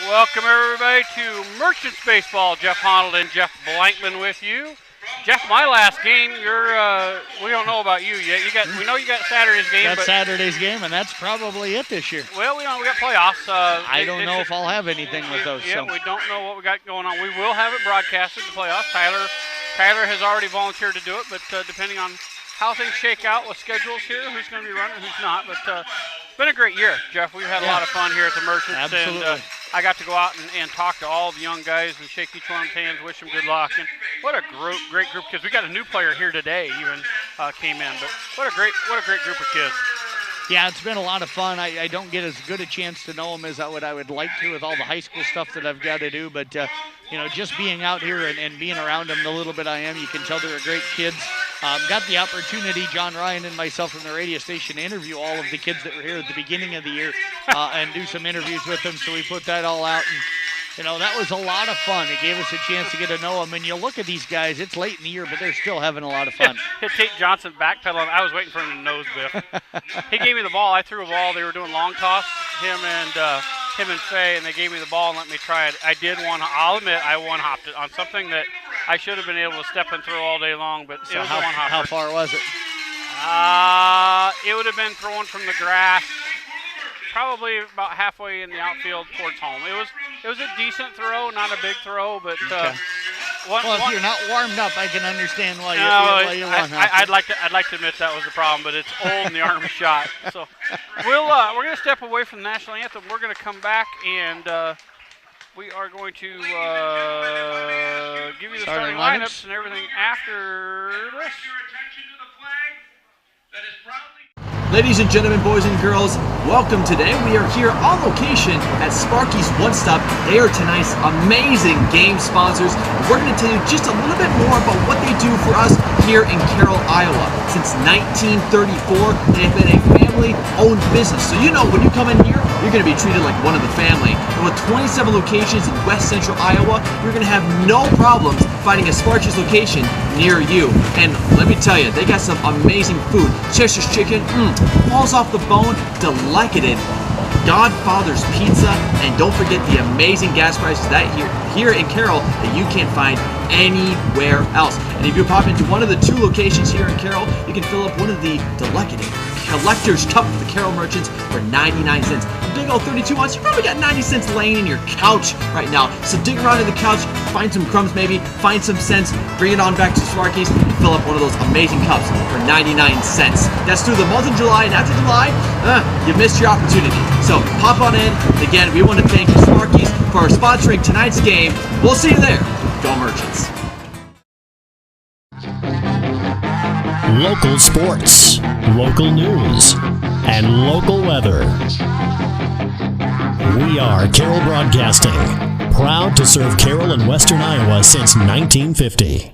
Welcome everybody to Merchants Baseball. Jeff Honnold and Jeff Blankman with you. Jeff, my last game, we don't know about you yet. We know you got Saturday's game. Got Saturday's game, and that's probably it this year. Well, we got playoffs. I don't know if I'll have anything with those. Yeah, we don't know what we got going on. We will have it broadcasted, the playoffs. Tyler has already volunteered to do it, but depending on how things shake out with schedules here, who's going to be running, who's not. But it's been a great year, Jeff. We've had a lot of fun here at the Merchants. Absolutely. And I got to go out and talk to all the young guys and shake each one's hands, wish them good luck. And what a great group of kids. We got a new player here today even came in. But what a great group of kids. Yeah, it's been a lot of fun. I don't get as good a chance to know them as I would like to with all the high school stuff that I've got to do. But, just being out here and being around them the little bit I am, you can tell they're great kids. Got the opportunity, John Ryan and myself from the radio station, to interview all of the kids that were here at the beginning of the year and do some interviews with them. So we put that all out. And, that was a lot of fun. It gave us a chance to get to know them. And you look at these guys, it's late in the year, but they're still having a lot of fun. Tate Johnson backpedaling. I was waiting for him to nose biff. He gave me the ball. I threw a ball. They were doing long toss, him and Faye, and they gave me the ball and let me try it. I'll admit, I one-hopped it on something that I should have been able to step and throw all day long, but it was a one-hopper. How far was it? It would have been thrown from the grass, probably about halfway in the outfield towards home. It was a decent throw, not a big throw, but okay. If you're not warmed up, I can understand why you want to. I'd like to admit that was the problem, but it's old in the arm shot. So we're going to step away from the national anthem. We're going to come back and we are going to give you the starting lineups and everything after this. Ladies and gentlemen, boys and girls, welcome today. We are here on location at Sparky's One Stop. They are tonight's amazing game sponsors. We're going to tell you just a little bit more about what they do for us here in Carroll, Iowa. Since 1934, they have been a family-owned business. So when you come in here, you're going to be treated like one of the family. And with 27 locations in west central Iowa, you're going to have no problems finding a Sparky's location near you. And let me tell you, they got some amazing food. Chester's chicken, falls off the bone, delicated. Godfather's Pizza, and don't forget the amazing gas prices that here in Carroll that you can't find anywhere else. And if you pop into one of the two locations here in Carroll, you can fill up one of the delicated Collector's Cup for the Carroll Merchants for 99 cents. A big old 32 ounce, you probably got 90 cents laying in your couch right now. So dig around in the couch, find some crumbs maybe, find some cents, bring it on back to Sparky's, and fill up one of those amazing cups for 99 cents. That's through the month of July, and after July, you missed your opportunity. So pop on in. Again, we want to thank you, Sparky's, for sponsoring tonight's game. We'll see you there. Go Merchants. Local sports, local news, and local weather. We are Carroll Broadcasting, proud to serve Carroll and Western Iowa since 1950.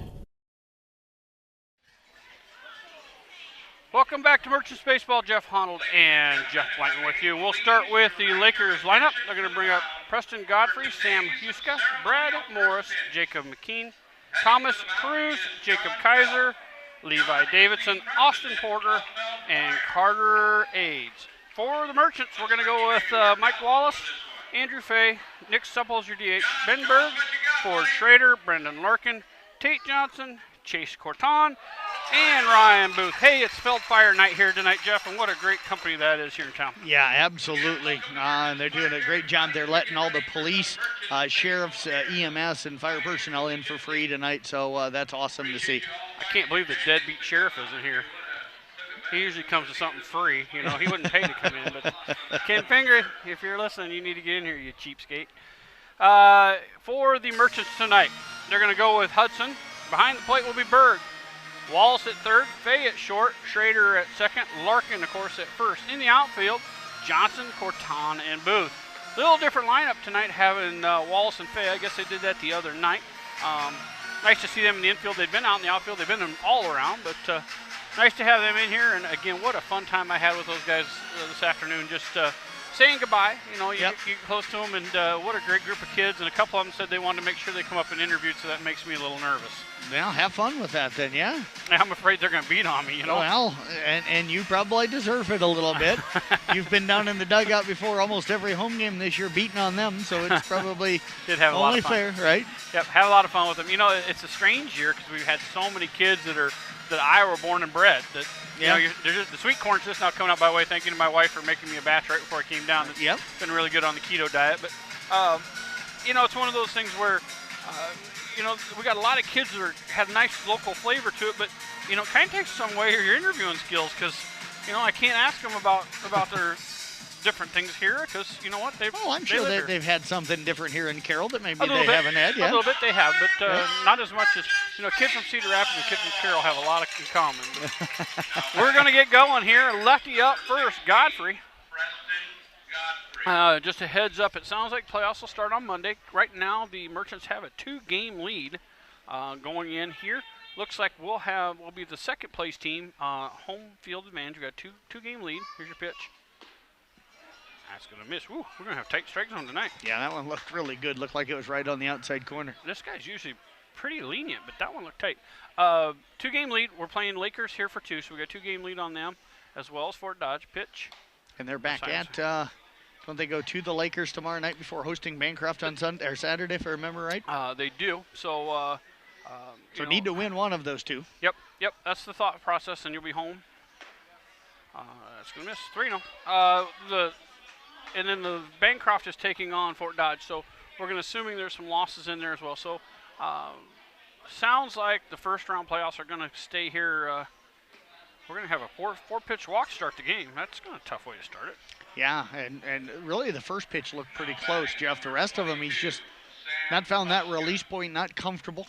Welcome back to Merchants Baseball. Jeff Honnold and Jeff Blankman with you. We'll start with the Lakers lineup. They're going to bring up Preston Godfrey, Sam Huska, Brad Morris, Jacob McKean, Thomas Cruz, Jacob Kaiser, Levi Davidson, Austin Porter, and Carter Aids. For the Merchants, we're going to go with Mike Wallace, Andrew Fay, Nick Supples, your DH, Ben Berg, Ford Schrader, Brendan Larkin, Tate Johnson, Chase Corton, and Ryan Booth. Hey, it's Feld Fire night here tonight, Jeff, and what a great company that is here in town. Yeah, absolutely. They're doing a great job. They're letting all the police, sheriffs, EMS, and fire personnel in for free tonight, so that's awesome to see. I can't believe the deadbeat sheriff isn't here. He usually comes to something free. He wouldn't pay to come in. But Ken Finger, if you're listening, you need to get in here, you cheapskate. For the Merchants tonight, they're going to go with Hudson. Behind the plate will be Berg. Wallace at third, Fay at short, Schrader at second, Larkin, of course, at first. In the outfield, Johnson, Corton, and Booth. A little different lineup tonight, having Wallace and Fay. I guess they did that the other night. Nice to see them in the infield. They've been out in the outfield. They've been all around, but nice to have them in here. And, again, what a fun time I had with those guys this afternoon, just saying goodbye. You know, you Yep. get close to them, and what a great group of kids. And a couple of them said they wanted to make sure they come up and interviewed, so that makes me a little nervous. Well, have fun with that then, yeah. I'm afraid they're going to beat on me, you know. Well, and you probably deserve it a little bit. You've been down in the dugout before almost every home game this year beating on them, so it's probably Did have a lot only of fun. fair, right? Yep, had a lot of fun with them. You know, it's a strange year because we've had so many kids that I were born and bred. That you Yeah. know, the sweet corn's just now coming out. By the way, thank you to my wife for making me a batch right before I came down. It's Yep. been really good on the keto diet. But you know, it's one of those things where you know, we got a lot of kids that have nice local flavor to it, but you know, it kind of takes some way of your interviewing skills because you know I can't ask them about their different things here because you know what they've. Oh, I'm they sure live that here. they've had something different here in Carroll that maybe A little they bit. haven't had. A Yeah. little bit they have, but Yeah. not as much as, you know, kids from Cedar Rapids and kids from Carroll have a lot in common. We're going to get going here. Lefty up first, Godfrey. Just a heads up, it sounds like playoffs will start on Monday. Right now, the Merchants have a 2-game lead going in here. Looks like we'll be the second place team, home field advantage. We got two-game lead. Here's your pitch. That's going to miss. Woo, we're going to have tight strike zone tonight. Yeah, that one looked really good. Looked like it was right on the outside corner. This guy's usually pretty lenient, but that one looked tight. 2-game lead. We're playing Lakers here for 2, so we got 2-game lead on them, as well as Fort Dodge. Pitch. And they're back Silence. at, don't they go to the Lakers tomorrow night before hosting Bancroft on Sunday or Saturday, if I remember right? They do. So, So need to win one of those two. Yep. That's the thought process, and you'll be home. That's going to miss. 3-0. And then the Bancroft is taking on Fort Dodge, so we're going to assuming there's some losses in there as well. So, sounds like the first round playoffs are going to stay here. We're going to have a four-pitch walk to start the game. That's kind of a tough way to start it. Yeah, and really the first pitch looked pretty close, Jeff. The rest of them, he's just not found that release point, not comfortable.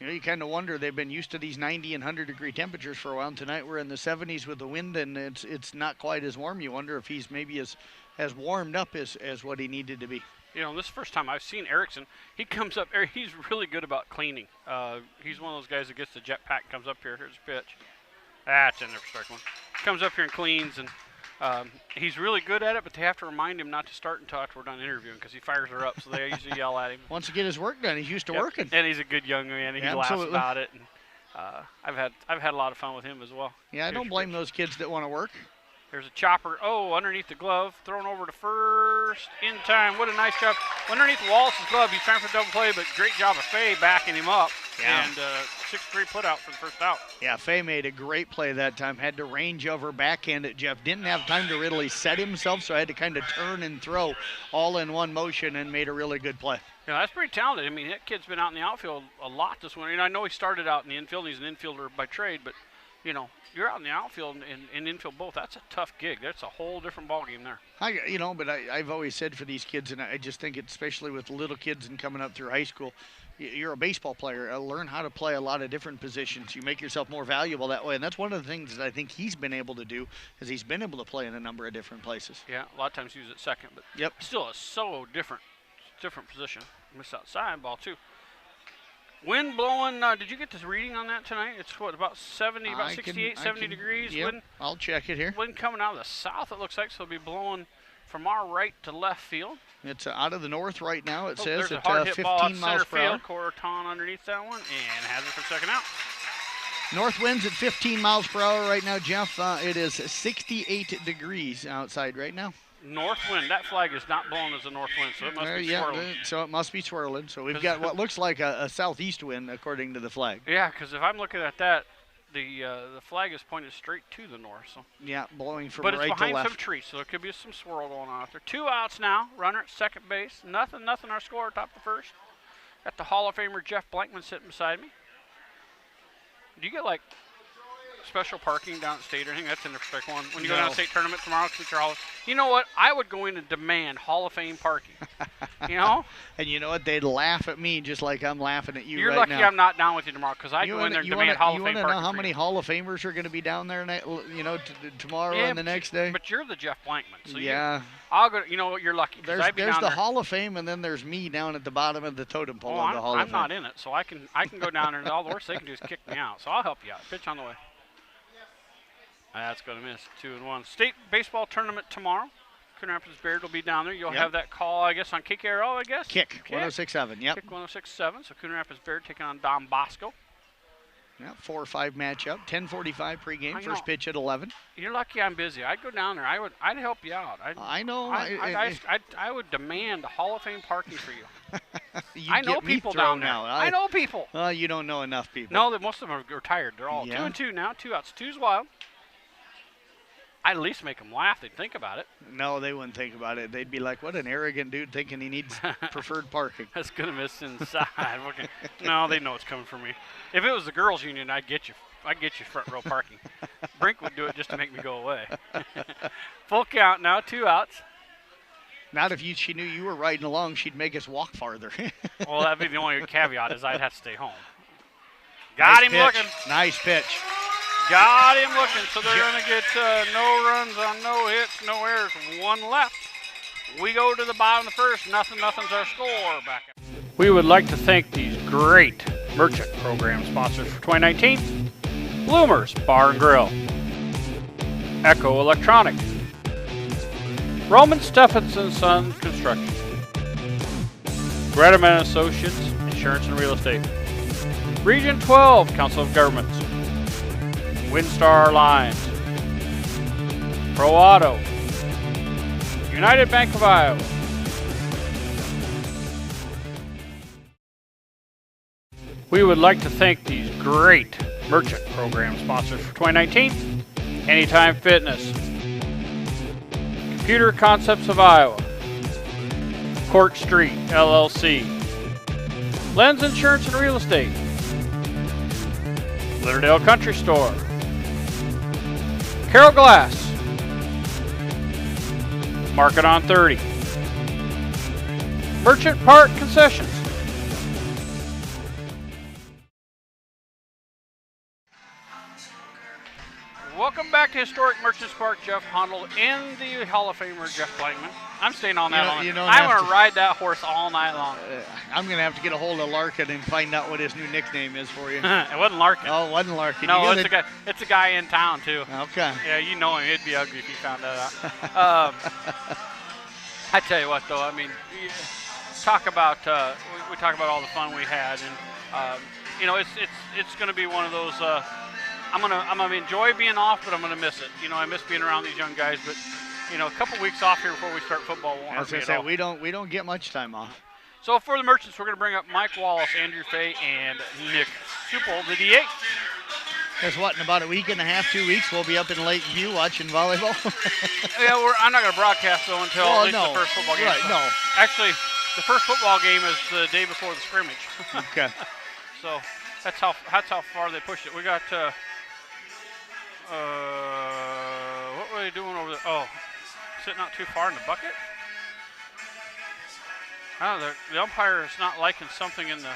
You know, you kind of wonder, they've been used to these 90 and 100-degree temperatures for a while. And tonight we're in the 70s with the wind, and it's not quite as warm. You wonder if he's maybe as warmed up as what he needed to be. You know, this is the first time I've seen Erickson. He comes up here. He's really good about cleaning. He's one of those guys that gets the jetpack and comes up here. Here's a pitch. That's in there for strike one. Comes up here and cleans, and he's really good at it, but they have to remind him not to start until after we're done interviewing because he fires her up, so they usually yell at him. Wants to get his work done. He's used to working. And he's a good young man. He laughs Absolutely. about it. And, I've had a lot of fun with him as well. Yeah, I don't blame those kids that want to work. There's a chopper. Oh, underneath the glove. Thrown over to first. In time. What a nice job. Underneath Wallace's glove. He's trying for double play, but great job of Faye backing him up. Yeah. And 6-3 put out for the first out. Yeah, Faye made a great play that time. Had to range over backhand it, Jeff. Didn't have time to really set himself, so I had to kind of turn and throw all in one motion and made a really good play. Yeah, that's pretty talented. I mean, that kid's been out in the outfield a lot this winter. And I know he started out in the infield, and he's an infielder by trade, but, you know, you're out in the outfield and infield both. That's a tough gig. That's a whole different ballgame there. But I've always said for these kids, and I just think, especially with little kids and coming up through high school, you're a baseball player. Learn how to play a lot of different positions. You make yourself more valuable that way, and that's one of the things that I think he's been able to do, is he's been able to play in a number of different places. Yeah, a lot of times use it second, but Yep. still a so different position. Miss outside ball too. Wind blowing. Did you get this reading on that tonight? It's what, about 70, about 68, 70 degrees. Yep, Wind, I'll check it here. wind coming out of the south, it looks like, so it'll be blowing from our right to left field. It's out of the north right now. It Oh, says there's a at hard hit ball out 15 to miles center per hour. field. Corton underneath that one and has it for second out. North winds at 15 miles per hour right now, Jeff. It is 68 degrees outside right now. North wind. That flag is not blowing as a north wind, so it must be swirling. So it must be swirling. So we've got what looks like a southeast wind according to the flag. Yeah, because if I'm looking at that, the flag is pointed straight to the north. So. Yeah, blowing from But right it's to behind left. some trees, so there could be some swirl going on out there. 2 outs now. Runner at second base. Nothing. Our score top of the first. Got the Hall of Famer Jeff Blankman sitting beside me. Do you get like special parking down at state or anything? That's in the strike one. When you go down to state tournament tomorrow, you know what? I would go in and demand Hall of Fame parking. You know? And you know what? They'd laugh at me just like I'm laughing at you You're right lucky now. I'm not down with you tomorrow because I go in there and demand Hall of Fame parking. You parking. want to know how for many you. Hall of Famers are going to be down there, tomorrow and the next day? But you're the Jeff Blankman. So yeah. I'll go. You know what? You're lucky. There's the Hall of Fame, and then there's me down at the bottom of the totem pole of the Hall of Fame. I'm not in it, so I can go down there, and all the worst they can do is kick me out. So I'll help you out. Pitch on the way. That's going to miss. 2-1. State baseball tournament tomorrow. Coon Rapids Baird will be down there. You'll have that call, I guess, on KKRO, I guess? Kick 106.7, yep. Kick 106.7. So Coon Rapids Baird taking on Don Bosco. Yeah, 4 or 5 matchup. 10:45 pregame. First pitch at 11. You're lucky I'm busy. I'd go down there. I'd help you out. I know. I would demand a Hall of Fame parking for you. I know people down there. I know people. You don't know enough people. No, most of them are retired. They're all 2-2 now. 2 outs. 2's wild. I'd at least make them laugh. They'd think about it. No, they wouldn't think about it. They'd be like, what an arrogant dude thinking he needs preferred parking. That's going to miss inside. Okay. No, they know it's coming from me. If it was the girls' union, I'd get you front row parking. Brink would do it just to make me go away. Full count now, 2 outs. Not if she knew you were riding along, she'd make us walk farther. Well, that'd be the only caveat is I'd have to stay home. Got him looking. Nice pitch. Got him looking, so they're going to get no runs on no hits, no errors, 1 left. We go to the bottom of the first, nothing's our score. Back up. We would like to thank these great merchant program sponsors for 2019. Bloomers Bar and Grill, Echo Electronics, Roman Stephenson Son Construction, Gretaman Associates, Insurance and Real Estate, Region 12 Council of Governments, Windstar Lines, Pro Auto, United Bank of Iowa, we would like to thank these great merchant program sponsors for 2019. Anytime Fitness, Computer Concepts of Iowa, Court Street LLC, Lens Insurance and Real Estate, Litterdale Country Store, Carroll Glass, Market on 30, Merchant Park Concessions. Welcome back to Historic Merchants Park. Jeff Hundle and the Hall of Famer Jeff Blankman. I'm staying on that long. I'm going to ride that horse all night long. I'm going to have to get a hold of Larkin and find out what his new nickname is for you. It wasn't Larkin. Oh, it wasn't Larkin. No, it's a guy in town, too. Okay. Yeah, you know him. It'd be ugly if you found that out. I tell you what, though, I mean, we talk about all the fun we had, and it's going to be one of those. I'm gonna enjoy being off, but I'm gonna miss it. I miss being around these young guys, but a couple weeks off here before we start football won't hurt me at all. We don't get much time off. So for the Merchants, we're gonna bring up Mike Wallace, Andrew Fay, and Nick Supple, the DA. Guess what? In about a week and a half, 2 weeks, we'll be up in Lakeview watching volleyball. Yeah, I'm not gonna broadcast though until at least the first football game. Right, no. Actually, the first football game is the day before the scrimmage. Okay. So that's how far they pushed it. We got. What were they doing over there? Oh, sitting out too far in the bucket? Oh, the umpire is not liking something over there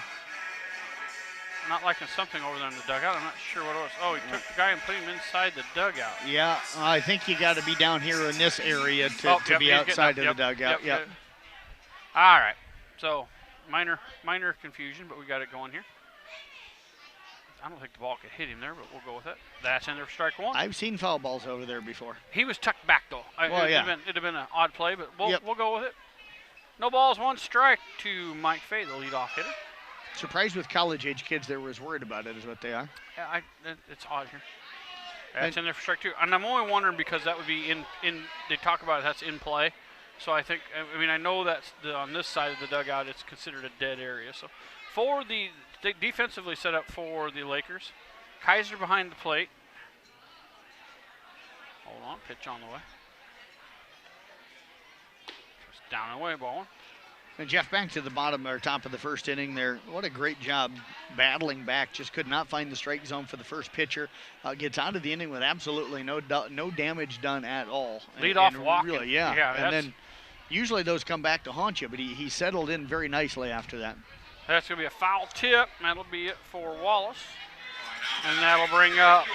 in the dugout. I'm not sure what it was. Oh, he took the guy and put him inside the dugout. Yeah, I think you got to be down here in this area to be outside of the dugout. Yep. All right. So minor confusion, but we got it going here. I don't think the ball could hit him there, but we'll go with it. That's in there for strike 1. I've seen foul balls over there before. He was tucked back, though. It'd have been an odd play, but we'll go with it. No balls, 1 strike to Mike Fay, the leadoff hitter. Surprised with college-age kids they were as worried about it is what they are. Yeah, it's odd here. That's in there for strike 2. And I'm only wondering because that would be in they talk about it, that's in play. So I know that's on this side of the dugout, it's considered a dead area. So for the defensively set up for the Lakers. Kaiser behind the plate. Hold on, pitch on the way. Just down and away, ball 1. And Jeff, back to the bottom or top of the first inning there. What a great job battling back. Just could not find the strike zone for the first pitcher. Gets out of the inning with absolutely no damage done at all. Lead off walking. Really, yeah. And then usually those come back to haunt you, but he settled in very nicely after that. That's going to be a foul tip. That'll be it for Wallace. And that'll bring up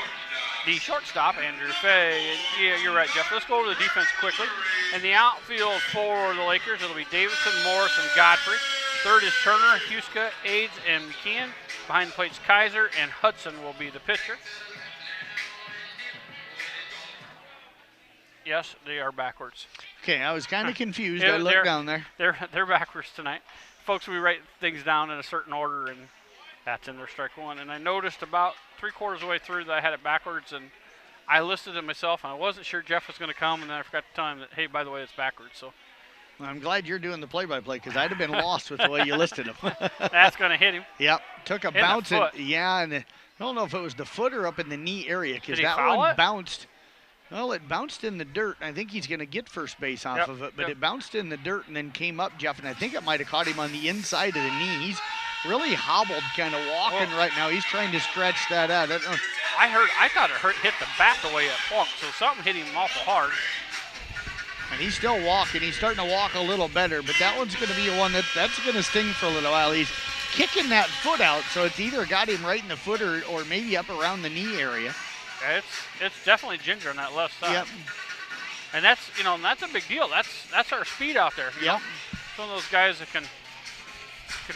the shortstop, Andrew Fay. And yeah, you're right, Jeff. Let's go over the defense quickly. In the outfield for the Lakers, it'll be Davidson, Morris, and Godfrey. Third is Turner, Huska, Aids, and McKeon. Behind the plate's Kaiser, and Hudson will be the pitcher. Yes, they are backwards. Okay, I was kind of confused. I looked down there. They're backwards tonight. Folks, we write things down in a certain order, and that's in their strike one. And I noticed about 3/4 of the way through that I had it backwards, and I listed it myself, and I wasn't sure Jeff was going to come, and then I forgot to tell him that, hey, by the way, it's backwards. So I'm glad you're doing the play-by-play because I'd have been lost with the way you listed him. that's going to hit him. Yep, took a In the bounce. foot. Yeah, and I don't know if it was the foot or up in the knee area because Did he that foul one it? bounced. Well, it bounced in the dirt. I think he's going to get first base off of it, but it bounced in the dirt and then came up, Jeff, and I think it might have caught him on the inside of the knee. He's really hobbled, kind of walking right now. He's trying to stretch that out. I thought it hit the bat the way it plunked, so something hit him awful hard. And he's still walking. He's starting to walk a little better, but that one's going to be one that's going to sting for a little while. He's kicking that foot out, so it's either got him right in the foot or maybe up around the knee area. It's definitely ginger on that left side. Yep. And that's a big deal. That's our speed out there. Yep. It's one of those guys that can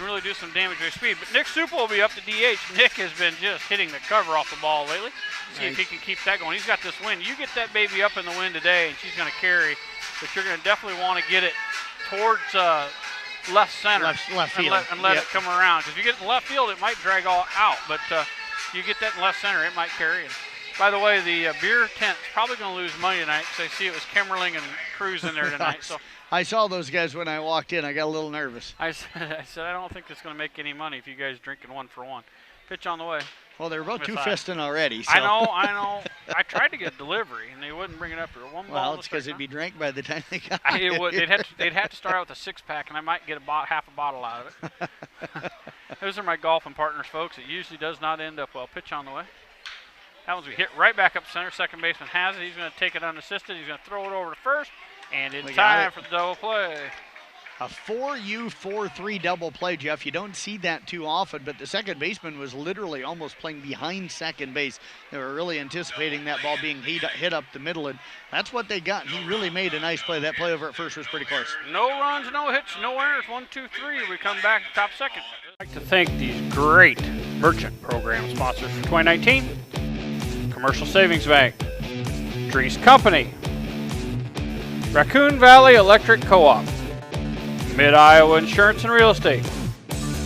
really do some damage with speed. But Nick Supel will be up to DH. Nick has been just hitting the cover off the ball lately. See if he can keep that going. He's got this wind. You get that baby up in the wind today, and she's going to carry, but you're going to definitely want to get it towards left center. Left field. And let it come around. Because if you get it in left field, it might drag all out. But you get that in left center, it might carry. And by the way, the beer tent's probably going to lose money tonight because I see it was Kemmerling and Cruz in there tonight. So I saw those guys when I walked in. I got a little nervous. I said, I don't think it's going to make any money if you guys drinking 1 for 1. Pitch on the way. Well, they're about two-fisting already. So. I know. I tried to get a delivery, and they wouldn't bring it up here. One ball. Well, it's because it'd be drank by the time they got it. Would. They'd have to start out with a 6-pack, and I might get half a bottle out of it. Those are my golfing partners, folks. It usually does not end up well. Pitch on the way. That one's hit right back up center. Second baseman has it. He's going to take it unassisted. He's going to throw it over to first, and it's time for the double play. A 4U 4-3 double play, Jeff. You don't see that too often, but the second baseman was literally almost playing behind second base. They were really anticipating that ball being hit up the middle, and that's what they got. He really made a nice play. That play over at first was pretty close. No runs, no hits, no errors. 1, 2, 3. We come back to top second. I'd like to thank these great merchant program sponsors for 2019. Commercial Savings Bank, Drees Company, Raccoon Valley Electric Co-op, Mid-Iowa Insurance and Real Estate,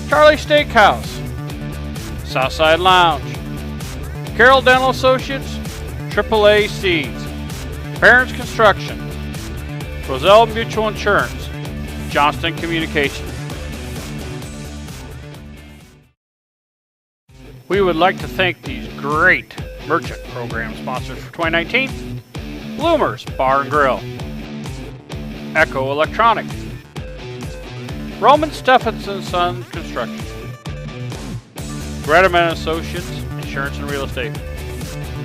Charlie Steakhouse, Southside Lounge, Carroll Dental Associates, AAA Seeds, Parents Construction, Roselle Mutual Insurance, Johnston Communications. We would like to thank these great merchant program sponsors for 2019. Bloomers Bar and Grill, Echo Electronic, Roman Stephenson Sons Construction, Gredeman Associates Insurance and Real Estate,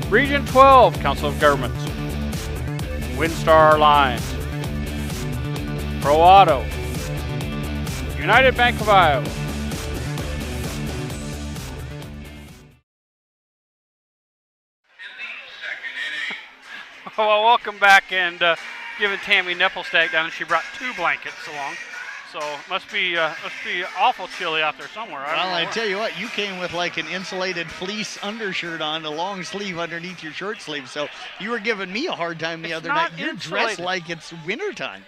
Region 12 Council of Governments, Windstar Lines, Pro Auto, United Bank of Iowa. Well, welcome back, and giving Tammy Nippelstag down, and she brought 2 blankets along. So must be awful chilly out there somewhere. I tell you what, you came with like an insulated fleece undershirt on, a long sleeve underneath your short sleeve. So you were giving me a hard time the other night. You're dressed like it's wintertime.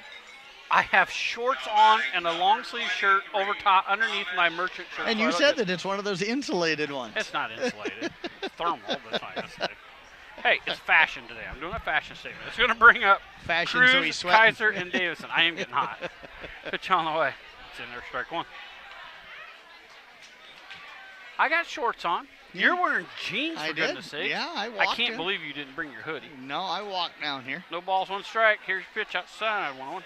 I have shorts on and a long sleeve shirt over top underneath my merchant shirt. And you said that it's one of those insulated ones. It's not insulated. It's thermal, but it's not insulated. Hey, it's fashion today. I'm doing a fashion statement. It's going to bring up fashion, Cruz, so he's sweating. Kaiser, and Davison. I am getting hot. Pitch on the way. It's in there, strike 1. I got shorts on. Yeah. You're wearing jeans, for goodness sake. Yeah, I walked I can't believe you didn't bring your hoodie. No, I walked down here. No balls, 1 strike. Here's your pitch outside, 1-1.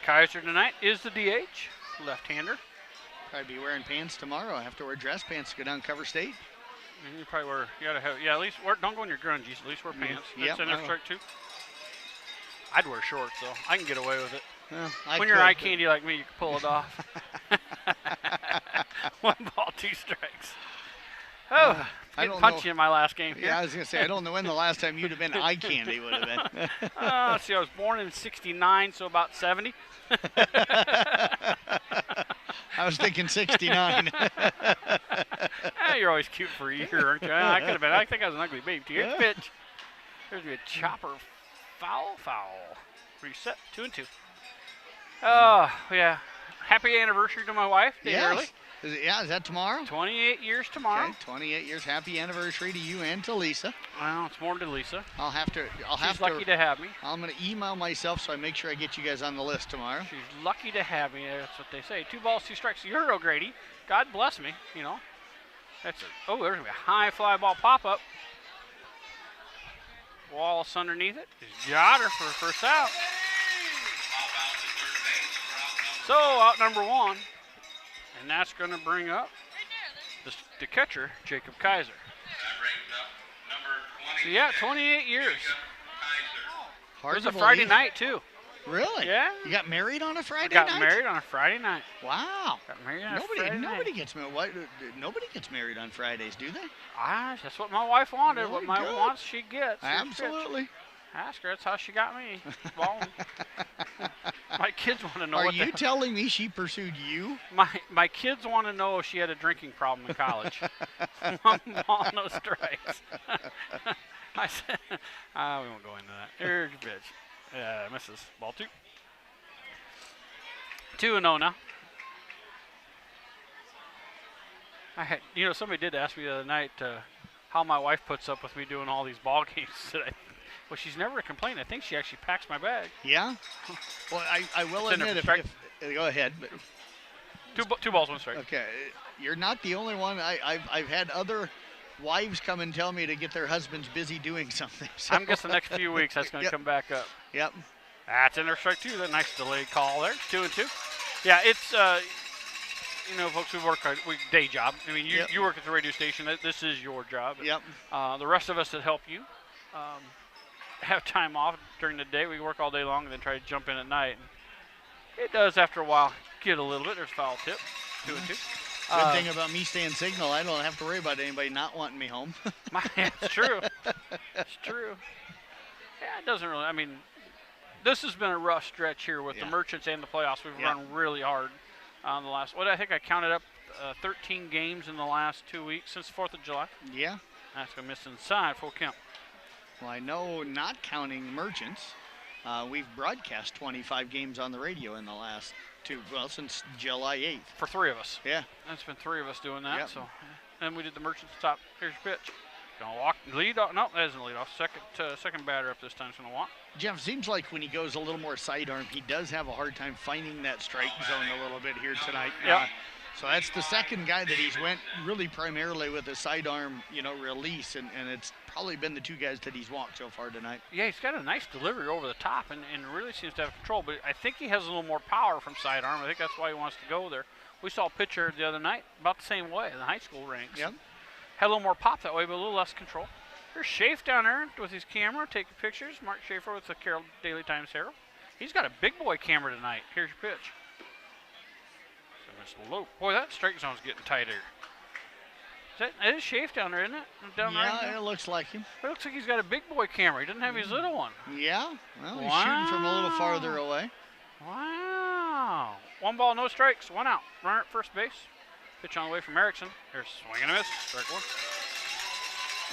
Kaiser tonight is the DH, left-hander. Probably be wearing pants tomorrow. I have to wear dress pants to go down Cover State. And you probably at least don't go in your grungies. At least wear pants. That's in there, strike 2. I'd wear shorts, though. I can get away with it. Well, when you're eye candy like me, you can pull it off. 1 ball, 2 strikes. Oh, I didn't punch you in my last game here. Yeah, I was going to say, I don't know when the last time you'd have been eye candy would have been. Let's see, I was born in 69, so about 70. I was thinking 69. You're always cute for a year, aren't you? I could have been. I think I was an ugly baby. Here's the pitch. There's going to be a chopper foul. Reset, 2-2. Oh, yeah. Happy anniversary to my wife, day early. Is that tomorrow? 28 years tomorrow. Okay, 28 years. Happy anniversary to you and to Lisa. Well, it's more to Lisa. She's lucky to have me. I'm going to email myself so I make sure I get you guys on the list tomorrow. She's lucky to have me. That's what they say. 2 balls, 2 strikes. You're O'Grady. God bless me, you know. There's going to be a high fly ball pop-up. Wallace underneath it. He's got her for the first out. So, out number 1. And that's going to bring up the catcher, Jacob Kaiser. So, yeah, 28 years. It was a Friday night, too. Really? Yeah. You got married on a Friday night? Got married on a Friday night. Wow. Got married on a Friday night. Nobody gets married on Fridays, do they? That's what my wife wanted. Really what my wife wants, she gets. Absolutely. Ask her. That's how she got me. Well, my kids want to know. Are you telling me she pursued you? My kids want to know if she had a drinking problem in college. 1 ball, no strikes. I said, we won't go into that. Here's your pitch. Misses. Ball 2. 2-0 now. Somebody did ask me the other night how my wife puts up with me doing all these ball games today. Well, she's never complained. I think she actually packs my bag. Yeah? Well, I will admit, if go ahead. But 2 balls, 1 strike. Okay. You're not the only one. I've had other wives come and tell me to get their husbands busy doing something. So. I'm guessing the next few weeks that's going to come back up. Yep. That's in there, strike 2. That nice delayed call there. 2-2. Yeah, it's, folks, we day job. I mean, you work at the radio station. This is your job. Yep. The rest of us that help you have time off during the day. We work all day long and then try to jump in at night. And it does, after a while, get a little bit. There's foul tip. 2-2. Good thing about me staying signal, I don't have to worry about anybody not wanting me home. It's true. It's true. Yeah, it doesn't really. I mean, this has been a rough stretch here with the Merchants and the playoffs. We've run really hard on the last. I think I counted up 13 games in the last 2 weeks since 4th of July. Yeah. That's going to miss inside full count. Well, I know, not counting Merchants, we've broadcast 25 games on the radio in the last since July 8th. For 3 of us. Yeah. That's been 3 of us doing that. Yep. So, and we did the Merchants top. Here's your pitch. Gonna walk, lead off. No, that isn't lead off. Second batter up this time is gonna walk. Jeff, seems like when he goes a little more sidearm, he does have a hard time finding that strike zone a little bit here tonight. Yeah. So that's the second guy that he's went really primarily with a sidearm, release, and it's probably been the 2 guys that he's walked so far tonight. Yeah, he's got a nice delivery over the top and really seems to have control, but I think he has a little more power from sidearm. I think that's why he wants to go there. We saw a pitcher the other night about the same way in the high school ranks. Yep. Had a little more pop that way, but a little less control. There's Schaefer down there with his camera taking pictures. Mark Schaefer with the Carroll Daily Times Herald. He's got a big boy camera tonight. Here's your pitch. Low. Boy, that strike zone's getting tighter. It is Schaefer down there, isn't it? Yeah, it looks like him. It looks like he's got a big boy camera. He doesn't have his little one. Yeah, well, he's shooting from a little farther away. Wow. 1 ball, no strikes, 1 out. Runner at first base. Pitch on the way from Erickson. There's swing and a miss. Strike 1.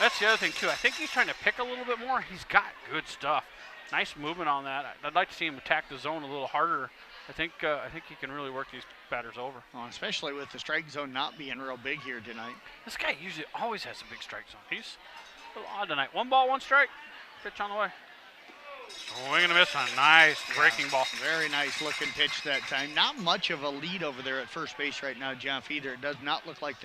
That's the other thing, too. I think he's trying to pick a little bit more. He's got good stuff. Nice movement on that. I'd like to see him attack the zone a little harder. I think he can really work these batters over. Well, especially with the strike zone not being real big here tonight. This guy usually always has a big strike zone. He's a little odd tonight. 1 ball, 1 strike. Pitch on the way. Swing and a miss on a nice breaking ball. Very nice looking pitch that time. Not much of a lead over there at first base right now, Jeff, either. It does not look like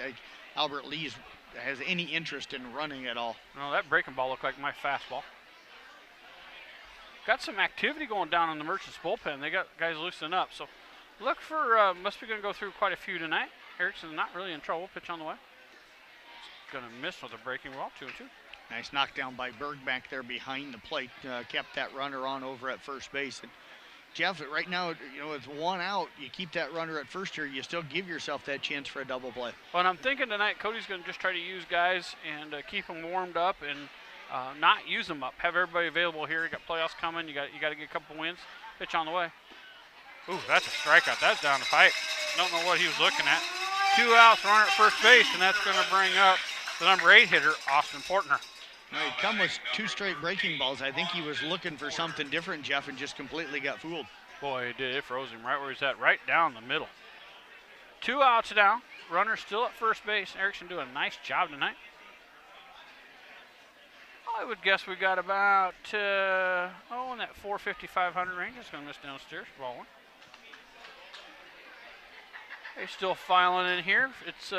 Albert Lee's has any interest in running at all. No, that breaking ball looked like my fastball. Got some activity going down in the Merchants bullpen. They got guys loosening up. So look for, must be going to go through quite a few tonight. Erickson's not really in trouble. Pitch on the way. Going to miss with a breaking ball, 2-2. Nice knockdown by Berg back there behind the plate. Kept that runner on over at first base. And Jeff, right now, it's 1 out. You keep that runner at first here, you still give yourself that chance for a double play. Well, and I'm thinking tonight Cody's going to just try to use guys and keep them warmed up and not use them up. Have everybody available here. You got playoffs coming. You got to get a couple wins. Pitch on the way. Ooh, that's a strikeout. That's down the pipe. Don't know what he was looking at. 2 outs, runner at first base, and that's going to bring up the number 8 hitter, Austin Portner. He'd come with 2 straight breaking balls. I think he was looking for something different, Jeff, and just completely got fooled. Boy, it did. It froze him right where he's at, right down the middle. 2 outs now. Runner still at first base. Erickson doing a nice job tonight. I would guess we got about, in that 450, 500 range. It's going to miss downstairs. Ball one. They're still filing in here. It's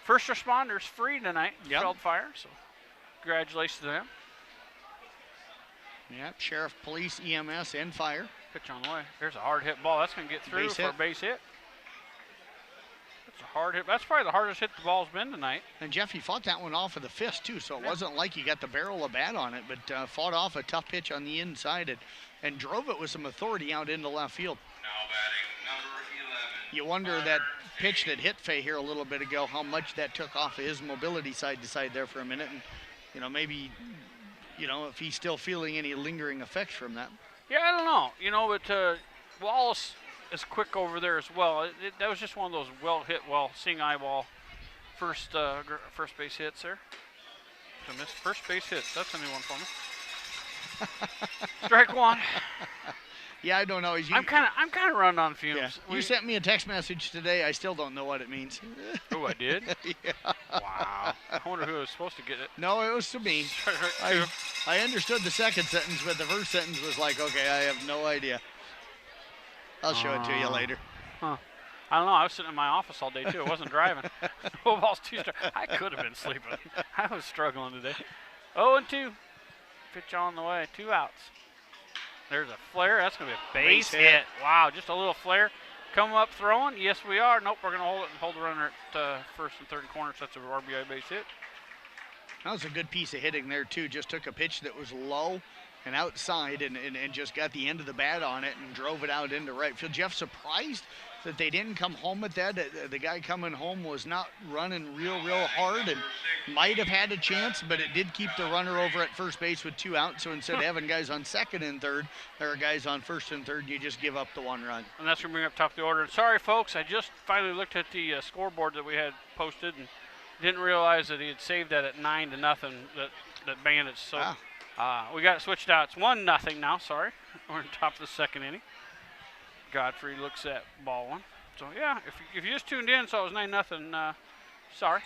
first responders free tonight. Yep. Feld fire, so congratulations to them. Yep, sheriff, police, EMS, and fire. Pitch on the way. There's a hard hit ball. That's going to get through for a base hit. That's a hard hit. That's probably the hardest hit the ball's been tonight. And Jeff, he fought that one off of the fist, too, so it wasn't like he got the barrel of bat on it, but fought off a tough pitch on the inside and drove it with some authority out into left field. Now batting number 11. You wonder that pitch that hit Fay here a little bit ago, how much that took off of his mobility side to side there for a minute. And, maybe, if he's still feeling any lingering effects from that. Yeah, I don't know. But Wallace is quick over there as well. That was just one of those well-hit, seeing eyeball first base hits there. I missed first base hits. That's a new one for me. Strike one. Yeah, I don't know. I'm kind of running on fumes. Yeah. You sent me a text message today. I still don't know what it means. Oh, I did? Yeah. Wow. I wonder who was supposed to get it. No, it was to me. I understood the second sentence, but the first sentence was like, okay, I have no idea. I'll show it to you later. Huh. I don't know. I was sitting in my office all day, too. I wasn't driving. No balls, 2 strikes. I could have been sleeping. I was struggling today. 0-2. Pitch on the way. 2 outs. There's a flare. That's going to be a base hit. Wow, just a little flare. Come up throwing. Yes, we are. Nope, we're going to hold it and hold the runner at first and third corner. So that's an RBI base hit. That was a good piece of hitting there, too. Just took a pitch that was low and outside and just got the end of the bat on it and drove it out into right field. Jeff, surprised that they didn't come home with that. The guy coming home was not running real hard and might have had a chance, but it did keep the runner over at first base with 2 outs. So instead of having guys on second and third, there are guys on first and third, you just give up the 1 run. And that's going to bring up top of the order. And sorry, folks, I just finally looked at the scoreboard that we had posted and didn't realize that he had saved that at 9-0, that Bandits. So we got it switched out. It's 1-0 now, sorry. We're on top of the second inning. Godfrey looks at ball one. So, yeah, if you just tuned in, so it was 9-0, sorry.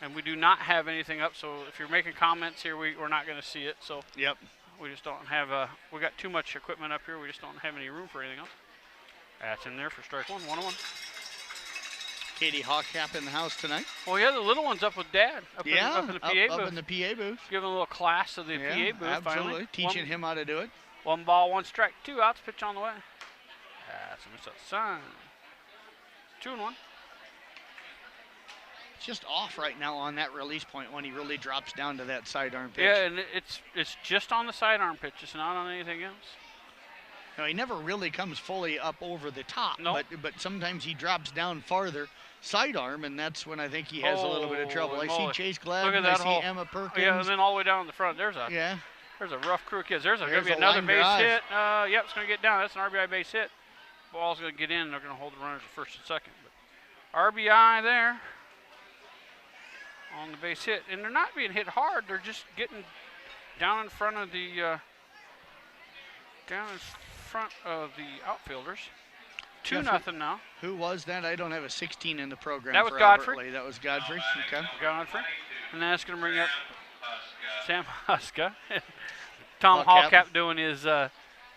And we do not have anything up, so if you're making comments here, we're not going to see it. So yep, we just don't have we got too much equipment up here. We just don't have any room for anything else. That's in there for strike one, 1-1. Katie Hawkcap in the house tonight. Well, yeah, the little one's up with Dad. Up in the PA booth. Up in the PA booth. Giving a little class to the PA booth. Absolutely. Finally. Teaching him how to do it. 1 ball, 1 strike, 2 outs, pitch on the way. That's a miss outside. 2-1. It's just off right now on that release point when he really drops down to that sidearm pitch. Yeah, and it's just on the sidearm pitch. It's not on anything else. No, he never really comes fully up over the top, nope. but sometimes he drops down farther sidearm, and that's when I think he has a little bit of trouble. I see Chase Gladden, I see Emma Perkins. Yeah, and then all the way down in the front, there's a rough crew of kids. There's going to be another base hit. Yep, it's going to get down. That's an RBI base hit. Ball's going to get in, and they're going to hold the runners at first and second. But RBI there on the base hit. And they're not being hit hard. They're just getting down in front of the outfielders. 2-0 now. Who was that? I don't have a 16 in the program. That was for Godfrey. Albert Lee. That was Godfrey. Okay. Godfrey. And that's going to bring up Sam Huska. Tom Hallcap doing his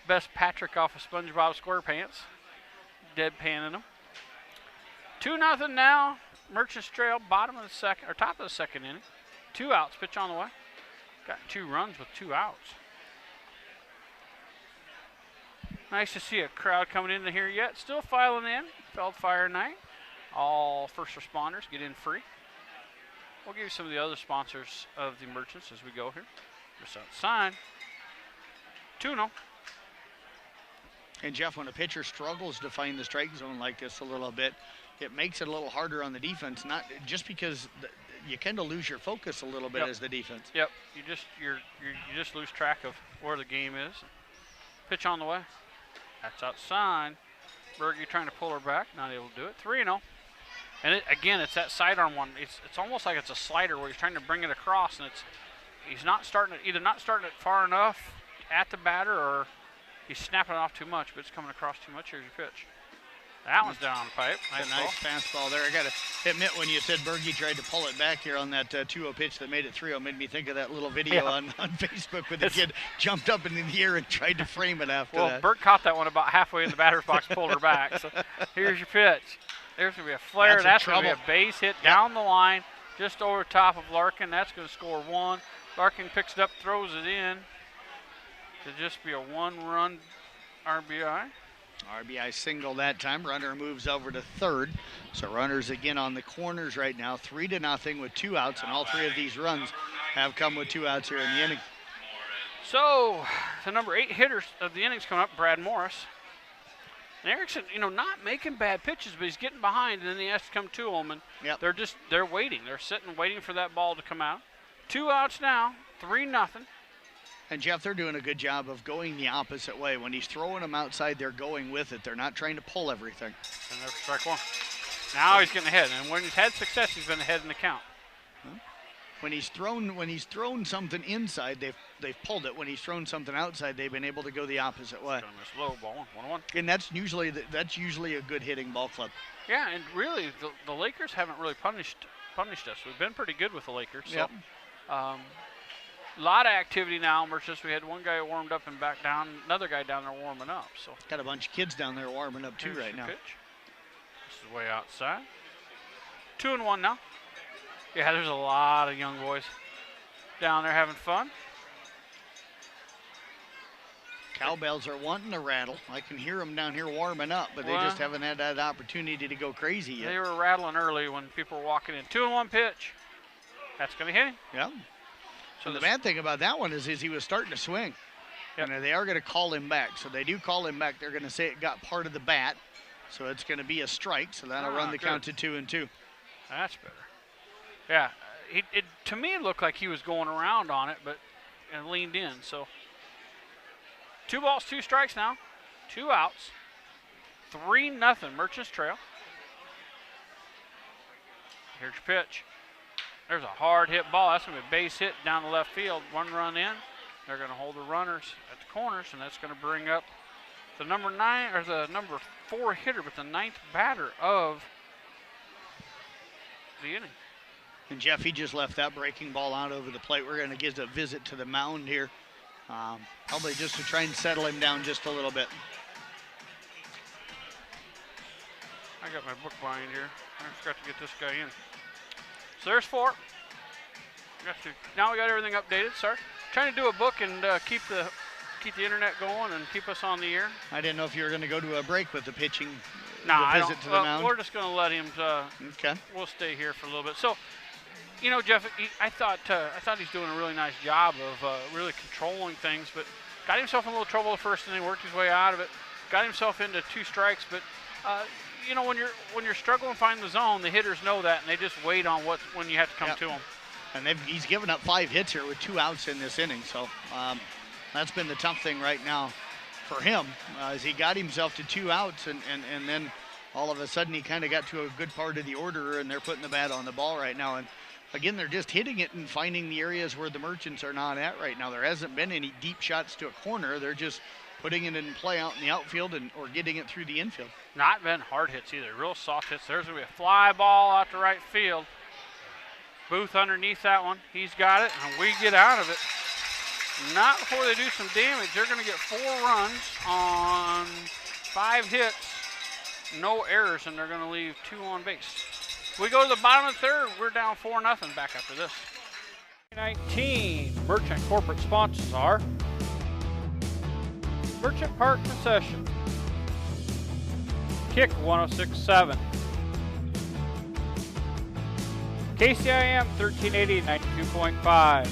best Patrick off of SpongeBob SquarePants. Deadpanning him. 2-0 now. Merchants Trail, bottom of the second, or top of the second inning. 2 outs, pitch on the way. Got 2 runs with 2 outs. Nice to see a crowd coming into here yet. Still filing in. Feld Fire night. All first responders get in free. We'll give you some of the other sponsors of the Merchants as we go here. Just outside. 2-0. And Jeff, when a pitcher struggles to find the strike zone like this a little bit, it makes it a little harder on the defense. Not just because you kind of lose your focus a little bit as the defense. Yep. You just lose track of where the game is. Pitch on the way. That's outside. Berge trying to pull her back. Not able to do it. 3-0. And again, it's that sidearm one. It's almost like it's a slider where he's trying to bring it across, and he's not starting it, either not starting it far enough at the batter, or he's snapping it off too much, but it's coming across too much. Here's your pitch. That one's down on the pipe. Nice fastball there. I got to admit, when you said Berge tried to pull it back here on that 2-0 pitch that made it 3-0, made me think of that little video on Facebook where the kid jumped up in the air and tried to frame it after that. Well, Bert caught that one about halfway in the batter's box, pulled her back. So here's your pitch. There's going to be a flare. That's going to be a base hit down the line, just over top of Larkin. That's going to score 1. Larkin picks it up, throws it in to just be a 1-run RBI. RBI single that time. Runner moves over to third. So runners again on the corners right now, 3-0 with 2 outs, and all 3 of these runs have come with 2 outs here in the inning. So the number 8 hitters of the innings coming up, Brad Morris. And Erickson, not making bad pitches, but he's getting behind, and then he has to come to them, and they're waiting. They're sitting, waiting for that ball to come out. 2 outs now, 3-0. And, Jeff, they're doing a good job of going the opposite way. When he's throwing them outside, they're going with it. They're not trying to pull everything. And there's strike 1. Now he's getting ahead, and when he's had success, he's been ahead in the count. When he's thrown something inside, they've pulled it. When he's thrown something outside, they've been able to go the opposite way. This low ball, 1-1. And that's usually a good hitting ball club. Yeah, and really, the Lakers haven't really punished us. We've been pretty good with the Lakers. So, a lot of activity now. We had one guy warmed up and back down, another guy down there warming up. So got a bunch of kids down there warming up too right now. Pitch. This is way outside. 2-1 now. Yeah, there's a lot of young boys down there having fun. Cowbells are wanting to rattle. I can hear them down here warming up, but they just haven't had that opportunity to go crazy yet. They were rattling early when people were walking in. 2-1 pitch. That's going to hit him. Yeah. So the bad thing about that one is he was starting to swing. Yep. And they are going to call him back. So they do call him back. They're going to say it got part of the bat. So it's going to be a strike. So that'll run the count to 2-2. That's better. Yeah. To me, it looked like he was going around on it, but leaned in. So 2 balls, 2 strikes now. 2 outs. 3-0 Merchants trail. Here's your pitch. There's a hard hit ball. That's going to be a base hit down the left field. 1 run in. They're going to hold the runners at the corners, and that's going to bring up the number 4 hitter, but the 9th batter of the inning. And Jeff, he just left that breaking ball out over the plate. We're going to give a visit to the mound here, probably just to try and settle him down just a little bit. I got my book bind here. I forgot to get this guy in. So there's 4. Now we got everything updated. Sorry, trying to do a book and keep the internet going and keep us on the air. I didn't know if you were going to go to a break with the pitching. No, visit to the mound. We're just going to let him. Okay. We'll stay here for a little bit. So, Jeff, I thought he's doing a really nice job of really controlling things, but got himself in a little trouble the first inning, worked his way out of it, got himself into 2 strikes, but. When you're struggling to find the zone, the hitters know that, and they just wait on when you have to come to them. And he's given up 5 hits here with 2 outs in this inning, so that's been the tough thing right now for him, as he got himself to 2 outs, and then all of a sudden he kind of got to a good part of the order, and they're putting the bat on the ball right now. And again, they're just hitting it and finding the areas where the Merchants are not at right now. There hasn't been any deep shots to a corner. They're just putting it in play out in the outfield or getting it through the infield. Not been hard hits either, real soft hits. There's going to be a fly ball out to right field. Booth underneath that one. He's got it, and we get out of it. Not before they do some damage. They're going to get 4 runs on 5 hits. No errors, and they're going to leave 2 on base. We go to the bottom of the 3rd. We're down 4-0 back after this. 19 Merchant corporate sponsors are Merchant Park Concession, Kick 106.7, KCIM 1380 92.5,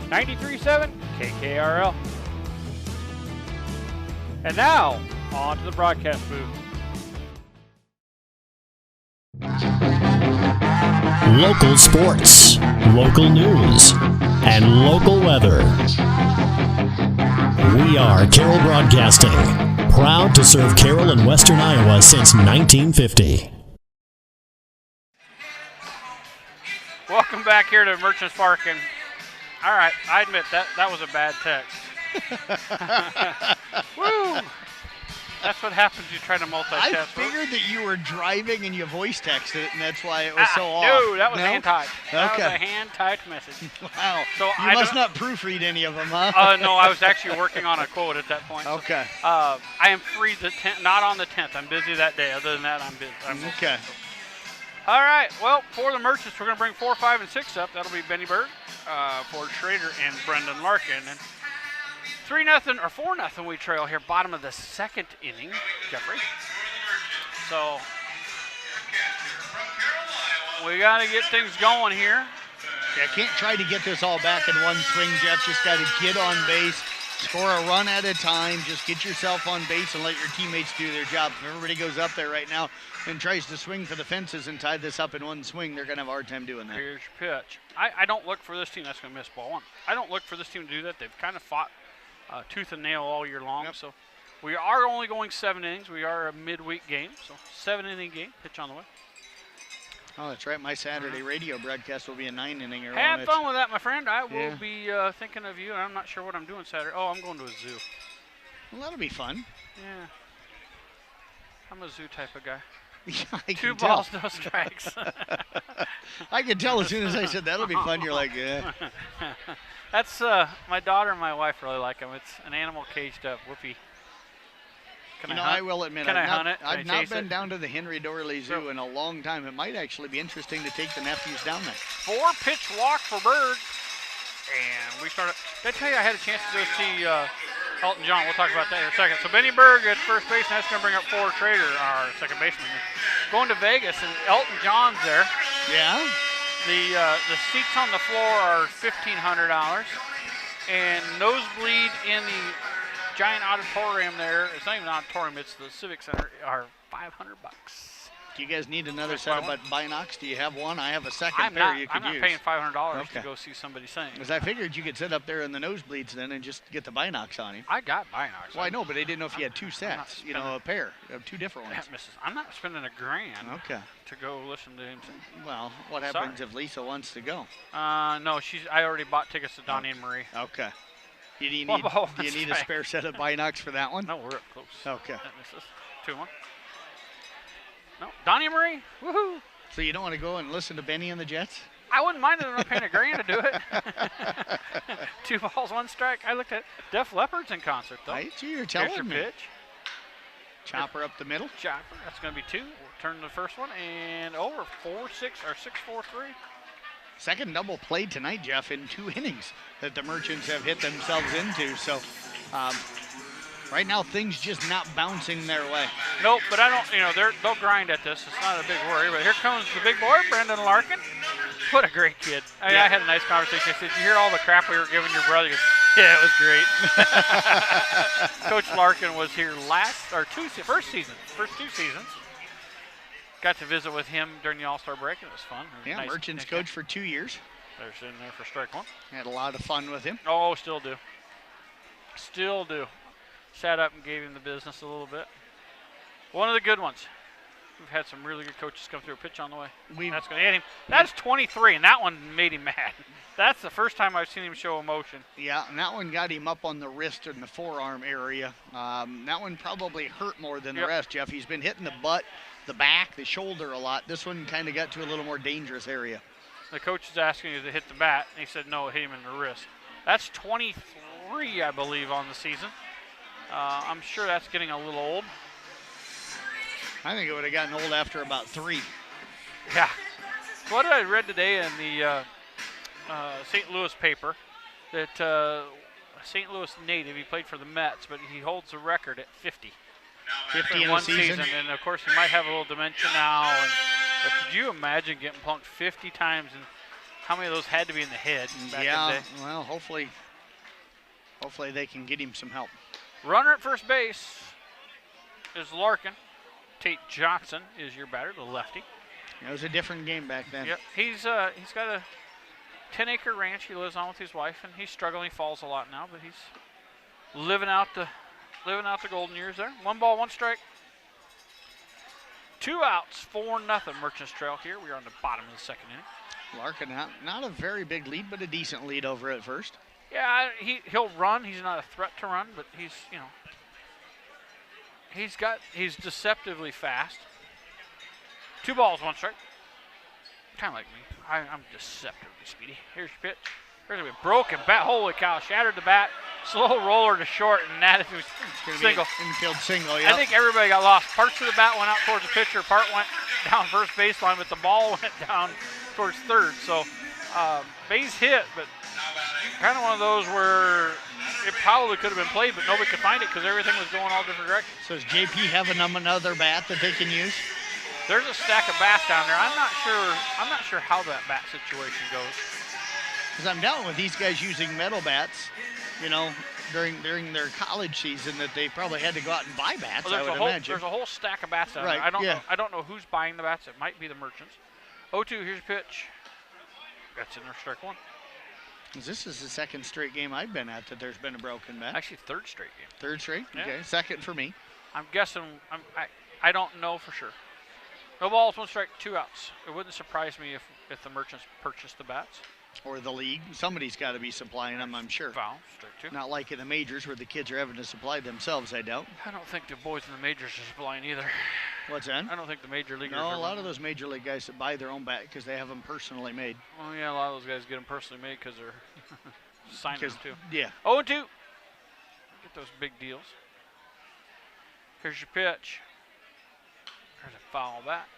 93.7 KKRL. And now, on to the broadcast booth. Local sports, local news, and local weather. We are Carroll Broadcasting, proud to serve Carroll and Western Iowa since 1950. Welcome back here to Merchants Park. And all right, I admit that was a bad text. Woo! That's what happens. You try to multitask. I figured that you were driving and you voice texted it, and that's why it was so off. No, that was hand-typed. That Okay. was a hand-typed message. Wow. So you I must don't- not proofread any of them, huh? No, I was actually working on a quote at that point. So, Okay. I am free the 10th, not on the 10th. I'm busy that day. Other than that, I'm busy. Okay. All right. Well, for the Merchants, we're going to bring 4, 5, and 6 up. That'll be Benny Berg, Ford Schrader, and Brendan Larkin. And 3-0 or 4-0 we trail here, bottom of the second inning, Jeffrey. So we got to get things going here. Yeah, can't try to get this all back in one swing, Jeff. Just got to get on base, score a run at a time. Just get yourself on base and let your teammates do their job. If everybody goes up there right now and tries to swing for the fences and tie this up in one swing, they're going to have a hard time doing that. Here's your pitch. I don't look for this team. That's going to miss ball one. I don't look for this team to do that. They've kind of fought tooth and nail all year long. Yep. So we are only going 7 innings. We are a midweek game, so 7-inning game. Pitch on the way. Oh, that's right. My Saturday radio broadcast will be a 9-inninger. Have fun with that, my friend. I will Yeah. be thinking of you, and I'm not sure what I'm doing Saturday. Oh, I'm going to a zoo. Well, that'll be fun. Yeah. I'm a zoo type of guy. Yeah, I 2 can tell. balls, no strikes. I can tell as soon as I said that'll be fun. You're like, yeah. That's my daughter and my wife really like them. It's an animal caged up. Whoopee. Can I hunt? will admit, Can I I've hunt not, it? Can I've I not chase been it? down to the Henry Dorley Zoo in a long time. It might actually be interesting to take the nephews down there. 4-pitch walk for Berg. And we started. Did I tell you I had a chance to go see Elton John? We'll talk about that in a second. So Benny Berg at first base, and that's going to bring up Ford Schrader, our second baseman. Going to Vegas, and Elton John's there. Yeah? The seats on the floor are $1,500, and nosebleed in the giant auditorium there. It's not even an auditorium; it's the Civic Center. Are $500. Do you guys need another set of binocs? Do you have one? I have a second I'm pair not. you could I'm not use. paying $500 Okay. to go see somebody sing. Because I figured you could sit up there in the nosebleeds then and just get the binocs on him. I got binocs. Well, I know, but I didn't know if you had 2 not sets. You know, spending- a pair of 2 different ones. Mrs. I'm not spending $1,000 Okay. to go listen to him sing. Well, what Sorry. happens if Lisa wants to go? No, I already bought tickets to Donnie and Marie. Okay. Do you One need, ball, do you one need a strike. spare set of binocs for that one? No, we're up close. Okay. That misses. 2-1. No, Donnie and Marie. Woohoo! So you don't want to go and listen to Benny and the Jets? I wouldn't mind it if I'm paying $1,000 to do it. 2 balls, 1 strike. I looked at Def Leppard's in concert though. Right? You're Here's telling your me. pitch. Chopper up the middle. Chopper. That's going to be 2. We'll turn to the first one and over 4-6 or 6-4-3. Second double played tonight, Jeff, in 2 innings that the Merchants have hit themselves into. So right now things just not bouncing their way. Nope, but I don't, they'll grind at this. It's not a big worry. But here comes the big boy, Brendan Larkin. What a great kid. I had a nice conversation. I said, "Did you hear all the crap we were giving your brother?" He goes, "Yeah, it was great." Coach Larkin was here first 2 seasons. Got to visit with him during the All-Star break, and it was fun. It was Yeah, nice. Merchants coach for 2 years. They're sitting there for strike 1. Had a lot of fun with him. Oh, still do. Still do. Sat up and gave him the business a little bit. One of the good ones. We've had some really good coaches come through. A pitch on the way. That's going to hit him. That's 23, and that one made him mad. That's the first time I've seen him show emotion. Yeah, and that one got him up on the wrist and the forearm area. That one probably hurt more than the rest, Jeff. He's been hitting the butt, the back, the shoulder a lot. This one kind of got to a little more dangerous area. The coach is asking you to hit the bat, and he said, no, hit him in the wrist. That's 23, I believe, on the season. I'm sure that's getting a little old. I think it would have gotten old after about 3. Yeah. What I read today in the St. Louis paper, that St. Louis native, he played for the Mets, but he holds the record at 50. 50 in one a season. And of course he might have a little dementia now. But could you imagine getting plunked 50 times, and how many of those had to be in the head back in the day? Well, hopefully they can get him some help. Runner at first base is Larkin. Tate Johnson is your batter, the lefty. It was a different game back then. Yep. He's got a 10-acre ranch he lives on with his wife, and he's struggling. He falls a lot now, but he's living out the golden years there. 1 ball, 1 strike. 2 outs, 4-0 Merchants Trail here. We are on the bottom of the second inning. Larkin, not a very big lead, but a decent lead over at first. Yeah, he'll run. He's not a threat to run, but he's deceptively fast. 2 balls, 1 strike. Kind of like me. I'm deceptively speedy. Here's your pitch. There's a broken bat. Holy cow! Shattered the bat. Slow roller to short, and that is single. Infield single. Yep. I think everybody got lost. Parts of the bat went out towards the pitcher. Part went down first baseline, but the ball went down towards third. So base hit, but kind of one of those where it probably could have been played, but nobody could find it because everything was going all different directions. So does JP have another bat that they can use? There's a stack of bats down there. I'm not sure how that bat situation goes. Because I'm down with these guys using metal bats, during their college season, that they probably had to go out and buy bats. Well, I would imagine. There's a whole stack of bats down Right, there. yeah. I don't know who's buying the bats. It might be the Merchants. 0-2. Here's your pitch. That's in there. Strike 1. This is the second straight game I've been at that there's been a broken bat. Actually, third straight game. Third straight? Yeah. Okay. Second for me. I'm guessing. I don't know for sure. No balls, 1 strike, 2 outs. It wouldn't surprise me if the Merchants purchased the bats. Or the league. Somebody's got to be supplying them, I'm sure. Foul, strike 2. Not like in the majors where the kids are having to supply themselves, I doubt. I don't think the boys in the majors are supplying either. What's that? I don't think the major leaguers No, are. a lot of those major league guys that buy their own bat because they have them personally made. Well, yeah, a lot of those guys get them personally made because they're signing them too. Yeah. 0-2. Get those big deals. Here's your pitch. There's a foul bat.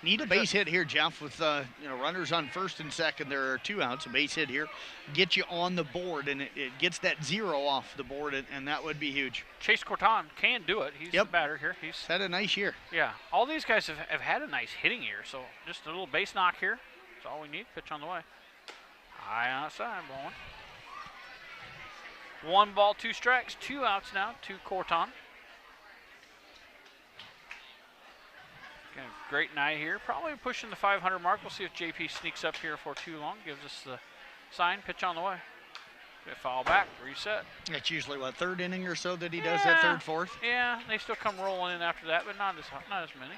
Need a base hit here, Jeff, with runners on first and second. There are 2 outs. A base hit here get you on the board, and it gets that 0 off the board, and that would be huge. Chase Corton can do it. He's the batter here. He's had a nice year. Yeah, all these guys have had a nice hitting year, so just a little base knock here. That's all we need. Pitch on the way. High outside, blowing. 1 ball, 2 strikes, 2 outs now to Corton. Great night here. Probably pushing the 500 mark. We'll see if JP sneaks up here for too long. Gives us the sign. Pitch on the way. Get foul back. Reset. That's usually, what, third inning or so that he does that, third, fourth? Yeah, they still come rolling in after that, but not as many.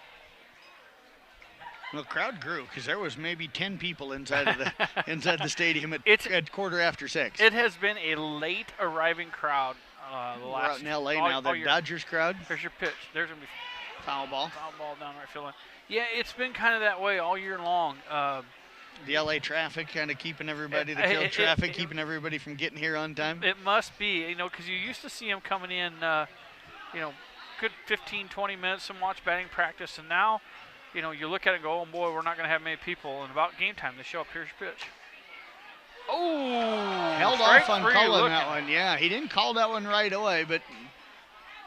Well, the crowd grew because there was maybe 10 people inside of the stadium at 6:15. It has been a late arriving crowd. We're out in LA now. The Dodgers crowd. There's your pitch. There's gonna be foul ball. Foul ball down right field line. Yeah, it's been kind of that way all year long. The LA traffic kind of keeping everybody, the field traffic, keeping everybody from getting here on time. It must be, because you used to see them coming in, good 15, 20 minutes and watch batting practice, and now, you look at it and go, oh boy, we're not going to have many people, and about game time they show up. Here's your pitch. Oh, held off on calling that one. Yeah, he didn't call that one right away,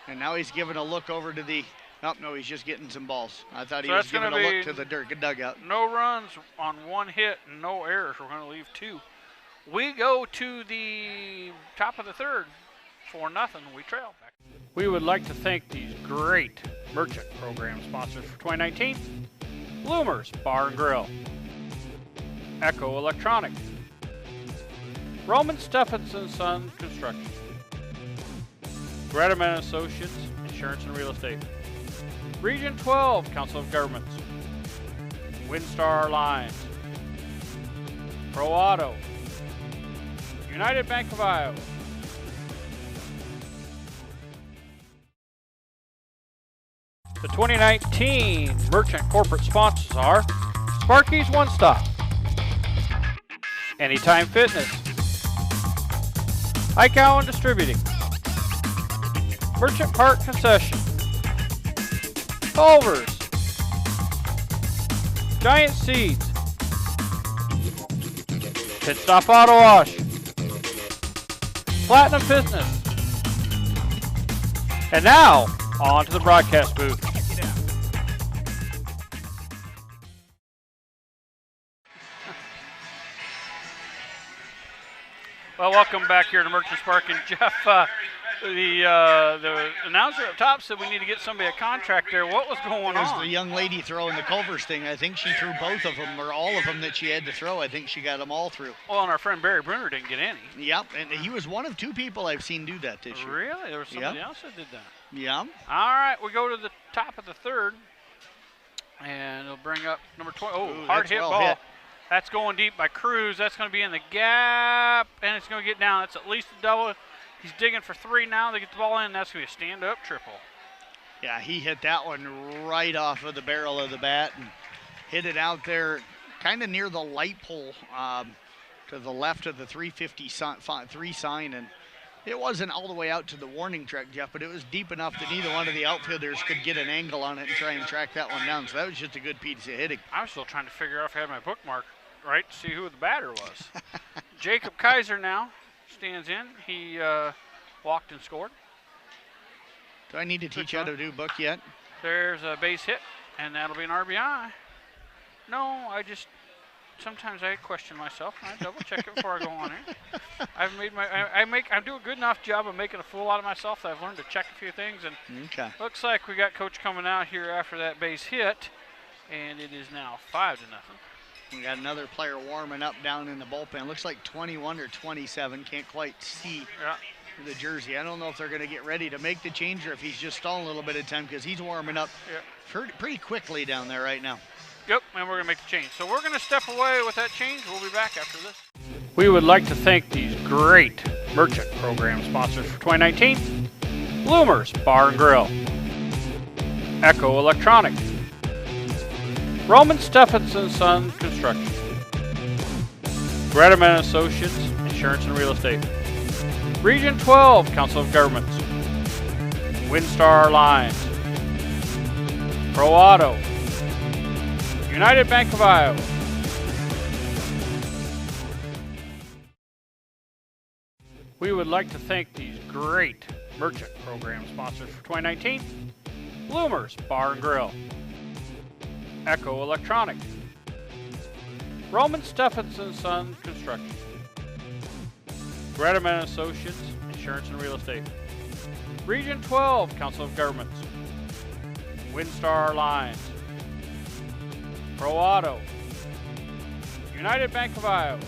and now he's giving a look over to the. Oh, no, he's just getting some balls. I thought he was giving a look to the dugout. No runs on 1 hit, and no errors. We're going to leave 2. We go to the top of the third. 4-0. We trail. We would like to thank these great Merchant program sponsors for 2019. Bloomers Bar and Grill. Echo Electronics. Roman Stephenson Son Construction. Gretaman Associates, Insurance and Real Estate. Region 12, Council of Governments. Windstar Lines. Pro Auto. United Bank of Iowa. The 2019 Merchant corporate sponsors are Sparky's One Stop, Anytime Fitness, Highcowan Distributing, Merchant Park Concession, Culver's, Giant Seeds, Pit Stop Auto Wash, Platinum Fitness, and now on to the broadcast booth. Well, welcome back here to Merchants Park, and Jeff, the announcer up top said we need to get somebody a contract there. What was going on? It was the young lady throwing the Culver's thing. I think she threw both of them, or all of them that she had to throw. I think she got them all through. Well, and our friend Barry Brunner didn't get any. Yep, and he was one of 2 people I've seen do that this year. Really? There was somebody else that did that. Yeah. All right, we go to the top of the third. And it'll bring up number 20. Oh, Ooh, hard that's hit well ball. hit. That's going deep by Cruz. That's going to be in the gap, and it's going to get down. That's at least a double. He's digging for 3 now. They get the ball in. That's going to be a stand-up triple. Yeah, he hit that one right off of the barrel of the bat and hit it out there kind of near the light pole to the left of the 3 sign. And it wasn't all the way out to the warning track, Jeff, but it was deep enough that neither one of the outfielders could get an angle on it and try and track that one down. So that was just a good piece of hitting. I'm still trying to figure out if I had my bookmark right to see who the batter was. Jacob Kaiser now stands in. He walked and scored. Do I need to teach you how to do book yet? There's a base hit, and that'll be an RBI. No, sometimes I question myself. I double check it before I go on here. I do a good enough job of making a fool out of myself that I've learned to check a few things. And Okay. looks like we got Coach coming out here after that base hit, and it is now 5-0. We got another player warming up down in the bullpen. Looks like 21 or 27. Can't quite see the jersey. I don't know if they're going to get ready to make the change or if he's just stalling a little bit of time because he's warming up pretty quickly down there right now. Yep, and we're going to make the change. So we're going to step away with that change. We'll be back after this. We would like to thank these great merchant program sponsors for 2019. Bloomers Bar and Grill. Echo Electronics. Roman Stephenson Son Construction. Gretaman Associates, Insurance and Real Estate. Region 12, Council of Governments. Windstar Lines. Pro Auto. United Bank of Iowa. We would like to thank these great merchant program sponsors for 2019. Bloomers Bar and Grill. Echo Electronics. Roman Stephenson Son Construction. Gretaman Associates, Insurance and Real Estate. Region 12, Council of Governments. Windstar Lines. Pro Auto. United Bank of Iowa.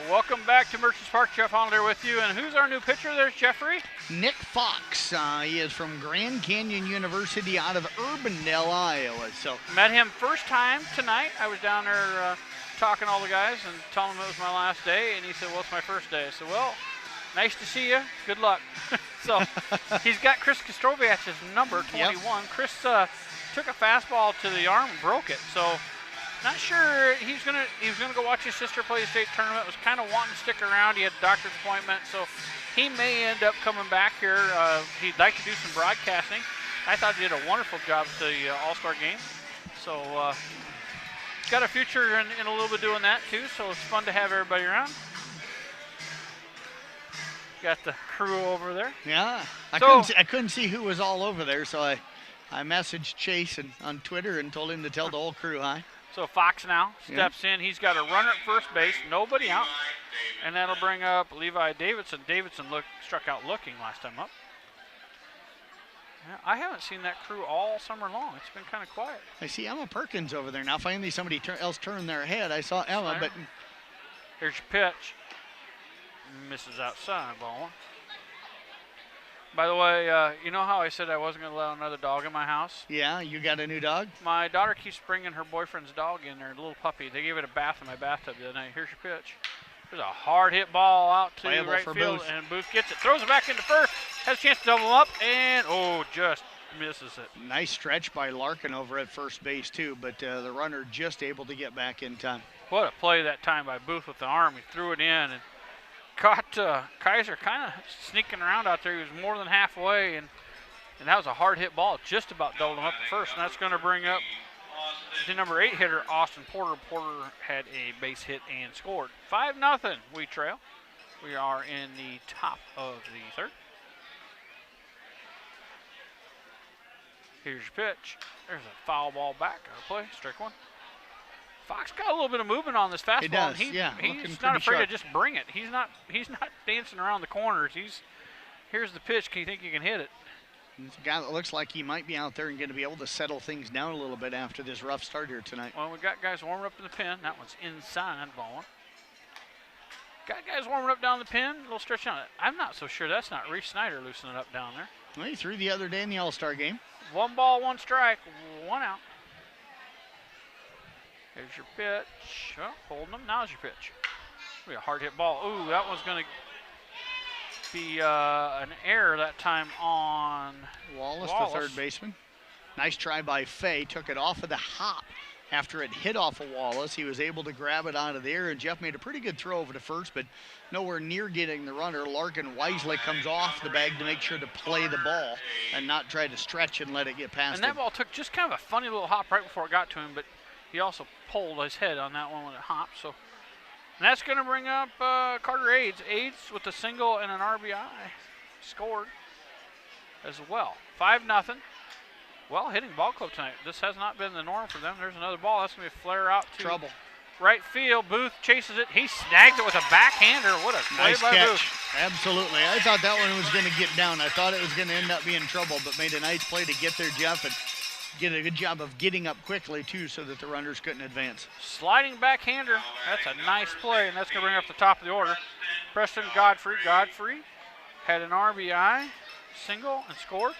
Welcome back to Merchants Park. Jeff Honnold here with you. And who's our new pitcher? There's Jeffrey. Nick Fox. He is from Grand Canyon University out of Urbandale, Iowa. So met him first time tonight. I was down there talking to all the guys and telling him it was my last day. And he said, well, it's my first day. I said, well, nice to see you. Good luck. So he's got Chris Kastroviac's number, 21. Yep. Chris took a fastball to the arm and broke it. So not sure he was gonna go watch his sister play the state tournament. Was kind of wanting to stick around. He had a doctor's appointment, so he may end up coming back here. He'd like to do some broadcasting. I thought he did a wonderful job at the All-Star game. So got a future in a little bit doing that too. So it's fun to have everybody around. Got the crew over there. Yeah, I couldn't see who was all over there, so I messaged Chase on Twitter and told him to tell the whole crew hi. So Fox now steps in. He's got a runner at first base, nobody out, and that'll bring up Levi Davidson. Davidson struck out looking last time up. Yeah, I haven't seen that crew all summer long. It's been kind of quiet. I see Emma Perkins over there now. Finally, somebody else turned their head. I saw Emma, but here's your pitch. Misses outside, ball one. By the way, you know how I said I wasn't going to allow another dog in my house? Yeah, you got a new dog? My daughter keeps bringing her boyfriend's dog in there, a little puppy. They gave it a bath in my bathtub the other night. Here's your pitch. There's a hard hit ball out to right field, and Booth gets it. Throws it back into first. Has a chance to double him up, and just misses it. Nice stretch by Larkin over at first base, too, but the runner just able to get back in time. What a play that time by Booth with the arm. He threw it in and caught Kaiser kind of sneaking around out there. He was more than halfway, and that was a hard hit ball. Just about doubled him up at first, and that's going to bring up the number 8 hitter, Austin Porter. Porter had a base hit and scored. 5-0, we trail. We are in the top of the third. Here's your pitch. There's a foul ball back. Play, strike one. Fox got a little bit of movement on this fastball. He does, and he's not afraid to just bring it. He's not dancing around the corners. Here's the pitch. Can you think you can hit it? He's a guy that looks like he might be out there and going to be able to settle things down a little bit after this rough start here tonight. Well, we got guys warming up in the pen. That one's inside, ball one. Got guys warming up down the pin, a little stretch on it. I'm not so sure that's not Reese Snyder loosening up down there. Well, he threw the other day in the All-Star game. 1 ball, 1 strike, 1 out. There's your pitch. Oh, holding them. Now's your pitch. Be a hard hit ball. Ooh, that one's going to be an error that time on Wallace, the third baseman. Nice try by Fay. Took it off of the hop. After it hit off of Wallace, he was able to grab it out of there, and Jeff made a pretty good throw over to first, but nowhere near getting the runner. Larkin wisely comes off the bag to make sure to play the ball and not try to stretch and let it get past him. And that ball took just kind of a funny little hop right before it got to him, but he also pulled his head on that one when it hopped. So, and that's going to bring up Carter Aids. Aids with a single and an RBI scored as well. 5-0. Well, hitting ball club tonight. This has not been the norm for them. There's another ball. That's going to be a flare out to trouble. Right field. Booth chases it. He snags it with a backhander. What a play nice by catch. Booth. Absolutely. I thought that one was going to get down. I thought it was going to end up being trouble, but made a nice play to get there, Jeff, and get a good job of getting up quickly, too, so that the runners couldn't advance. Sliding backhander. That's a nice play, and that's going to bring up the top of the order. Preston Godfrey. Godfrey had an RBI single and scored.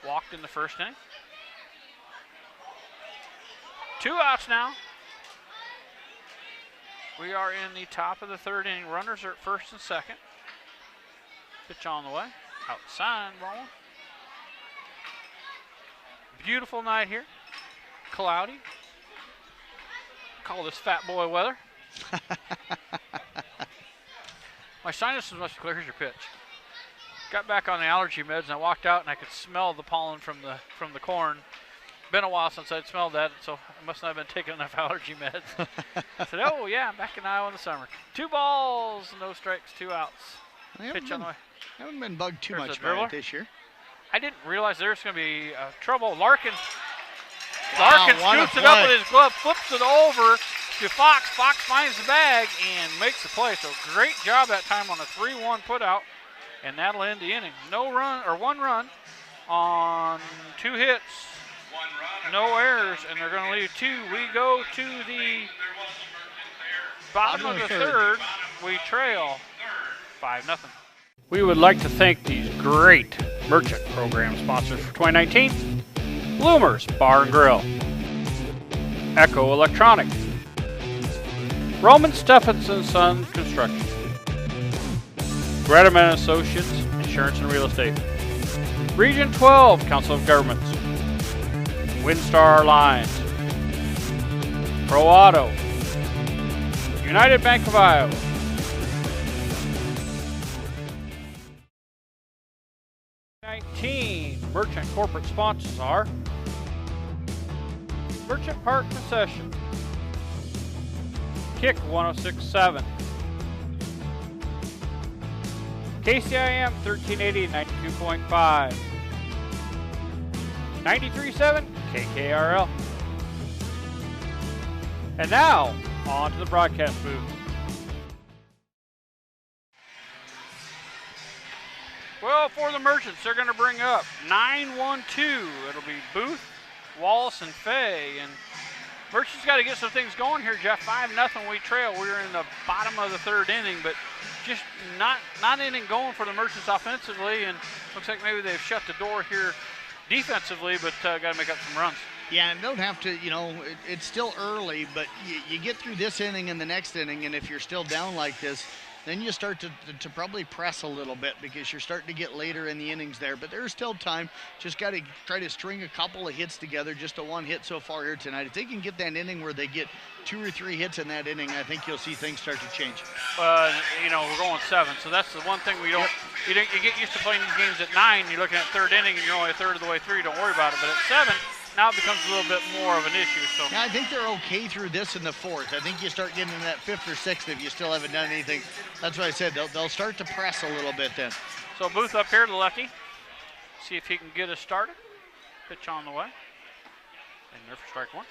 Walked in the first inning. 2 outs now. We are in the top of the third inning. Runners are at first and second. Pitch on the way. Outside ball. Beautiful night here. Cloudy. Call this fat boy weather. My sinuses must be clear. Here's your pitch. Got back on the allergy meds and I walked out and I could smell the pollen from the corn. Been a while since I'd smelled that, so I must not have been taking enough allergy meds. I said, oh yeah, I'm back in Iowa in the summer. 2 balls, no strikes, 2 outs. Pitch on the way. Haven't been bugged too There's much a by it dribbler. this year. I didn't realize there was going to be trouble. Larkin Wow, what a scoops it up play. with his glove, flips it over to Fox. Fox finds the bag and makes the play. So great job that time on a 3-1 put out, and that'll end the inning. No run or 1 run on 2 hits. No errors, and they're going to leave 2. We go to the bottom of the third. We trail 5-0. We would like to thank these great merchant program sponsors for 2019. Bloomers Bar and Grill. Echo Electronics. Roman Stephenson Sons Construction. Gretaman Associates Insurance and Real Estate. Region 12 Council of Governments. Windstar Lines, Pro Auto, United Bank of Iowa. Merchant corporate sponsors are Merchant Park Concession, Kick 106.7, KCIM 1380 92.5, 93.7 KKRL. And now, on to the broadcast booth. Well, for the Merchants, they're going to bring up 9-1-2. It'll be Booth, Wallace, and Fay. And Merchants got to get some things going here, Jeff. 5-0 we trail. We're in the bottom of the third inning, but just not anything going for the Merchants offensively. And looks like maybe they've shut the door here defensively, but got to make up some runs. Yeah, and don't have to, it's still early, but you get through this inning and the next inning, and if you're still down like this, then you start to probably press a little bit because you're starting to get later in the innings there. But there's still time. Just got to try to string a couple of hits together, just a 1 hit so far here tonight. If they can get that inning where they get 2 or 3 hits in that inning, I think you'll see things start to change. We're going 7, so that's the one thing we don't. You get used to playing these games at 9. You're looking at third inning, and you're only a third of the way through. Don't worry about it. But at 7, now it becomes a little bit more of an issue. So yeah, I think they're okay through this in the 4th. I think you start getting in that 5th or 6th if you still haven't done anything. That's what I said. They'll start to press a little bit then. So Booth up here, the lefty. See if he can get us started. Pitch on the way. And there for strike 1.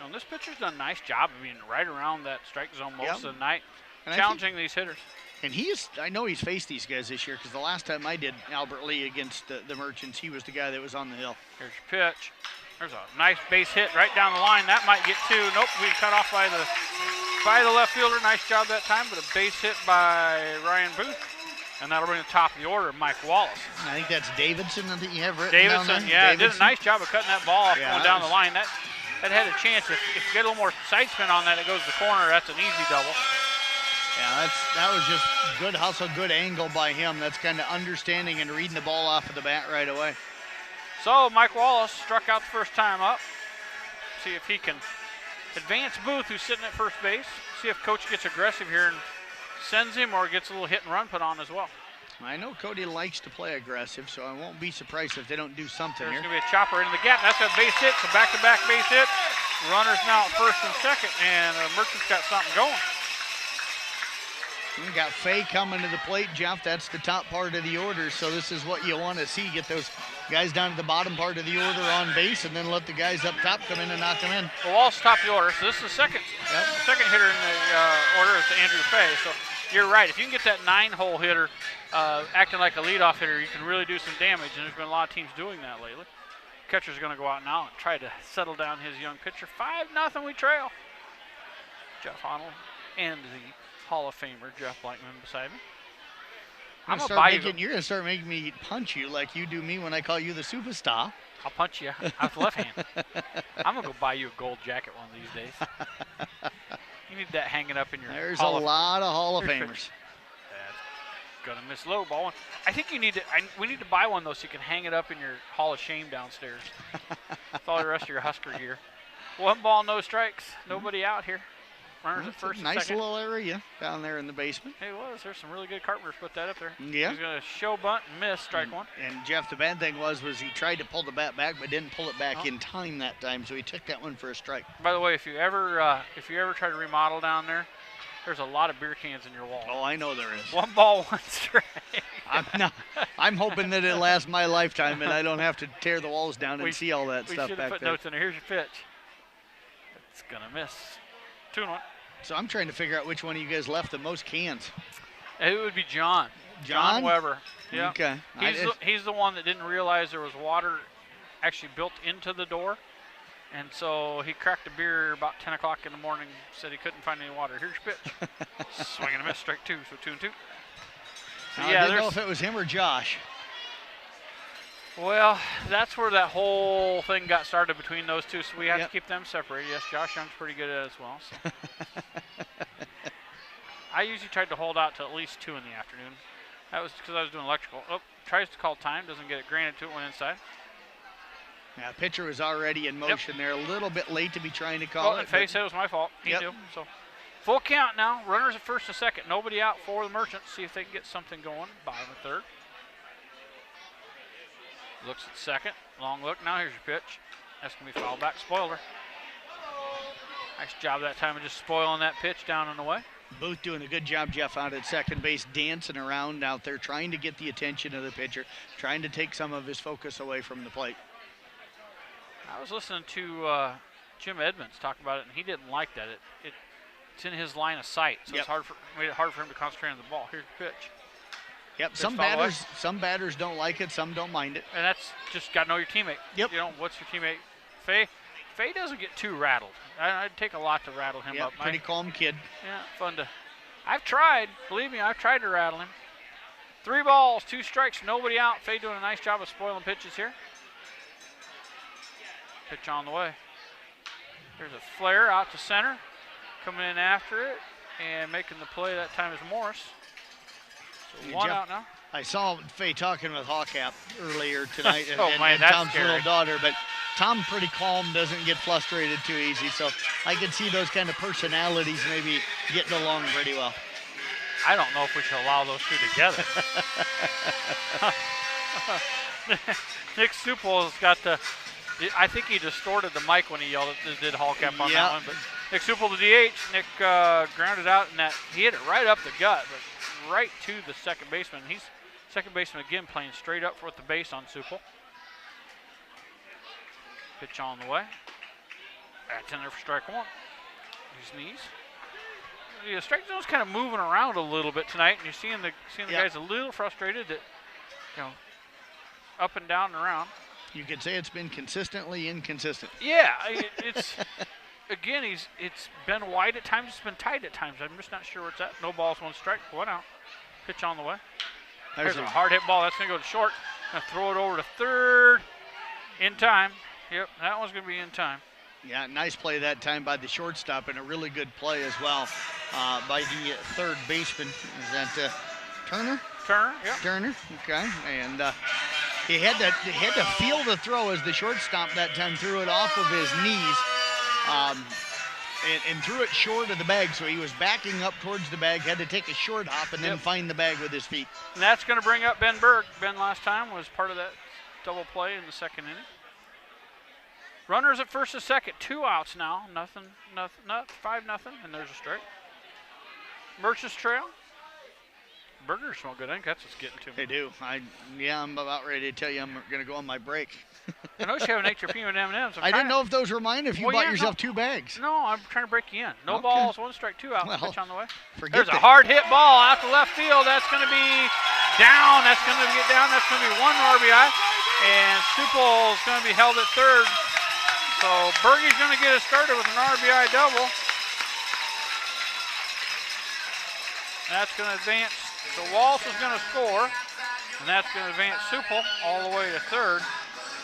And this pitcher's done a nice job of being right around that strike zone most of the night, and challenging these hitters. And I know he's faced these guys this year because the last time I did Albert Lee against the Merchants, he was the guy that was on the hill. Here's your pitch. There's a nice base hit right down the line. That might get 2. Nope, we cut off by the by the left fielder. Nice job that time, but a base hit by Ryan Booth. And that'll bring the top of the order, Mike Wallace. I think that's Davidson that you have written Davidson, down there. yeah, Davidson. did a nice job of cutting that ball off Yeah, going down the line. That had a chance. If you get a little more side spin on that, it goes to the corner. That's an easy double. Yeah, that was just good hustle, good angle by him. That's kind of understanding and reading the ball off of the bat right away. So Mike Wallace struck out the first time up. See if he can advance Booth, who's sitting at first base. See if Coach gets aggressive here and sends him or gets a little hit and run put on as well. I know Cody likes to play aggressive, so I won't be surprised if they don't do something There's here. going to be a chopper into the gap. That's a base hit, so back-to-back base hit. Runners now at first and second, and Merchant's got something going. We got Fay coming to the plate, Jeff. That's the top part of the order, so this is what you want to see. Get those guys down to the bottom part of the order on base, and then let the guys up top come in and knock them in. Well, Wallace top of the order, so this is the second hitter in the order is Andrew Fay. So you're right. If you can get that 9-hole hitter acting like a leadoff hitter, you can really do some damage, and there's been a lot of teams doing that lately. Catcher's going to go out now and try to settle down his young pitcher. 5-0 we trail. Jeff Honnold and the Hall of Famer Jeff Blankman beside me. You're going to start making me punch you like you do me when I call you the superstar. I'll punch you out the left hand. I'm going to go buy you a gold jacket one of these days. You need that hanging up in your There's a lot of Hall of Famers. That's going to miss low ball one. I think you need to. We need to buy one though, so you can hang it up in your Hall of Shame downstairs. With all the rest of your Husker gear. 1 ball, no strikes. Nobody out here. Runners at first and nice second. little area down there in the basement. It was. There's some really good carpenters put that up there. Yeah. He's going to show bunt and miss, strike one. And Jeff, the bad thing was he tried to pull the bat back, but didn't pull it back in time that time, so he took that one for a strike. By the way, if you ever try to remodel down there, there's a lot of beer cans in your wall. Oh, I know there is. 1 ball, 1 strike. I'm hoping that it lasts my lifetime and I don't have to tear the walls down and see all that stuff We should back have put there. notes in there. Here's your pitch. It's going to miss. 2-1. So I'm trying to figure out which one of you guys left the most cans. It would be John. John Weber. Yeah. Okay. He's the one that didn't realize there was water actually built into the door. And so he cracked a beer about 10 o'clock in the morning, said he couldn't find any water. Here's your pitch. Swing and a miss, strike 2, so 2-2. So I didn't know if it was him or Josh. Well, that's where that whole thing got started between those two, so we have to keep them separated. Yes, Josh Young's pretty good at it as well. So. I usually tried to hold out till at least 2 in the afternoon. That was because I was doing electrical. Oh, tries to call time, doesn't get it granted to it, went inside. Yeah, pitcher was already in motion there, a little bit late to be trying to call it. And Faye said it was my fault. He knew. So full count now. Runners at first and second. Nobody out for the Merchants. See if they can get something going. Bottom of third. Looks at second. Long look. Now here's your pitch. That's going to be foul back. Spoiler. Nice job that time of just spoiling that pitch down and away. Booth doing a good job, Jeff, out at second base, dancing around out there, trying to get the attention of the pitcher, trying to take some of his focus away from the plate. I was listening to Jim Edmonds talk about it, and he didn't like that. It's in his line of sight, so it's made it hard for him to concentrate on the ball. Here's the pitch. Yep, some batters don't like it, some don't mind it. And that's just got to know your teammate. Yep. You know, what's your teammate? Faye doesn't get too rattled. I'd take a lot to rattle him up. Pretty calm kid. Yeah, fun to. I've tried. Believe me, I've tried to rattle him. 3 balls, 2 strikes, nobody out. Faye doing a nice job of spoiling pitches here. Pitch on the way. There's a flare out to center. Coming in after it and making the play that time is Morris. So 1 out now. I saw Faye talking with Hawkap earlier tonight and Tom's scary. little daughter, but Tom pretty calm, doesn't get frustrated too easy, so I could see those kind of personalities maybe getting along pretty well. I don't know if we should allow those two together. Nick Supel has got the. I think he distorted the mic when he yelled it, did Hallcap on that one. But Nick Supel, the DH. Nick grounded out, and he hit it right up the gut, but right to the second baseman. He's second baseman again playing straight up with the base on Supel. Pitch on the way. That's in there for strike 1. His knees. The strike zone's kind of moving around a little bit tonight, and you're seeing the guys a little frustrated that, up and down and around. You could say it's been consistently inconsistent. Yeah, again, it's been wide at times. It's been tight at times. I'm just not sure where it's at. No balls, 1 strike, 1 out. Pitch on the way. There's a hard hit ball. That's going to go to short. Going to throw it over to third in time. Yep, that one's going to be in time. Yeah, nice play that time by the shortstop, and a really good play as well by the third baseman. Is that Turner? Turner, yep. Turner, okay. And he had to feel the throw as the shortstop that time threw it off of his knees and threw it short of the bag. So he was backing up towards the bag, had to take a short hop and then find the bag with his feet. And that's going to bring up Ben Berg. Ben last time was part of that double play in the second inning. Runners at first and second, 2 outs now. Nothing, 5-0, and there's a strike. Merchants Trail. Burgers smell good. I think that's what's getting to me. They do. I'm about ready to tell you I'm going to go on my break. I noticed you have an extra peanut M&Ms. I didn't know if those were mine, if you bought yourself 2 bags. No, I'm trying to break you in. No balls, 1 strike, 2 out. Pitch on the way. There's a hard hit ball out to left field. That's going to be down. That's going to get down. That's going to be 1 RBI. And Supel is going to be held at third. So Bergie's going to get us started with an RBI double. That's going to advance. So Walsh is going to score, and that's going to advance Supel all the way to third.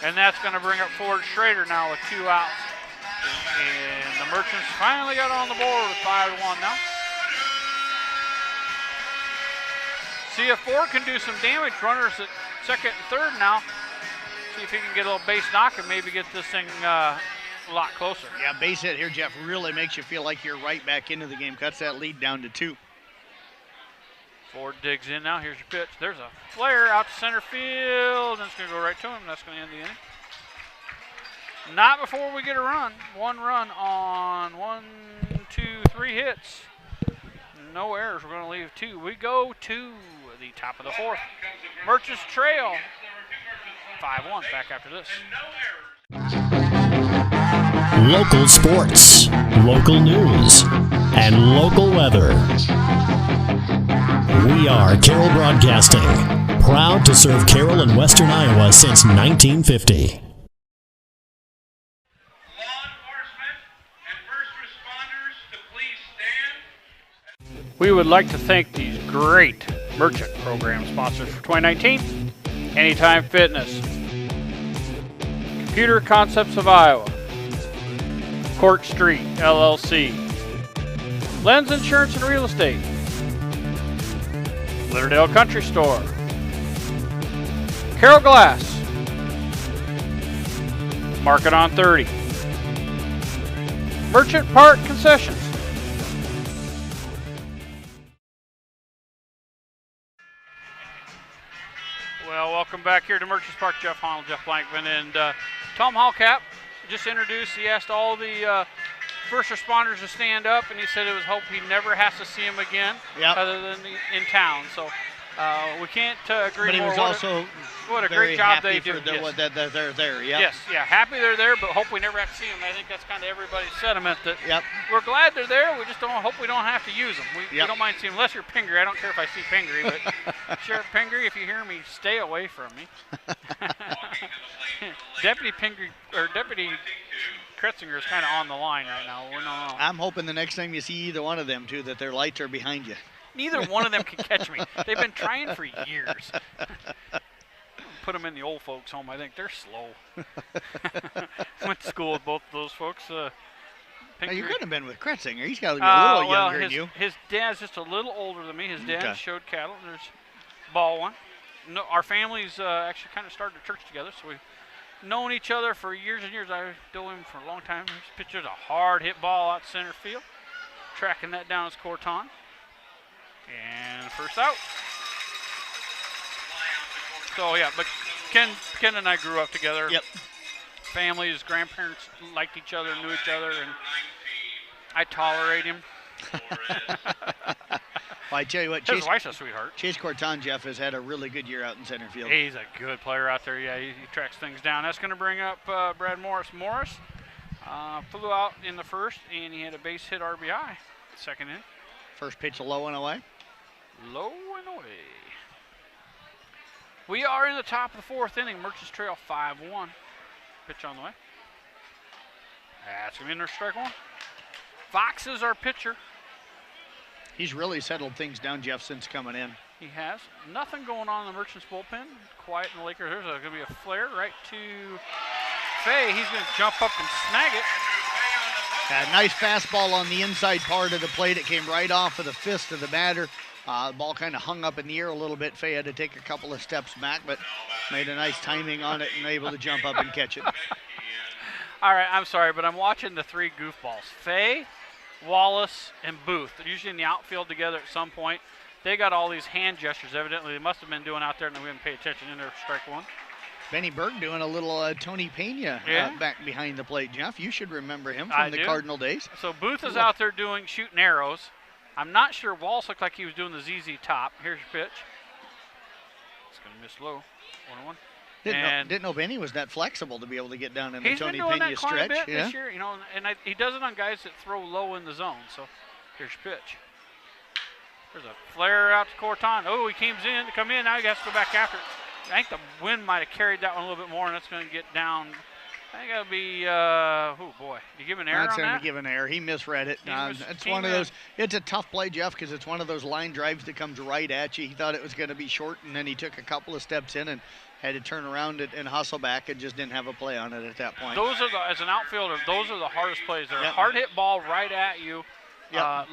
And that's going to bring up Ford Schrader now with 2 outs. And the Merchants finally got on the board with 5-1 now. See if Ford can do some damage. Runners at second and third now. See if he can get a little base knock and maybe get this thing a lot closer. Yeah, base hit here, Jeff, really makes you feel like you're right back into the game. Cuts that lead down to 2. Ford digs in now. Here's your pitch. There's a flare out to center field. And it's going to go right to him. That's going to end the inning. Not before we get a run. 1 run on 1, 2, 3 hits. No errors. We're going to leave 2. We go to the top of the 4th. Merchants Trail. 5-1. Back after this. Local sports, local news, and local weather. We are Carroll Broadcasting, proud to serve Carroll and Western Iowa since 1950. Law enforcement and first responders to please stand. We would like to thank these great merchant program sponsors for 2019. Anytime Fitness, Computer Concepts of Iowa, Court Street, LLC, Lens Insurance and Real Estate, Litterdale Country Store, Carroll Glass, Market on 30, Merchant Park Concessions. Well, welcome back here to Merchants Park. Jeff Honnold, Jeff Blankman, and Tom Hallcap just introduced. He asked all the first responders to stand up, and he said it was hope he never has to see him again, other than in town. So we can't agree but more. But he was also what a great job they do. That they're there. Yep. Yes, yeah, happy they're there, but hope we never have to see them. I think that's kind of everybody's sentiment. That We're glad they're there. We just don't hope we don't have to use them. We don't mind seeing them, unless you're Pingree. I don't care if I see Pingree, but Sheriff Pingree, if you hear me, stay away from me. Deputy Pingree or Deputy Kretzinger is kind of on the line right now. We're not. I'm hoping the next time you see either one of them too, that their lights are behind you. Neither one of them can catch me. They've been trying for years. Put them in the old folks' home. I think they're slow. Went to school with both of those folks. Now you could have been with Kretzinger. He's got to be a little younger than you. His dad's just a little older than me. His dad showed cattle, and there's Baldwin. No, our families actually kind of started a church together, so we've known each other for years and years. I know him for a long time. This pitcher's a hard hit ball out center field. Tracking that down is Corton. And first out. So yeah, but Ken and I grew up together. Yep. Families, grandparents liked each other, knew each other, and I tolerate him. Well, I tell you what, his wife's a sweetheart. Chase Corton, Jeff, has had a really good year out in center field. He's a good player out there. Yeah, he tracks things down. That's going to bring up Brad Morris. Morris flew out in the first, and he had a base hit RBI. Second inning. First pitch low and away. Low and away. We are in the top of the 4th inning. Merchants Trail 5-1. Pitch on the way. That's going to be another strike 1. Fox is our pitcher. He's really settled things down, Jeff, since coming in. He has. Nothing going on in the Merchants bullpen. Quiet in the Lakers. There's going to be a flare right to Fay. He's going to jump up and snag it. A nice fastball on the inside part of the plate. It came right off of the fist of the batter. The ball kind of hung up in the air a little bit. Fay had to take a couple of steps back, but made a nice timing on it and able to jump up and catch it. All right, I'm sorry, but I'm watching the three goofballs. Fay, Wallace, and Booth. They're usually in the outfield together at some point. They got all these hand gestures. Evidently, they must have been doing out there, and we didn't pay attention in there. Strike one. Benny Berg doing a little Tony Pena back behind the plate, Jeff. You should remember him from the Cardinal days. So Booth is out there doing shooting arrows. I'm not sure. Wallace looked like he was doing the ZZ top. Here's your pitch. It's going to miss low. 1-1. Didn't know Benny was that flexible to be able to get down in the Tony Pena Pena stretch. He's been doing that quite a bit this year, and he does it on guys that throw low in the zone. So here's your pitch. There's a flare out to Corton. Oh, he come in. Now he has to go back after it. I think the wind might have carried that one a little bit more, and it's going to get down. I think it'll be, oh boy, you give an error on that? That's going to give an error. He misread it. It's one of those, it's a tough play, Jeff, because it's one of those line drives that comes right at you. He thought it was going to be short, and then he took a couple of steps in and had to turn around and hustle back and just didn't have a play on it at that point. Those are as an outfielder, those are the hardest plays. They're a hard hit ball right at you.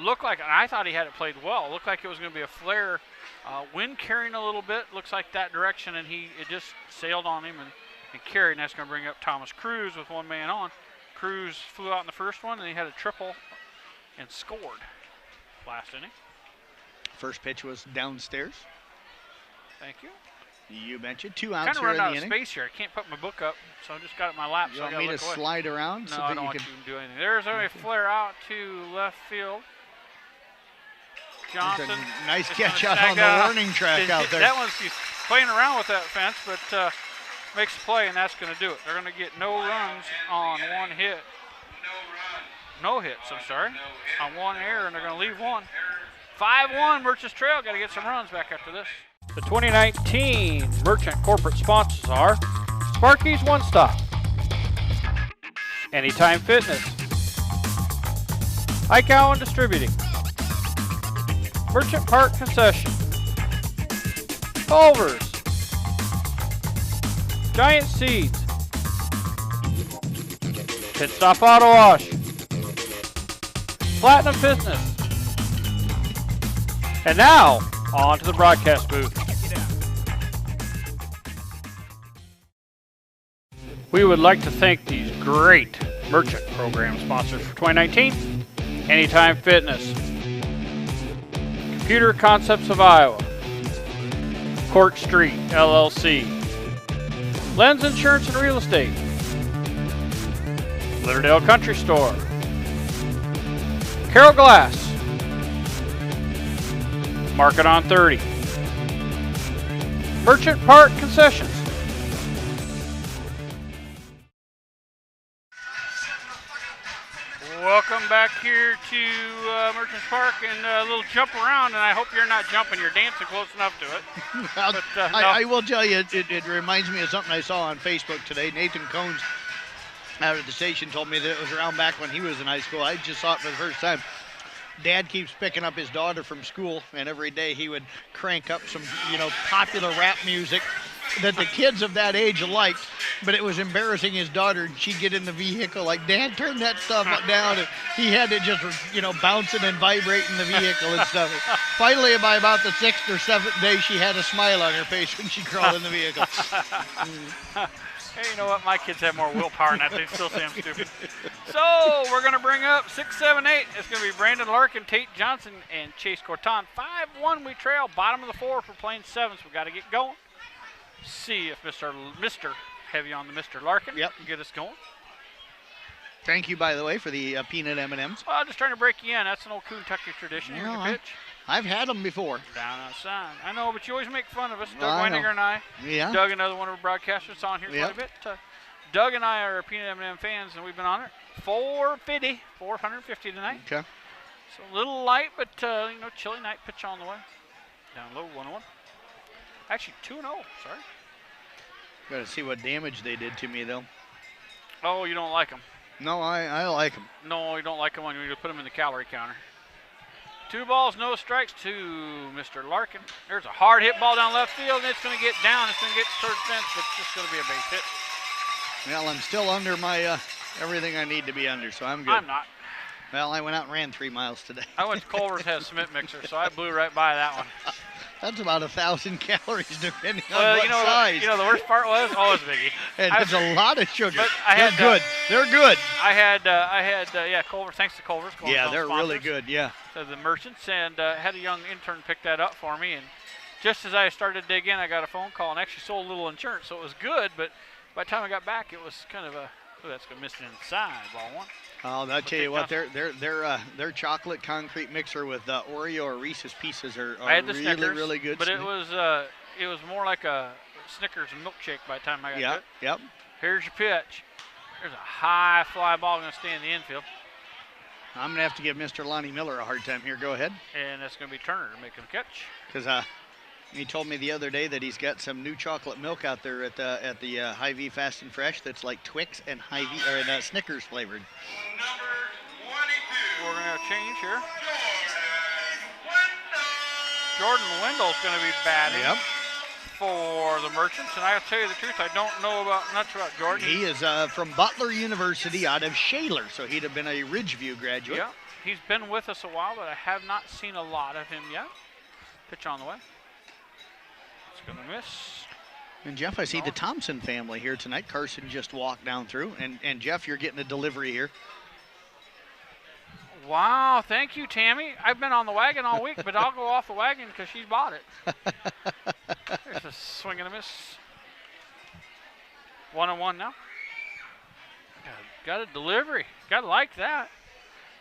Looked like, and I thought he had it played well. Looked like it was going to be a flare. Wind carrying a little bit, looks like that direction, and it just sailed on him and carried, and that's going to bring up Thomas Cruz with one man on. Cruz flew out in the first one, and he had a triple and scored last inning. First pitch was downstairs. Thank you. You mentioned 2 outs here in the inning. Kind of run out of space here. I can't put my book up, so I just got it in my lap. You want me to slide around? No, I don't want you to do anything. There's a flare out to left field. Johnson. Nice catch out on the warning track out there. That one's he's playing around with that fence, but makes a play, and that's going to do it. They're going to get no runs on one hit. No hits, I'm sorry. On one error, and they're going to leave one. 5-1, Merchants trail. Got to get some runs back after this. The 2019 Merchant corporate sponsors are Sparky's One Stop, Anytime Fitness, Ike Allen Distributing, Merchant Park Concession, Culver's, Giant Seeds, Pit Stop Auto Wash, Platinum Fitness, and now on to the broadcast booth. We would like to thank these great Merchant program sponsors for 2019. Anytime Fitness, Computer Concepts of Iowa, Court Street LLC, Lens Insurance and Real Estate, Litterdale Country Store, Carroll Glass, Market on 30, Merchant Park Concessions. Welcome back here to Merchants Park and a little jump around, and I hope you're not jumping. You're dancing close enough to it. But, I will tell you, it reminds me of something I saw on Facebook today. Nathan Combs out at the station told me that it was around back when he was in high school. I just saw it for the first time. Dad keeps picking up his daughter from school, and every day he would crank up some, popular rap music that the kids of that age liked, but it was embarrassing his daughter, and she'd get in the vehicle like, Dad, turn that stuff down, and he had to just, bouncing and vibrating the vehicle and stuff. Finally, by about the 6th or 7th day, she had a smile on her face when she crawled in the vehicle. Hey, you know what? My kids have more willpower than that. They still say I'm stupid. So we're going to bring up 6, 7, 8. It's going to be Brandon Larkin, Tate Johnson, and Chase Corton. 5-1 we trail. Bottom of the 4th. We're playing 7th. We've got to get going. See if Mr. Heavy on the Mr. Larkin can get us going. Thank you, by the way, for the peanut M&Ms. Well, I'm just trying to break you in. That's an old Kentucky tradition. Here's the pitch. I've had them before. Down outside. I know, but you always make fun of us. Doug Weininger and I. Yeah. Doug, another one of our broadcasters, on here quite a bit. Doug and I are peanut M&M fans, and we've been on it. 450 tonight. Okay. So a little light, but chilly night pitch on the way. Down low, 1-1. Actually, 2-0. Sorry. Got to see what damage they did to me, though. Oh, you don't like them. No, I like him. No, you don't like them when you put them in the calorie counter. 2 balls, no strikes to Mr. Larkin. There's a hard hit ball down left field, and it's going to get down. It's going to get towards fence, but it's just going to be a base hit. Well, I'm still under my everything I need to be under, so I'm good. I'm not. Well, I went out and ran 3 miles today. I went to Culver's, had a cement mixer, so I blew right by that one. That's about 1,000 calories, depending on Well, what size. the worst part was, it's Biggie. And it's a lot of sugar. But They're good. They're good. I had Culver's. Thanks to Culver's. Yeah, they're sponsors, really good. Yeah. To the merchants, and had a young intern pick that up for me. And just as I started to dig in, I got a phone call and actually sold a little insurance, so it was good. But by the time I got back, it was kind of that's going to miss it inside. Ball one. I'll tell you what, their chocolate concrete mixer with Oreo or Reese's Pieces are I had the really, Snickers, really good. But it was more like a Snickers milkshake by the time I got to it. Yep. Here's your pitch. There's a high fly ball going to stay in the infield. I'm going to have to give Mr. Lonnie Miller a hard time here. Go ahead. And that's going to be Turner making the catch. Because he told me the other day that he's got some new chocolate milk out there at the Hy-Vee Fast and Fresh that's like Twix and Hy-Vee or Snickers flavored. Number 22. We're going to have a change here. Jordan Wendell's going to be batting for the Merchants. And I'll tell you the truth, I don't know much about Jordan. He is from Butler University out of Shaler, so he'd have been a Ridgeview graduate. Yeah, he's been with us a while, but I have not seen a lot of him yet. Pitch on the way. It's going to miss. And Jeff, I see the Thompson family here tonight. Carson just walked down through. And Jeff, you're getting a delivery here. Wow, thank you, Tammy. I've been on the wagon all week, but I'll go off the wagon because she's bought it. There's a swing and a miss. 1-1 now. Got a delivery. Got to like that.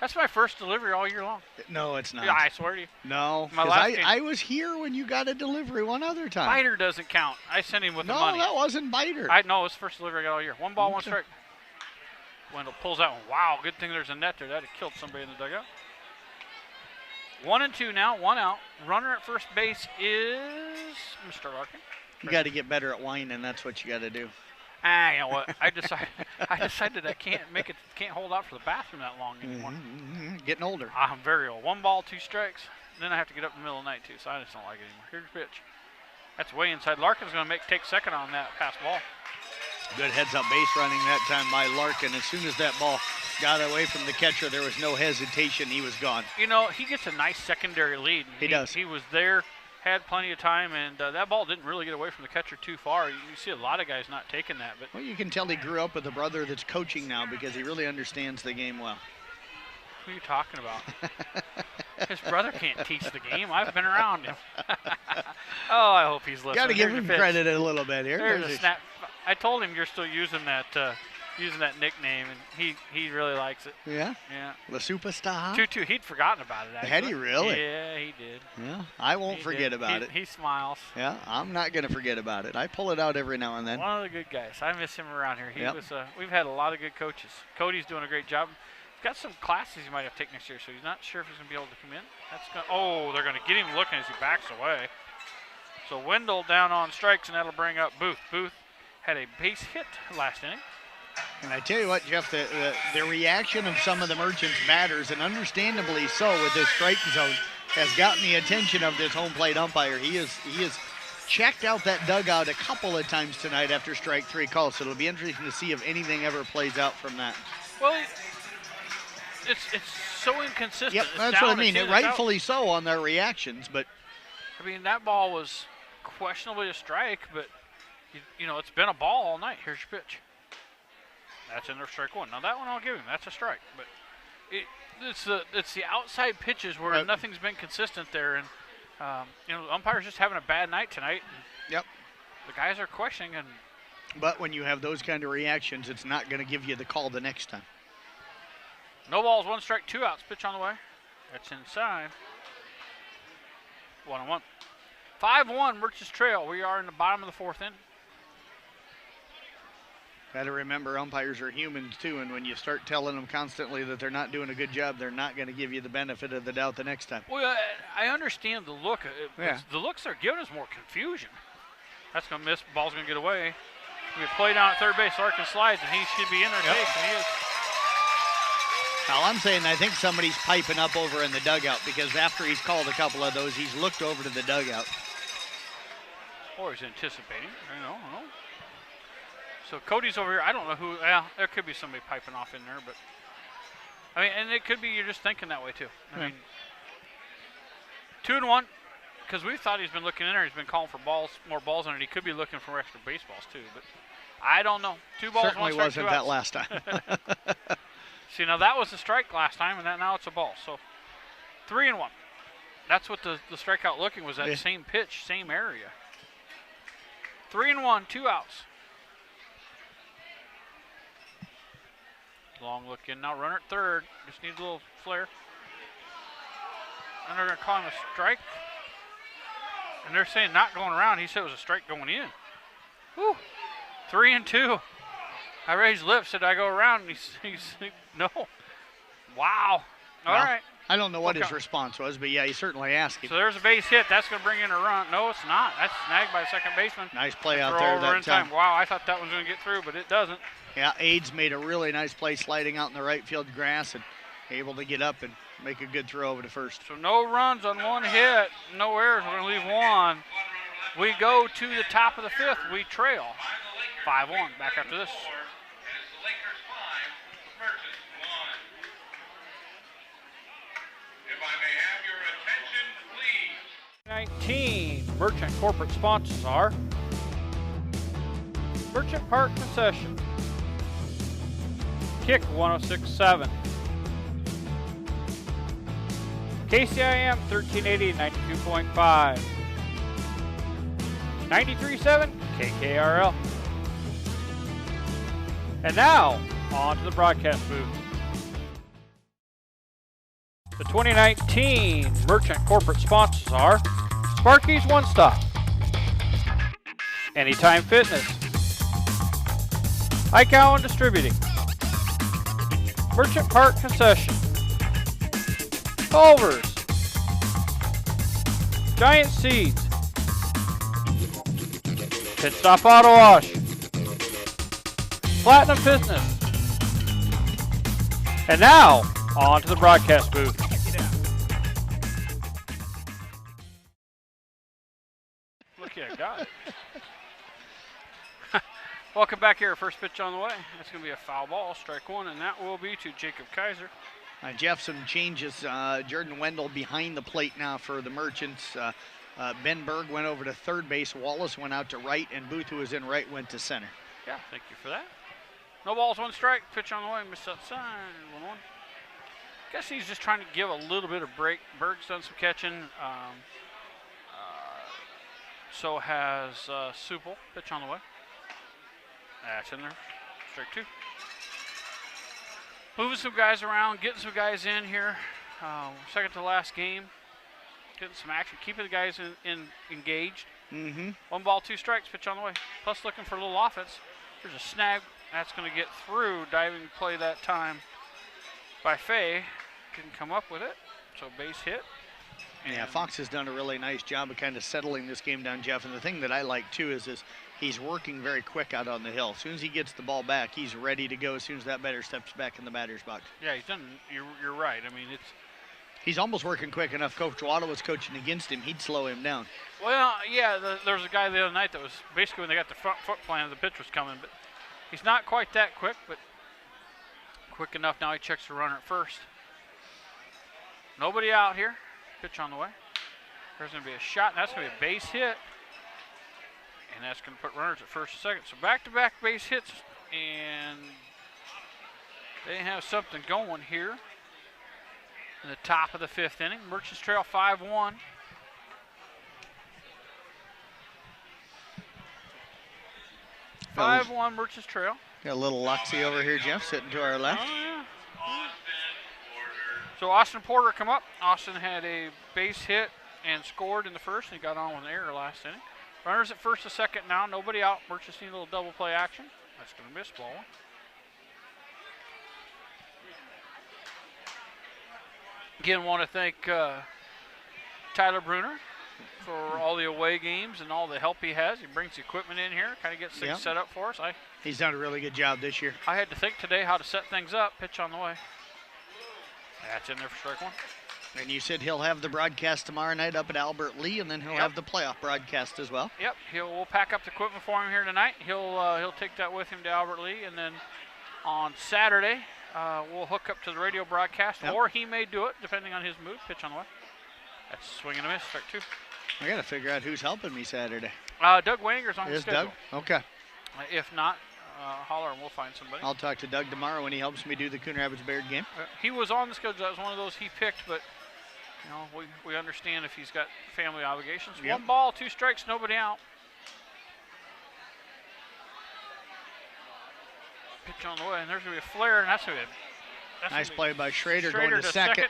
That's my first delivery all year long. No, it's not. Yeah, I swear to you. No, My last game. I was here when you got a delivery one other time. Biter doesn't count. I sent him with the money. No, that wasn't Biter. I know, it's the first delivery I got all year. 1 ball, 1 strike. Wendell pulls that one. Wow, good thing there's a net there. That would have killed somebody in the dugout. 1-2 now, 1 out. Runner at first base is Mr. Larkin. You got to get better at whining. That's what you got to do. You know what? I decided I can't hold out for the bathroom that long anymore. Getting older. I'm very old. 1 ball, 2 strikes. Then I have to get up in the middle of the night too, so I just don't like it anymore. Here's your pitch. That's way inside. Larkin's going to take second on that pass ball. Good heads-up base running that time by Larkin. As soon as that ball got away from the catcher, there was no hesitation. He was gone. You know, he gets a nice secondary lead. He does. He was there, had plenty of time, and that ball didn't really get away from the catcher too far. You see a lot of guys not taking that. But well, you can tell he grew up with a brother that's coaching now because he really understands the game well. Who are you talking about? His brother can't teach the game. I've been around him. Oh, I hope he's listening. Got to give him credit a little bit here. There's a snap. I told him you're still using that nickname, and he really likes it. Yeah? Yeah. La Superstar? 2-2. He'd forgotten about it, actually. Had he really? Yeah, he did. Yeah, I won't forget about it. He smiles. Yeah, I'm not going to forget about it. I pull it out every now and then. One of the good guys. I miss him around here. He Yep. was. We've had a lot of good coaches. Cody's doing a great job. He's got some classes he might have to take next year, so he's not sure if he's going to be able to come in. They're going to get him looking as he backs away. So Wendell down on strikes, and that'll bring up Booth. Booth had a base hit last inning. And I tell you what, Jeff, the reaction of some of the Merchants batters, and understandably so with this strike zone, has gotten the attention of this home plate umpire. He has checked out that dugout a couple of times tonight after strike 3 calls, so it'll be interesting to see if anything ever plays out from that. Well, it's so inconsistent. Yep, that's what I mean. Rightfully so on their reactions, but I mean, that ball was questionably a strike, but you know, it's been a ball all night. Here's your pitch. That's in there, strike 1. Now that one I'll give him. That's a strike, but it's the outside pitches where nothing's been consistent there, and you know, the umpire's just having a bad night tonight. Yep. The guys are questioning, but when you have those kind of reactions, it's not going to give you the call the next time. No balls, 1 strike, 2 outs. Pitch on the way. That's inside. 1-1. 5-1, Merchants trail. We are in the bottom of the 4th inning. Got to remember, umpires are humans too, and when you start telling them constantly that they're not doing a good job, they're not going to give you the benefit of the doubt the next time. Well, I understand the look. Yeah. The looks are giving us more confusion. That's going to miss. Ball's going to get away. We play down at third base. Larkin slides, and he should be in there safe, and he is. All I'm saying, I think somebody's piping up over in the dugout because after he's called a couple of those, he's looked over to the dugout. Or he's anticipating. I know. So Cody's over here. I don't know who. Yeah, there could be somebody piping off in there, but I mean, and it could be you're just thinking that way too. I mean, 2-1, because we thought he's been looking in there. He's been calling for more balls on it. He could be looking for extra baseballs too, but I don't know. 2 balls, Certainly 1 strike, wasn't 2 that outs. last time. See, now that was a strike last time, and now it's a ball. So 3-1. That's what the strikeout looking was, that same pitch, same area. 3-1, 2 outs. Long look in now, runner at third. Just needs a little flare. And they're going to call him a strike. And they're saying not going around. He said it was a strike going in. Whew. 3-2. I raised lips. Said I go around? And he's no. Wow. All right. I don't know what his response was, but yeah, he certainly asked him. So there's a base hit. That's going to bring in a run. No, it's not. That's snagged by the second baseman. Nice play out there that time. Wow, I thought that was going to get through, but it doesn't. Yeah, Aids made a really nice play sliding out in the right field grass and able to get up and make a good throw over to first. So no runs on 1 hit, no errors. We're going to leave 1. We go to the top of the 5th. We trail 5-1. Back after this. Lakers 5, Merchants 1. If I may have your attention, please. 19 Merchant corporate sponsors are Merchant Park Concession, Kick 106.7, KCIM 1380 92.5, 93.7 KKRL. And now, on to the broadcast booth. The 2019 Merchant corporate sponsors are Sparky's One Stop, Anytime Fitness, Ike Allen Distributing, Merchant Park Concession, Culver's, Giant Seeds, Pit Stop Auto Wash, Platinum Fitness. And now, on to the broadcast booth. Look at it, got it. Welcome back here. First pitch on the way. That's going to be a foul ball, strike 1, and that will be to Jacob Kaiser. Jeff, some changes. Jordan Wendell behind the plate now for the Merchants. Ben Berg went over to third base. Wallace went out to right, and Booth, who was in right, went to center. Yeah, thank you for that. No balls, 1 strike. Pitch on the way. Missed outside. 1-1. Guess he's just trying to give a little bit of break. Berg's done some catching. So has Supple. Pitch on the way. That's in there. Strike 2. Moving some guys around, getting some guys in here. Second to last game. Getting some action, keeping the guys engaged. 1 ball, 2 strikes, pitch on the way. Plus looking for a little offense. There's a snag. That's going to get through. Diving play that time by Fay. Didn't come up with it. So base hit. And yeah, Fox has done a really nice job of kind of settling this game down, Jeff. And the thing that I like, too, is he's working very quick out on the hill. As soon as he gets the ball back, he's ready to go as soon as that batter steps back in the batter's box. Yeah, he's done. You're right. I mean, he's almost working quick enough. Coach Waddle was coaching against him. He'd slow him down. Well, yeah, there was a guy the other night that was basically when they got the front foot planted, the pitch was coming. But he's not quite that quick, but quick enough. Now he checks the runner at first. Nobody out here. Pitch on the way. There's going to be a shot, and that's going to be a base hit. And that's going to put runners at first and second. So back-to-back base hits, and they have something going here in the top of the 5th inning. Merchants trail 5-1. Merchants trail. Got a little Luxie over here, Jeff, sitting to our left. Oh, yeah. Austin Porter. So Austin Porter come up. Austin had a base hit and scored in the first, and he got on with an error last inning. Runners at first and second now. Nobody out. Merchants need a little double play action. That's going to miss ball 1. Again, want to thank Tyler Bruner for all the away games and all the help he has. He brings the equipment in here, kind of gets things set up for us. He's done a really good job this year. I had to think today how to set things up. Pitch on the way. That's in there for strike one. And you said he'll have the broadcast tomorrow night up at Albert Lee, and then he'll have the playoff broadcast as well. Yep, we'll pack up the equipment for him here tonight. He'll take that with him to Albert Lee, and then on Saturday we'll hook up to the radio broadcast, or he may do it depending on his mood. Pitch on the way. That's swing and a miss, strike two. I got to figure out who's helping me Saturday. Doug Wanger's on the Is schedule. Doug? Okay. If not, holler and we'll find somebody. I'll talk to Doug tomorrow when he helps me do the Coon Rapids Bayard game. He was on the schedule. That was one of those he picked, but you know, we understand if he's got family obligations. Yep. 1 ball, 2 strikes, nobody out. Pitch on the way, and there's going to be a flare, and that's going to be Nice play by Schrader Schrader going to second.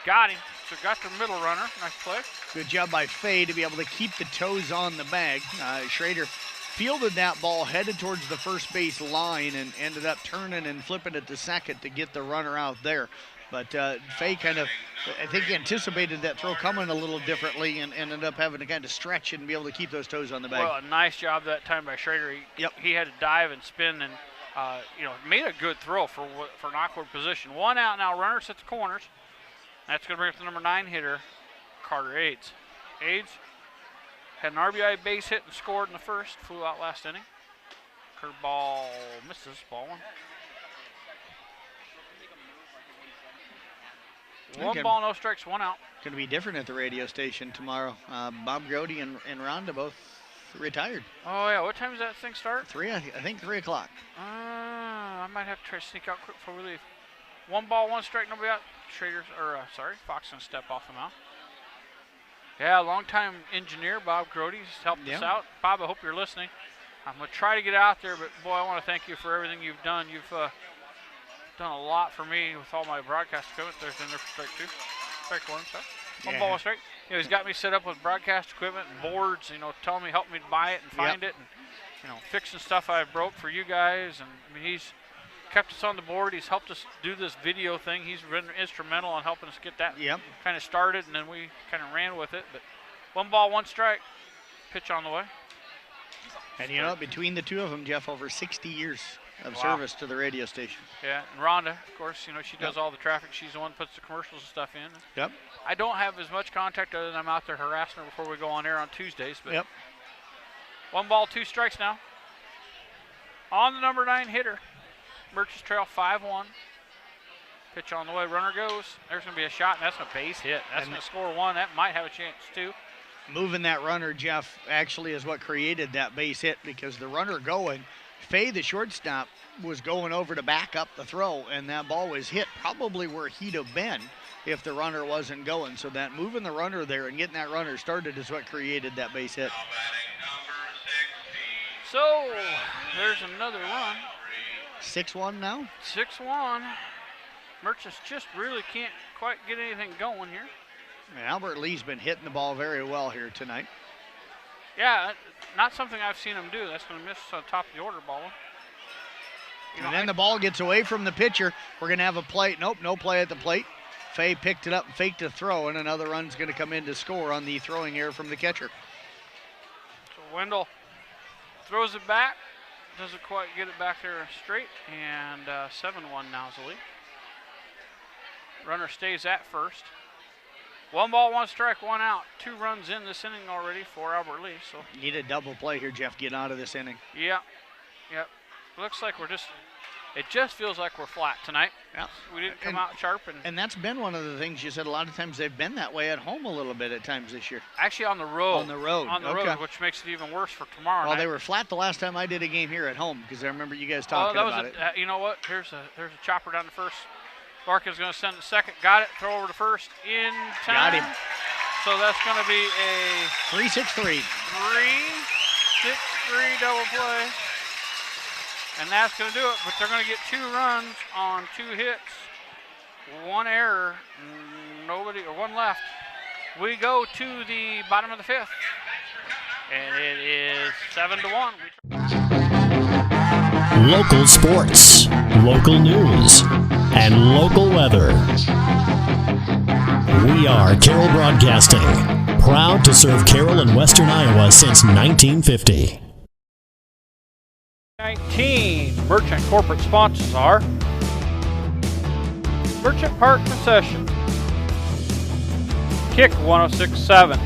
Got him. So got the middle runner. Nice play. Good job by Fay to be able to keep the toes on the bag. Schrader fielded that ball, headed towards the first base line, and ended up turning and flipping it to second to get the runner out there. But Fay kind of, I think, anticipated that throw coming a little differently and ended up having to kind of stretch and be able to keep those toes on the bag. Well, a nice job that time by Schrader. He had to dive and spin and, made a good throw for an awkward position. 1 out now, runner sets the corners. That's going to bring up the number 9 hitter, Carter Aids. Aids had an RBI base hit and scored in the first, flew out last inning. Curveball misses, ball one. One ball, no strikes, 1 out. Going to be different at the radio station tomorrow. Bob Grody and Rhonda both retired. Oh, yeah. What time does that thing start? 3, I think 3 o'clock. I might have to try to sneak out quick before we leave. 1 ball, 1 strike, nobody out. Fox going to step off him out. Yeah, longtime engineer Bob Grody's helped us out. Bob, I hope you're listening. I'm going to try to get out there, but boy, I want to thank you for everything you've done. You've done a lot for me with all my broadcast equipment. There's in there for strike 2. Strike 1, sorry. 1 ball, 1 strike. He's got me set up with broadcast equipment and boards, telling me, help me to buy it and find it, and, fixing stuff I broke for you guys. And, I mean, he's kept us on the board. He's helped us do this video thing. He's been instrumental in helping us get that kind of started, and then we kind of ran with it. But 1 ball, 1 strike. Pitch on the way. And between the two of them, Jeff, over 60 years of service to the radio station. Yeah, and Rhonda, of course, she does all the traffic. She's the one who puts the commercials and stuff in. Yep. I don't have as much contact other than I'm out there harassing her before we go on air on Tuesdays. But 1 ball, 2 strikes now. On the number 9 hitter. Merchants trail 5-1. Pitch on the way. Runner goes. There's going to be a shot, and that's a base hit. That's going to score 1. That might have a chance, too. Moving that runner, Jeff, actually is what created that base hit because the runner going, Fay, the shortstop, was going over to back up the throw, and that ball was hit probably where he'd have been if the runner wasn't going. So that moving the runner there and getting that runner started is what created that base hit. So there's another run. 6-1 now? 6-1. Merchants just really can't quite get anything going here. And Albert Lee's been hitting the ball very well here tonight. Yeah, not something I've seen him do. That's going to miss on top of the order ball. And then the ball gets away from the pitcher. We're going to have a play. Nope, no play at the plate. Fay picked it up and faked a throw, and another run's going to come in to score on the throwing error from the catcher. So Wendell throws it back. Doesn't quite get it back there straight, and 7-1 now is the lead. Runner stays at first. 1 ball, 1 strike, 1 out. 2 runs in this inning already for Albert Lee. So need a double play here, Jeff. Get out of this inning. Yep. Looks like it just feels like we're flat tonight. Yeah. We didn't come out sharp. And that's been one of the things you said. A lot of times they've been that way at home a little bit at times this year. Actually on the road. On the road, which makes it even worse for tomorrow night. Well, they were flat the last time I did a game here at home because I remember you guys talking about it. You know what? There's a chopper down to first. Larkin's going to send it second. Got it. Throw over to first. In time. Got him. So that's going to be a 3-6-3. 3-6-3 double play. And that's going to do it. But they're going to get 2 runs on 2 hits. 1 error. 1 left. We go to the bottom of the 5th. And it is 7-1. Local sports, local news, and local weather. We are Carroll Broadcasting, proud to serve Carroll and Western Iowa since 1950. 19 merchant corporate sponsors are Merchant Park Concession. Kick 106.7.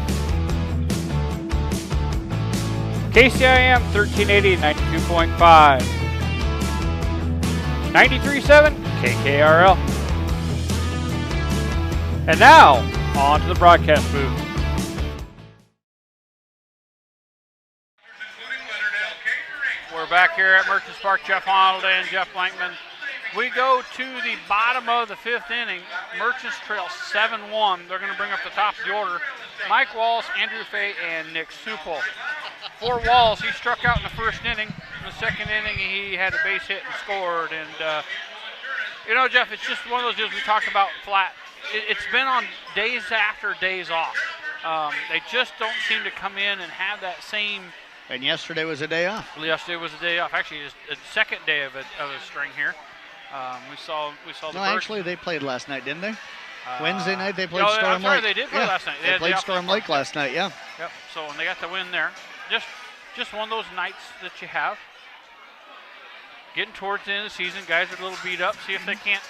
KCIM 1380 92.5. 93.7 KKRL. And now, on to the broadcast booth. We're back here at Merchants Park. Jeff Honnold and Jeff Blankman. We go to the bottom of the 5th inning. Merchants trail 7-1. They're going to bring up the top of the order. Mike Walls, Andrew Fay, and Nick Supel. For Walls, he struck out in the 1st inning. In the 2nd inning, he had a base hit and scored. And, you know, Jeff, it's just one of those deals we talked about flat. It's been on days after days off. They just don't seem to come in and have that same. And yesterday was a day off. Yesterday was a day off. Actually, it's the 2nd day of a string here. We saw the. No, actually, they played last night, didn't they? Wednesday night they played Storm I'm sorry, Lake. they did play last night. They played Storm Lake last night. Yeah. Yep. So and they got the win there. Just one of those nights that you have. Getting towards the end of the season, guys are a little beat up. See if they can't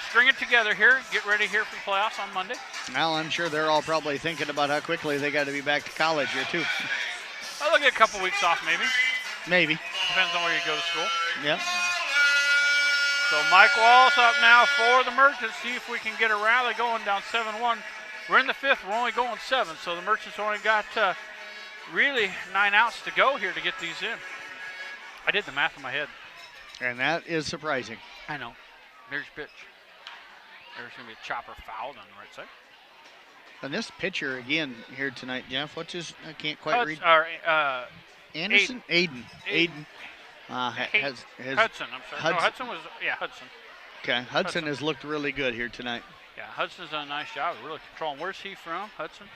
string it together here. Get ready here for the playoffs on Monday. Well, I'm sure they're all probably thinking about how quickly they got to be back to college here too. Well, they'll get a couple weeks off, maybe. Maybe. Depends on where you go to school. Yeah. So Mike Walls up now for the Merchants. See if we can get a rally going down 7-1. We're in the 5th. We're only going 7. So the Merchants only got really 9 outs to go here to get these in. I did the math in my head. And that is surprising. I know. There's pitch. There's going to be a chopper fouled on the right side. And this pitcher again here tonight, Jeff, what's his, I can't quite read. Anderson? Aiden. Hudson, I'm sorry. No, Hudson was, Hudson. Okay, Hudson has looked really good here tonight. Yeah, Hudson's done a nice job of really controlling. Where's he from, Hudson?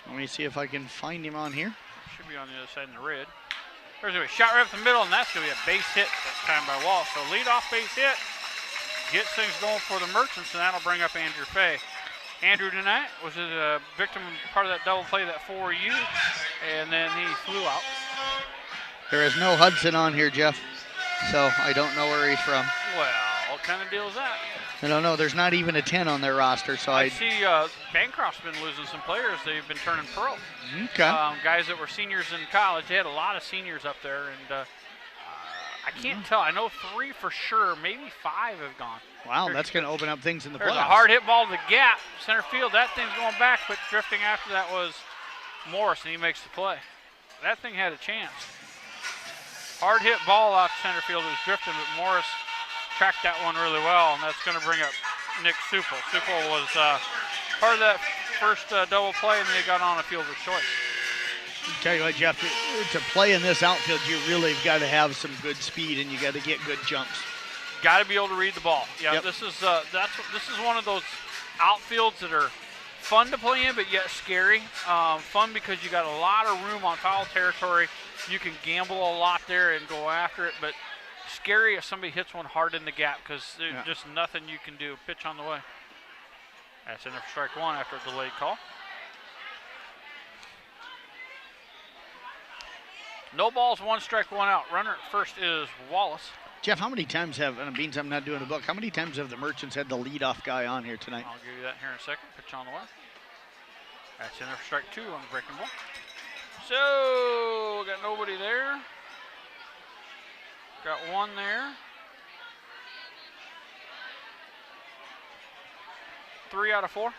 Let me see if I can find him on here. Should be on the other side in the red. There's going to be a shot right up the middle, and that's going to be a base hit that time by Wall. So leadoff base hit gets things going for the Merchants, and that'll bring up Andrew Fay. Andrew tonight was a victim part of that double play that 4U, and then he flew out. There is no Hudson on here, Jeff, so I don't know where he's from. Well, what kind of deal is that? I don't know. There's not even a 10 on their roster, so I see Bancroft's been losing some players. They've been turning pro. Okay. Guys that were seniors in college. They had a lot of seniors up there, and I can't tell. I know 3 for sure. Maybe 5 have gone. Wow, that's going to open up things in the playoffs. There's a hard hit ball to the gap. Center field, that thing's going back, but drifting after that was Morris, and he makes the play. That thing had a chance. Hard hit ball off center field. It was drifting, but Morris tracked that one really well, and that's going to bring up Nick Supel. Supel was part of that first double play, and they got on a fielder's choice. Tell you what, Jeff, to play in this outfield, you really have got to have some good speed, and you got to get good jumps. Got to be able to read the ball. Yeah, yep. This is one of those outfields that are fun to play in, but yet scary. Fun because you got a lot of room on foul territory. You can gamble a lot there and go after it, but scary if somebody hits one hard in the gap because there's just nothing you can do. Pitch on the way. That's in there for strike 1 after a delayed call. No balls, 1 strike, 1 out. Runner at first is Wallace. Jeff, how many times have, and it means I'm not doing a book, how many times have the Merchants had the leadoff guy on here tonight? I'll give you that here in a second. Pitch on the way. That's in there for strike 2 on the breaking ball. So, got nobody there. Got 1 there. 3 out of 4.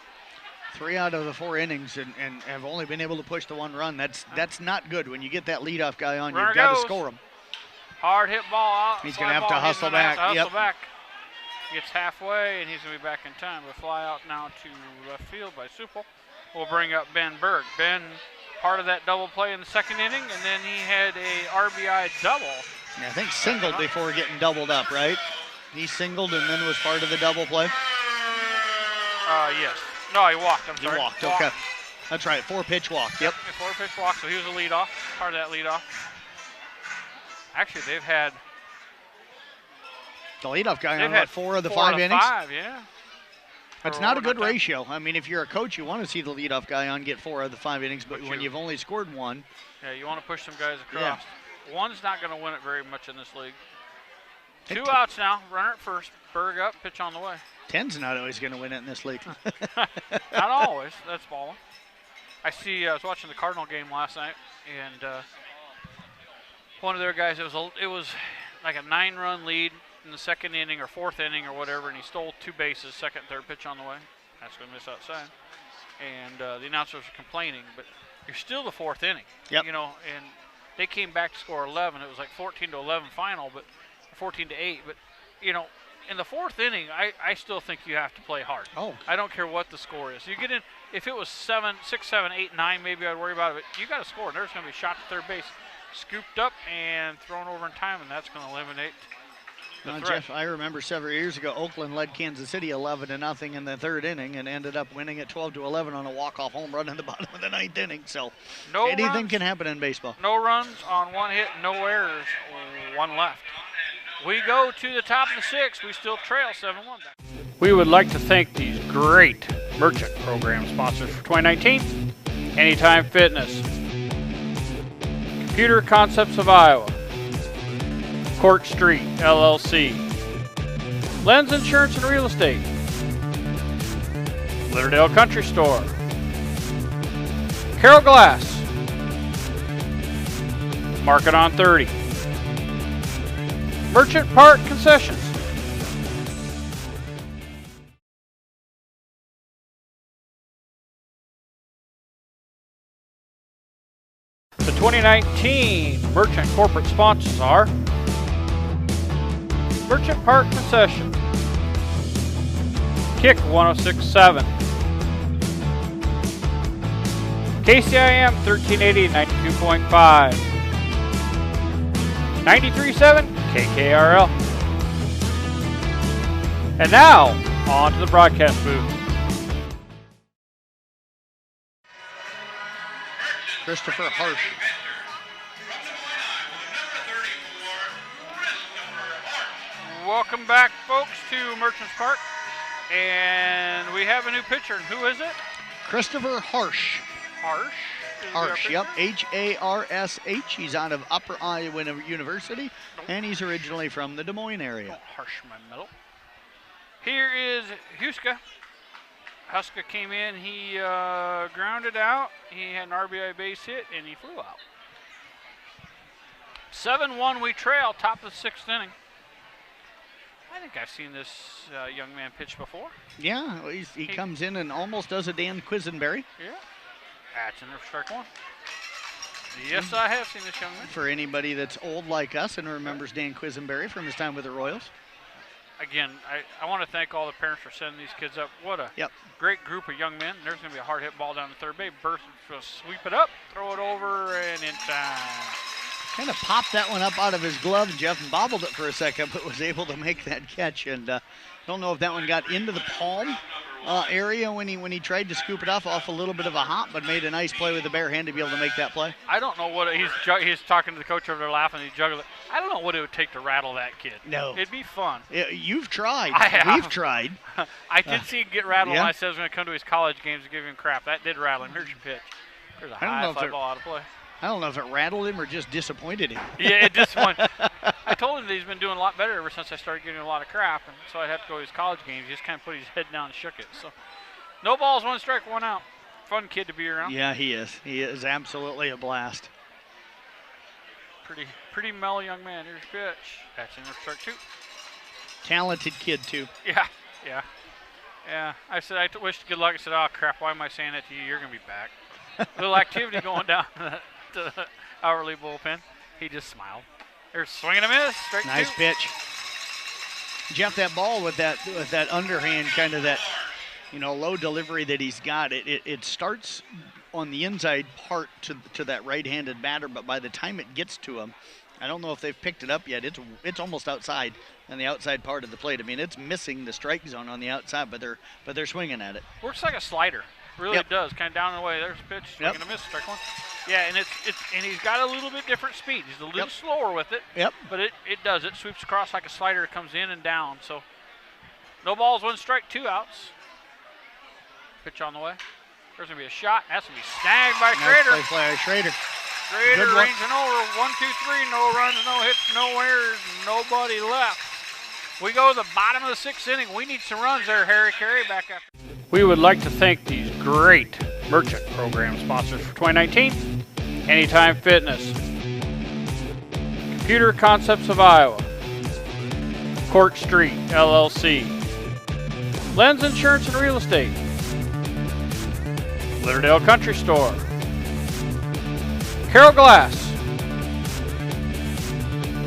3 out of the 4 innings and have only been able to push the 1 run. That's not good. When you get that leadoff guy on, you've got to score him. Hard hit ball out. He's going to have to hustle back. Hustle back. Gets halfway, and he's going to be back in time. A fly out now to left field by Supel. We'll bring up Ben Berg. Ben, part of that double play in the 2nd inning, and then he had a RBI double. Yeah, I think singled before getting doubled up, right? He singled and then was part of the double play? Yes. No, he walked. I'm sorry. He walked, okay. That's right, 4-pitch walk. Yep. 4-pitch walk, so he was a leadoff, part of that leadoff. Actually, they've had the leadoff guy on what, 4 of the 5 innings? 5, yeah. That's not a good ratio. I mean, if you're a coach, you want to see the leadoff guy on get 4 of the 5 innings, but when you've only scored 1. Yeah, you want to push some guys across. 1's not going to win it very much in this league. 2 outs now. Runner at first. Berg up. Pitch on the way. 10's not always going to win it in this league. Not always. That's balling. I was watching the Cardinal game last night, and one of their guys, it was like a 9-run lead in the 2nd inning or 4th inning or whatever, and he stole 2 bases, 2nd, 3rd pitch on the way. That's going to miss outside. And the announcers were complaining, but you're still the 4th inning. Yep. You know, and they came back to score 11. It was like 14-11 final, but 14-8. But, you know, in the 4th inning, I still think you have to play hard. Oh. I don't care what the score is. You get in, if it was 7, 6, 7, 8, 9, maybe I'd worry about it, but you got to score. And there's going to be a shot to third base, scooped up and thrown over in time, and that's going to eliminate the threat. Jeff, I remember several years ago, Oakland led Kansas City 11-0 in the 3rd inning and ended up winning at 12-11 on a walk-off home run in the bottom of the 9th inning. So anything can happen in baseball. No runs on 1 hit, no errors, 1 left. We go to the top of the 6th. We still trail 7-1. We would like to thank these great Merchant program sponsors for 2019. Anytime Fitness, Computer Concepts of Iowa, Court Street, LLC, Lens Insurance and Real Estate, Litterdale Country Store, Carroll Glass, Market on 30, Merchant Park Concessions. The 2019 Merchant corporate sponsors are Merchant Park Concession, Kick 106.7, KCIM 1380 92.5, 93.7 KKRL. And now, on to the broadcast booth. Christopher Harsh. Welcome back, folks, to Merchants Park. And we have a new pitcher. And who is it? Christopher Harsh. Harsh? Harsh, yep. H-A-R-S-H. He's out of Upper Iowa University, and he's originally from the Des Moines area. Don't harsh my metal. Here is Huska. Huska came in. He grounded out. He had an RBI base hit, and he flew out. 7-1, we trail, top of the 6th inning. I think I've seen this young man pitch before. Yeah, well, he comes in and almost does a Dan Quisenberry. Yeah. That's in there for strike 1. Yes, I have seen this young man. For anybody that's old like us and remembers Dan Quisenberry from his time with the Royals. Again, I want to thank all the parents for sending these kids up. What a great group of young men. There's going to be a hard hit ball down the third base. Burst, sweep it up, throw it over, and in time. Kind of popped that one up out of his glove, Jeff, and bobbled it for a second, but was able to make that catch. And don't know if that one got into the palm area when he tried to scoop it off a little bit of a hop, but made a nice play with the bare hand to be able to make that play. I don't know what he's talking to the coach over there laughing. He juggled it. I don't know what it would take to rattle that kid. No, it'd be fun. You've tried. I have. We've tried. I did see him get rattled when I said I was going to come to his college games and give him crap. That did rattle him. Here's your pitch. There's a high fly ball out of play. I don't know if it rattled him or just disappointed him. Yeah, it disappointed. I told him that he's been doing a lot better ever since I started getting a lot of crap, and so I'd have to go to his college games. He just kind of put his head down and shook it. So, no balls, 1 strike, 1 out. Fun kid to be around. Yeah, he is. He is absolutely a blast. Pretty mellow young man. Here's your pitch. That's in for strike 2. Talented kid too. Yeah. I said I wished good luck. I said, oh crap, why am I saying that to you? You're gonna be back. Little activity going down to the hourly bullpen. He just smiled. There's swing and a miss. Strike 2. Nice pitch. Jeff, that ball with that underhand, kind of that, low delivery that he's got, it starts on the inside part to that right-handed batter, but by the time it gets to him, I don't know if they've picked it up yet. It's almost outside on the outside part of the plate. I mean, it's missing the strike zone on the outside, but they're swinging at it. Works like a slider. Really does. Kind of down and away. There's a pitch. Swing and a miss. Strike 1. Yeah, and and he's got a little bit different speed. He's a little slower with it. Yep. But it does. It sweeps across like a slider. It comes in and down. So no balls, 1 strike, 2 outs. Pitch on the way. There's going to be a shot. That's going to be snagged by Schrader. Nice play by Schrader. Schrader ranging over. 1, 2, 3. No runs, no hits, no errors. Nobody left. We go to the bottom of the 6th inning. We need some runs there, Harry Carey, back after. We would like to thank these great merchant program sponsors for 2019. Anytime Fitness, Computer Concepts of Iowa, Court Street, LLC, Lens Insurance and Real Estate, Litterdale Country Store, Carroll Glass,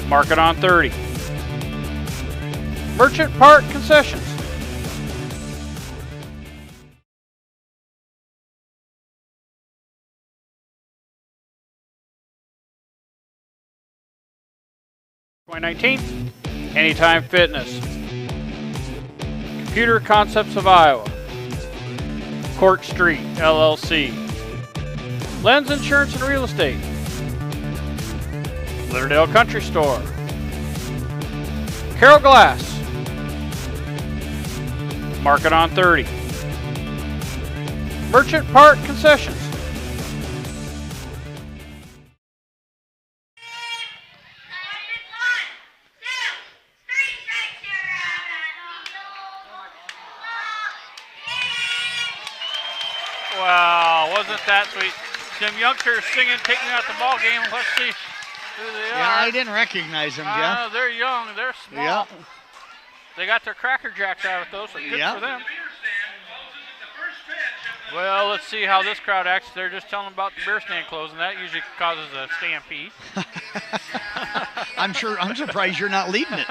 Market on 30, Merchant Park Concessions. (2019) Anytime Fitness, Computer Concepts of Iowa, Court Street, LLC, Lens Insurance and Real Estate, Litterdale Country Store, Carroll Glass, Market on 30, Merchant Park Concessions. Wow, wasn't that sweet? Some youngsters singing, "Take Me Out the Ball Game." Let's see who they are. Yeah, I didn't recognize them, Jeff. They're young, they're small. Yeah. They got their Cracker Jacks out of those, so good Yeah. for them. Well, let's see how this crowd acts. They're just telling them about the beer stand closing. That usually causes a stampede. I'm surprised you're not leading it.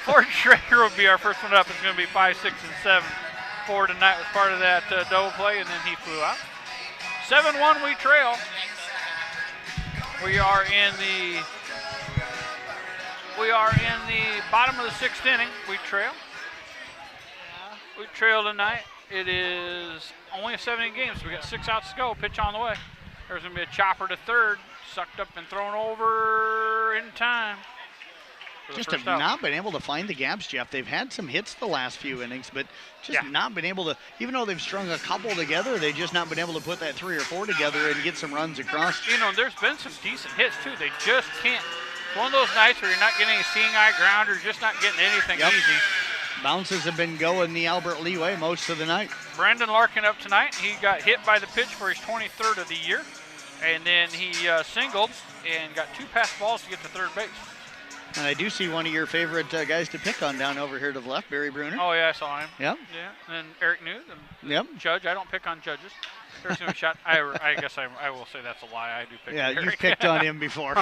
Ford Schrager will be our first one up. It's going to be 5, 6, and 7. Ford tonight was part of that double play, and then he flew out. 7-1 we trail. We are in the bottom of the 6th inning. We trail. We trail tonight. It is only a 7-inning game, so we got 6 outs to go. Pitch on the way. There's going to be a chopper to third, sucked up and thrown over in time. Just have not been able to find the gaps, Jeff. They've had some hits the last few innings, but just not been able to, even though they've strung a couple together, they've just not been able to put that 3 or 4 together and get some runs across. You know, there's been some decent hits, too. They just can't. It's one of those nights where you're not getting any seeing eye ground or just not getting anything easy. Bounces have been going the Albert Lee way most of the night. Brandon Larkin up tonight. He got hit by the pitch for his 23rd of the year, and then he singled and got 2 pass balls to get to third base. And I do see one of your favorite guys to pick on down over here to the left, Barry Bruner. Oh, yeah, I saw him. Yep. Yeah, and then Eric New, the Yep. judge. I don't pick on judges. There's going to be a shot. I guess I will say that's a lie. I do pick on Eric. You've picked on him before.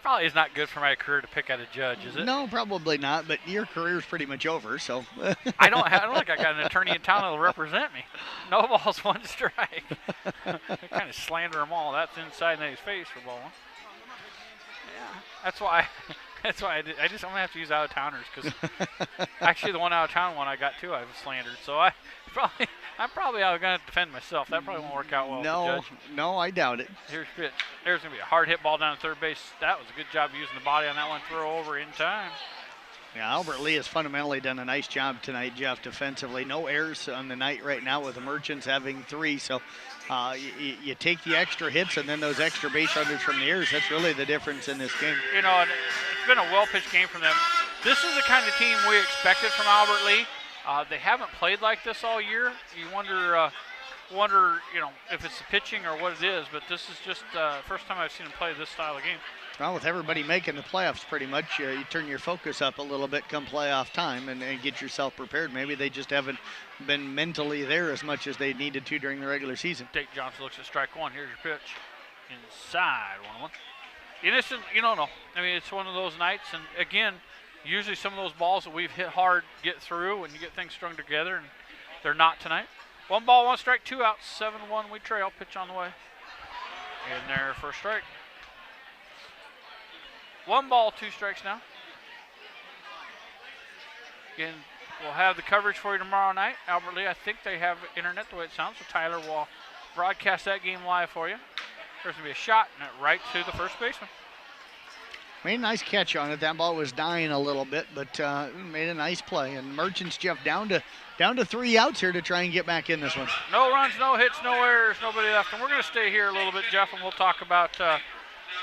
Probably is not good for my career to pick at a judge, is it? No, probably not, but your career's pretty much over, so. I don't think I got an attorney in town that'll represent me. No balls, 1 strike. I kind of slander them all. That's inside his face for ball 1. Yeah, that's why I'm gonna have to use out of towners because actually the one out of town one I got too I've slandered. So I'm probably gonna defend myself. That probably won't work out well. No, I doubt it. Here's pitch. There's gonna be a hard hit ball down to third base. That was a good job using the body on that one. Throw over in time. Yeah, Albert Lee has fundamentally done a nice job tonight, Jeff, defensively. No errors on the night right now with the Merchants having 3. So you take the extra hits and then those extra base runners from the errors. That's really the difference in this game. You know, it's been a well-pitched game from them. This is the kind of team we expected from Albert Lee. They haven't played like this all year. You wonder, if it's the pitching or what it is. But this is just the first time I've seen them play this style of game. Well, with everybody making the playoffs pretty much, you turn your focus up a little bit come playoff time and get yourself prepared. Maybe they just haven't been mentally there as much as they needed to during the regular season. Dake Johnson looks at strike 1. Here's your pitch. Inside 1-1. Innocent, no. I mean, it's one of those nights. And, again, usually some of those balls that we've hit hard get through when you get things strung together, and they're not tonight. 1 ball, 1 strike, 2 outs, 7-1 we trail. Pitch on the way. In there for a strike. 1 ball, 2 strikes now. Again, we'll have the coverage for you tomorrow night. Albert Lee, I think they have internet the way it sounds, so Tyler will broadcast that game live for you. There's going to be a shot and it right to the first baseman. Made a nice catch on it. That ball was dying a little bit, but made a nice play. And Merchants, Jeff, down to 3 outs here to try and get back in this one. No runs, no hits, no errors, nobody left. And we're going to stay here a little bit, Jeff, and we'll talk about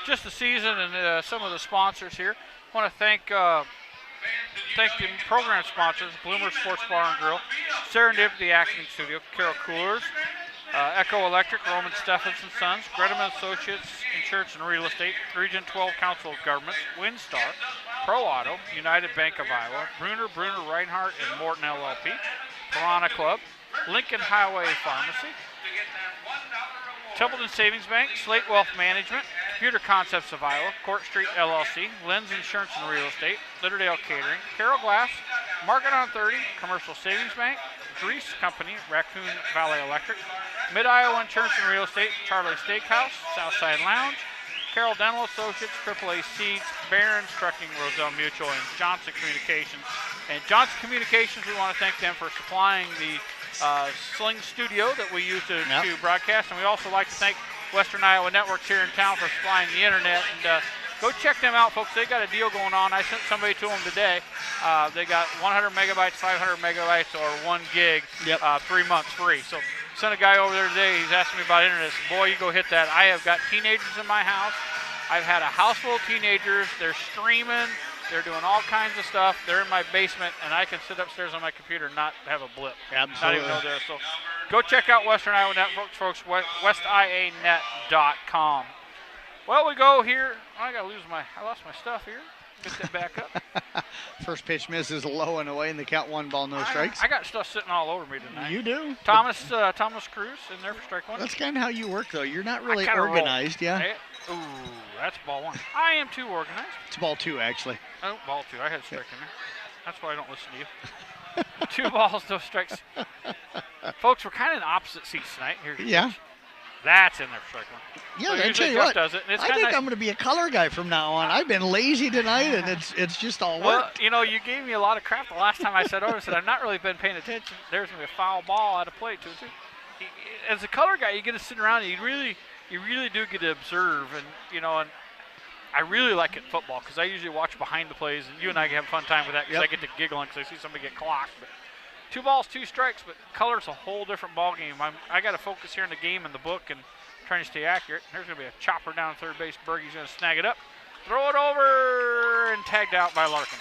just the season and some of the sponsors here. I want to thank the program sponsors: Bloomer Sports Bar and Grill, Serendipity Acting Studio, Carol Coolers, Echo Electric, Roman Steffens and Sons, Gretaman Associates Insurance and Real Estate, Region 12 Council of Governments, Windstar, Pro Auto, United Bank of Iowa, Bruner Reinhardt and Morton LLP, Piranha Club, Lincoln Highway Pharmacy, Templeton Savings Bank, Slate Wealth Management, Computer Concepts of Iowa, Court Street LLC, Lens Insurance and Real Estate, Litterdale Catering, Carroll Glass, Market on 30, Commercial Savings Bank, Grease Company, Raccoon Valley Electric, Mid-Iowa Insurance and Real Estate, Charlie Steakhouse, Southside Lounge, Carroll Dental Associates, AAA Seeds, Barron's Trucking, Roselle Mutual, and Johnson Communications. And Johnson Communications, we want to thank them for supplying the Sling Studio that we use to broadcast. And we also like to thank Western Iowa Networks here in town for supplying the internet. And go check them out, folks. They got a deal going on. I sent somebody to them today. They got 100 megabytes, 500 megabytes, or 1 gig, 3 months free. So sent a guy over there today. He's asking me about internet. I said, boy, you go hit that. I have got teenagers in my house. I've had a house full of teenagers. They're streaming. They're doing all kinds of stuff. They're in my basement, and I can sit upstairs on my computer and not have a blip. Absolutely. Not even know there. So go check out Western Iowa Networks, folks, westianet.com. Well, we go here. I lost my stuff here. Get that back up. First pitch misses low and away, and the count 1 ball, no strikes. I got stuff sitting all over me tonight. You do. Thomas Cruz in there for strike 1. That's kind of how you work, though. You're not really roll. organized, yeah. Hey, ooh, that's ball 1. I am too organized. It's ball 2, actually. Oh, ball 2. I had a strike in there. That's why I don't listen to you. 2 balls, no strikes. Folks, we're kind of in opposite seats tonight. Here's your pitch. That's in there for strike 1. Yeah, so I tell you Jeff what, does it, and it's I think nice. I'm going to be a color guy from now on. I've been lazy tonight, and it's just all Well, worked. you know, you gave me a lot of crap the last time I said over. I said, I've not really been paying attention. There's going to be a foul ball out of play, too. As a color guy, you get to sit around and you really do get to observe. And, you know, and I really like it in football because I usually watch behind the plays, and you and I can have a fun time with that because I get to giggle because I see somebody get clocked. But 2 balls, 2 strikes, but color's a whole different ball game. I got to focus here in the game and the book and trying to stay accurate. There's going to be a chopper down third base. Bergey's going to snag it up, throw it over, and tagged out by Larkin.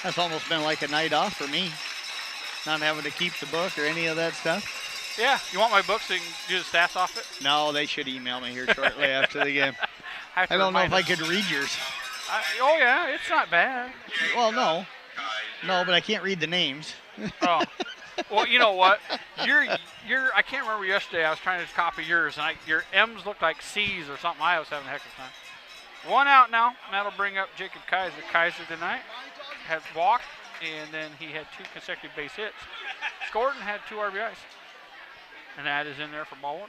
That's almost been like a night off for me, not having to keep the book or any of that stuff. Yeah, you want my book so you can do the stats off it? No, they should email me here shortly after the game. I don't know if I could read yours. Oh, yeah, it's not bad. Well, no, but I can't read the names. Oh. Well, you know what? I can't remember yesterday. I was trying to copy yours, and your M's looked like C's or something. I was having a heck of a time. 1 out now. And that'll bring up Jacob Kaiser. Kaiser tonight had walked, and then he had 2 consecutive base hits. Scored and had 2 RBIs. And that is in there for ball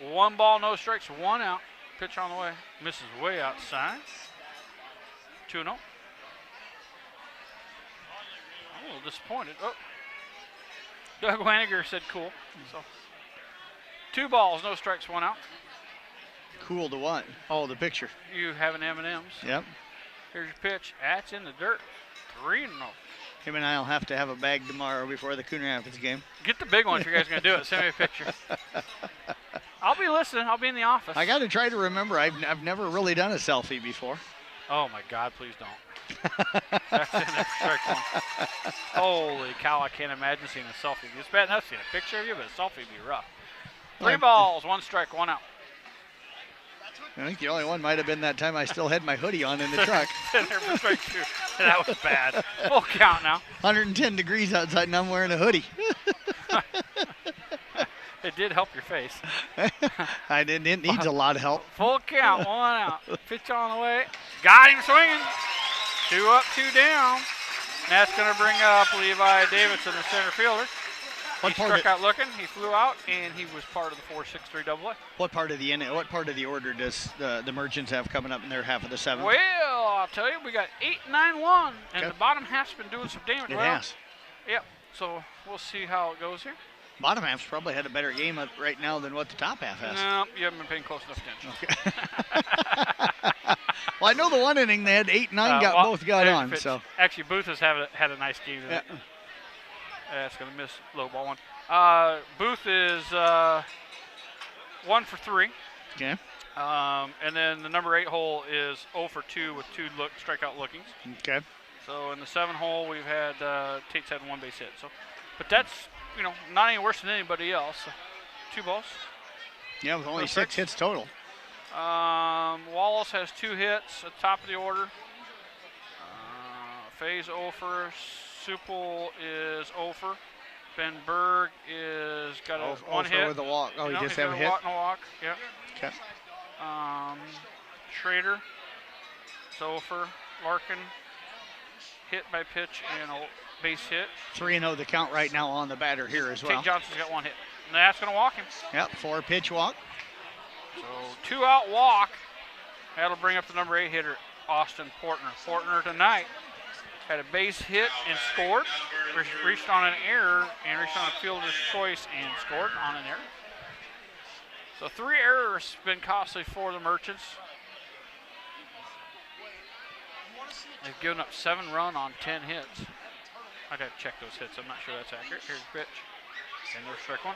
1. 1 ball, no strikes, 1 out. Pitch on the way. Misses way outside. 2-0. A little disappointed. Oh, Doug Waniger said cool. So 2 balls, no strikes, 1 out. Cool to what? Oh, the picture. You have an M&M's. Yep. Here's your pitch. That's in the dirt. 3-0. Him and I'll have to have a bag tomorrow before the Coon Rapids game. Get the big one if you guys are going to do it. Send me a picture. I'll be listening. I'll be in the office. I got to try to remember. I've never really done a selfie before. Oh, my God, please don't. That's in there for strike 1. Holy cow, I can't imagine seeing a selfie. It's bad enough seeing a picture of you, but a selfie would be rough. 3 balls, 1 strike, 1 out. I think the only one might have been that time I still had my hoodie on in the truck. In there for strike 2. That was bad. Full count now. 110 degrees outside, and I'm wearing a hoodie. It did help your face. It needs a lot of help. Full count, 1 out. Pitch on the way. Got him swinging. 2 up, 2 down. And that's going to bring up Levi Davidson, the center fielder. He struck out looking. He flew out, and he was part of the 4-6-3 AA. What part of the order does the Merchants have coming up in their half of the 7th? Well, I'll tell you, we got 8-9-1, and the bottom half's been doing some damage. It has. Yep. So we'll see how it goes here. Bottom half's probably had a better game right now than what the top half has. No, you haven't been paying close enough attention. Okay. Well, I know the one inning they had 8-9 both got on. So actually, Booth has had a nice game tonight. Yeah. That's going to miss low ball 1. Booth is 1 for 3. Okay. And then the number 8 hole is 0 for 2 with 2 strikeout lookings. Okay. So in the 7 hole, we've had Tate's had 1 base hit. So, but that's not any worse than anybody else. So 2 balls. Yeah, with only 6 hits total. Wallace has 2 hits at the top of the order. Faye's 0 for. Supple is 0 for. Ben Berg is got a 1 hit with a walk. Oh, he just have a hit? Walk and a walk. Yeah. Okay. Schrader, 0 for. Larkin, hit by pitch and a base hit. 3-0 the count right now on the batter here as well. Tate Johnson's got 1 hit. And that's going to walk him. Yep, 4-pitch walk. So 2-out walk. That'll bring up the number 8 hitter, Austin Portner. Portner tonight had a base hit and scored. Reached on an error and reached on a fielder's choice and scored on an error. So 3 errors been costly for the Merchants. They've given up 7 runs on 10 hits. I'd have to check those hits. I'm not sure that's accurate. Here's the pitch. And there's strike 1.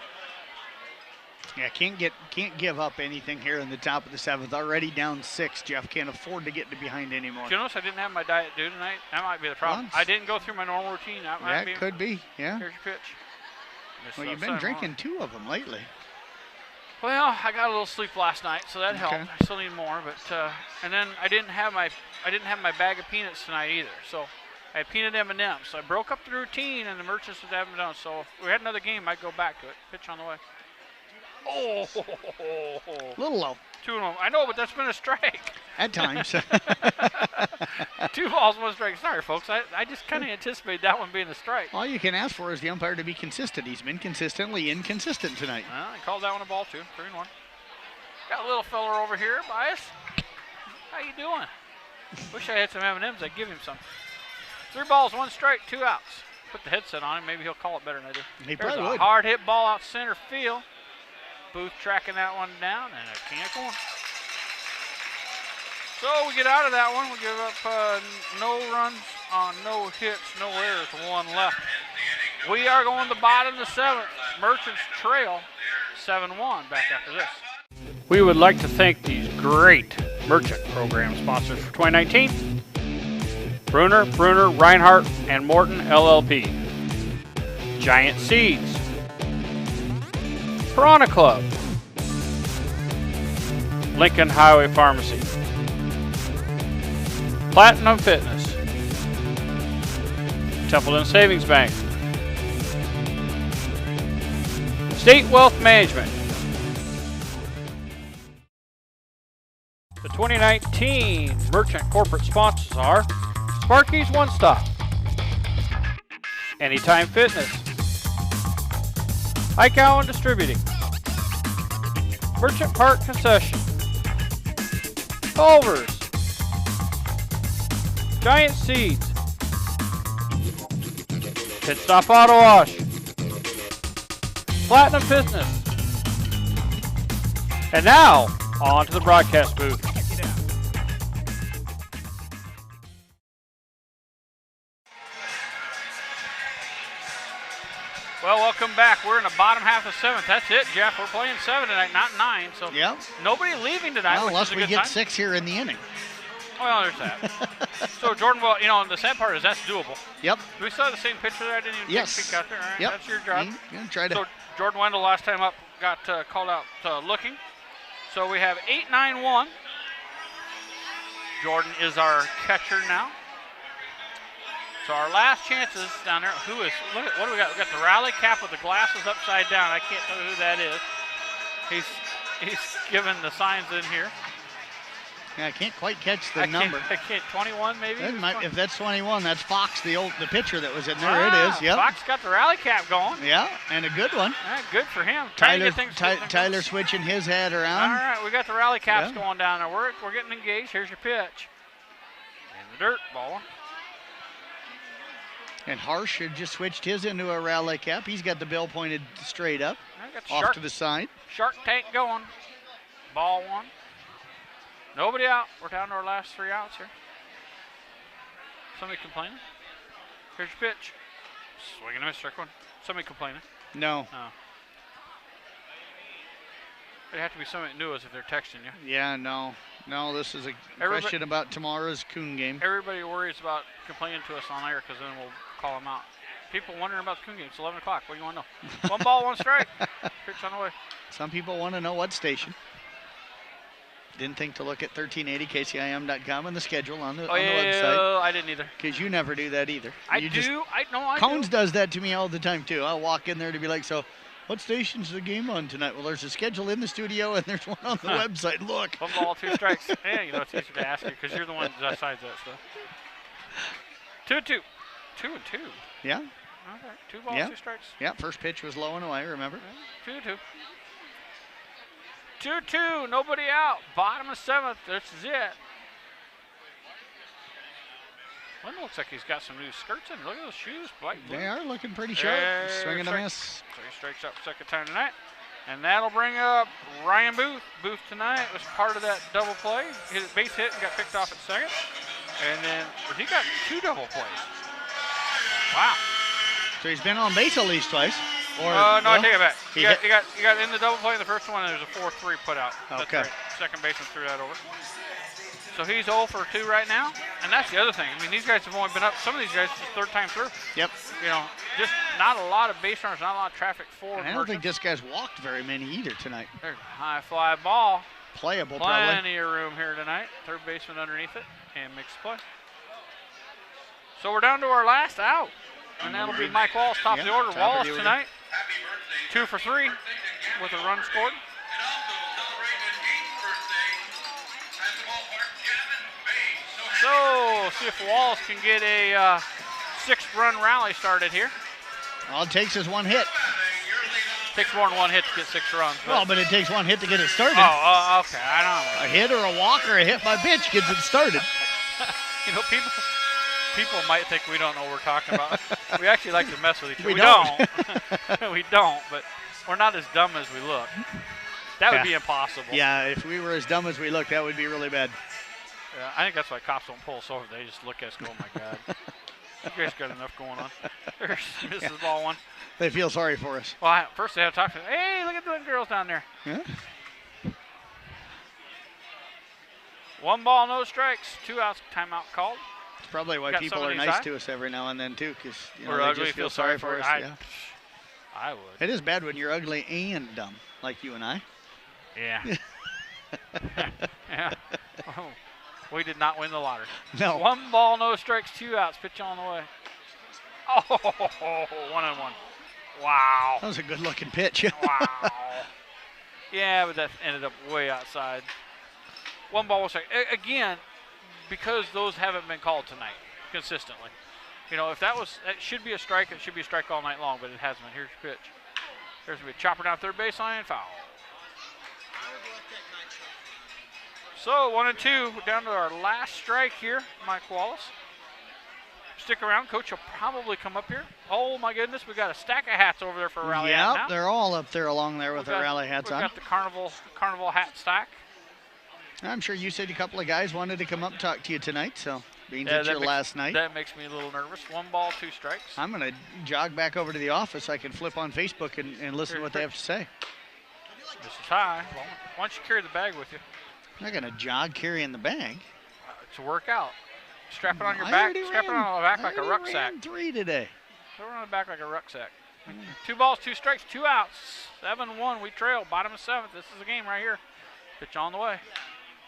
Yeah, can't give up anything here in the top of the 7th. Already down 6, Jeff. Can't afford to get behind anymore. Did you notice I didn't have my Diet Dew tonight? That might be the problem. I didn't go through my normal routine. That might be. Could be, yeah. Here's your pitch. Well, you've been drinking 2 of them lately. Well, I got a little sleep last night, so that helped. I still need more, but and then I didn't have my bag of peanuts tonight either. So I had peanut M&Ms. So I broke up the routine, and the Merchants was having done. So if we had another game, I'd go back to it. Pitch on the way. Oh, Little low. 2-0. I know, but that's been a strike. At times. 2 balls, 1 strike. Sorry, folks. I just kind of anticipated that one being a strike. All you can ask for is the umpire to be consistent. He's been consistently inconsistent tonight. Well, I called that one a ball, too. 3-1. Got a little feller over here, Bias. How you doing? Wish I had some M&Ms. I'd give him some. 3 balls, 1 strike, 2 outs. Put the headset on him. Maybe he'll call it better than I do. He There's probably would. A hard hit ball out center field. Booth tracking that one down, and a can't go. So we get out of that one. We give up no runs on no hits, no errors, 1 left. We are going to the bottom of the 7th. Merchants trail 7-1 back after this. We would like to thank these great Merchant program sponsors for 2019. Bruner, Reinhardt, and Morton LLP. Giant Seeds. Piranha Club. Lincoln Highway Pharmacy. Platinum Fitness. Templeton Savings Bank. State Wealth Management. The 2019 Merchant corporate sponsors are Sparky's One Stop, Anytime Fitness, High Cowan Distributing, Merchant Park Concession, Culver's, Giant Seeds, Pit Stop Auto Wash, Platinum Fitness, and now on to the broadcast booth. Well, welcome back. We're in the bottom half of 7th. That's it, Jeff. We're playing 7 tonight, not 9. So yep. Nobody leaving tonight. Well, which unless is a we good get time. 6 here in the inning. Well, there's that. So Jordan, well, the sad part is that's doable. Yep. Do we still have the same picture there? I didn't even Yes. take a peek out there. All right, Yep. That's your job. Yeah, try to. So Jordan Wendell last time up got called out looking. So we have 8-9-1. Jordan is our catcher now. So our last chances down there. What do we got? We got the rally cap with the glasses upside down. I can't tell you who that is. He's giving the signs in here. Yeah, I can't quite catch the number. I can't. 21 maybe. If that's 21, that's Fox, the pitcher that was in there. It is. Yep. Fox got the rally cap going. Yeah, and a good one. Good for him. Trying to get things Tyler switching his head around. All right, we got the rally caps going down there. We're getting engaged. Here's your pitch. In the dirt, ball. And Harsh had just switched his into a rally cap. He's got the bill pointed straight up, off to the side. Shark tank going. Ball 1. Nobody out. We're down to our last 3 outs here. Somebody complaining? Here's your pitch. Swing and a miss, strike 1. Somebody complaining? No. Oh. It'd have to be something new if they're texting you. Yeah, no, this is a question about tomorrow's Coon game. Everybody worries about complaining to us on air because then we'll call them out. People wondering about the Coon game. It's 11 o'clock. What do you want to know? 1 ball, 1 strike. Pitch on the way. Some people want to know what station. Didn't think to look at 1380kcim.com and the schedule on the website. I didn't either. Because you never do that either. I do. Cones does that to me all the time too. I'll walk in there to be like, so what station's the game on tonight? Well, there's a schedule in the studio and there's one on the website. Look. 1 ball, 2 strikes. Yeah, you know, it's easier to ask you because you're the one that decides that stuff. 2-2. 2-2. Yeah. Okay. 2 balls, 2 strikes. Yeah, first pitch was low and away, remember? 2-2. 2-2, nobody out. Bottom of 7th, this is it. Well, it looks like he's got some new skirts in. Look at those shoes, black blue. They are looking pretty sharp. Swing and a miss. So he strikes out second time tonight. And that'll bring up Ryan Booth. Booth tonight was part of that double play. Hit a base hit and got picked off at second. And then he got 2 double plays. Wow. So he's been on base at least twice. No, I take it back. You got in the double play in the first one, and there's a 4-3 put out. That's okay. Right. Second baseman threw that over. So he's 0 for 2 right now, and that's the other thing. I mean, these guys have only been up. Some of these guys, it's the 3rd time through. Yep. You know, just not a lot of base runners, not a lot of traffic forward. And I don't think this guy's walked very many either tonight. There's a high fly ball. Playable, Plenty probably. of room here tonight. Third baseman underneath it, and makes the play. So we're down to our last out, and that'll be Mike Wallace, top of the order. Wallace tonight, 2 for 3 with a run scored. So, see if Wallace can get a 6-run rally started here. All it takes is 1 hit. Takes more than 1 hit to get 6 runs. But it takes 1 hit to get it started. Oh, okay. I know. A hit or a walk or a hit by pitch gets it started. You know, people might think we don't know what we're talking about. We actually like to mess with each other. We don't. We don't, but we're not as dumb as we look. That would be impossible. Yeah, if we were as dumb as we look, that would be really bad. Yeah, I think that's why cops don't pull us over. They just look at us and go, oh, my God. You guys got enough going on. There's Mrs. Ball 1. They feel sorry for us. Well, first they have to talk to them. Hey, look at the girls down there. Yeah. 1 ball, no strikes. 2 outs, timeout called. It's probably why people are nice to us every now and then, too, because we're they ugly, just feel sorry for us. I would. It is bad when you're ugly and dumb, like you and I. Yeah. Yeah. Oh, we did not win the lottery. No. 1 ball, no strikes, 2 outs. Pitch on the way. Oh, 1-1. Wow. That was a good-looking pitch. Wow. Yeah, but that ended up way outside. 1 ball, 1 strike. Again, because those haven't been called tonight consistently. You know, if that should be a strike, it should be a strike all night long, but it hasn't been. Here's your pitch. There's going to be a chopper down third baseline, foul. So 1-2, we're down to our last strike here, Mike Wallace. Stick around, coach will probably come up here. Oh my goodness, we got a stack of hats over there for a rally hat now. Yeah, they're all up there along there with their rally hats on. We've got the carnival hat stack. I'm sure you said a couple of guys wanted to come up and talk to you tonight, so means it's your last night. That makes me a little nervous. 1 ball, 2 strikes. I'm going to jog back over to the office so I can flip on Facebook and listen to what they have to say. This is high. Well, why don't you carry the bag with you? I'm not going to jog carrying the bag. It's a workout. Strap it on your back. Strap it on the back like a rucksack. Ran 3 today. Throw it on the back like a rucksack. 2 balls, 2 strikes, 2 outs. 7-1. We trail. Bottom of 7th. This is the game right here. Pitch on the way.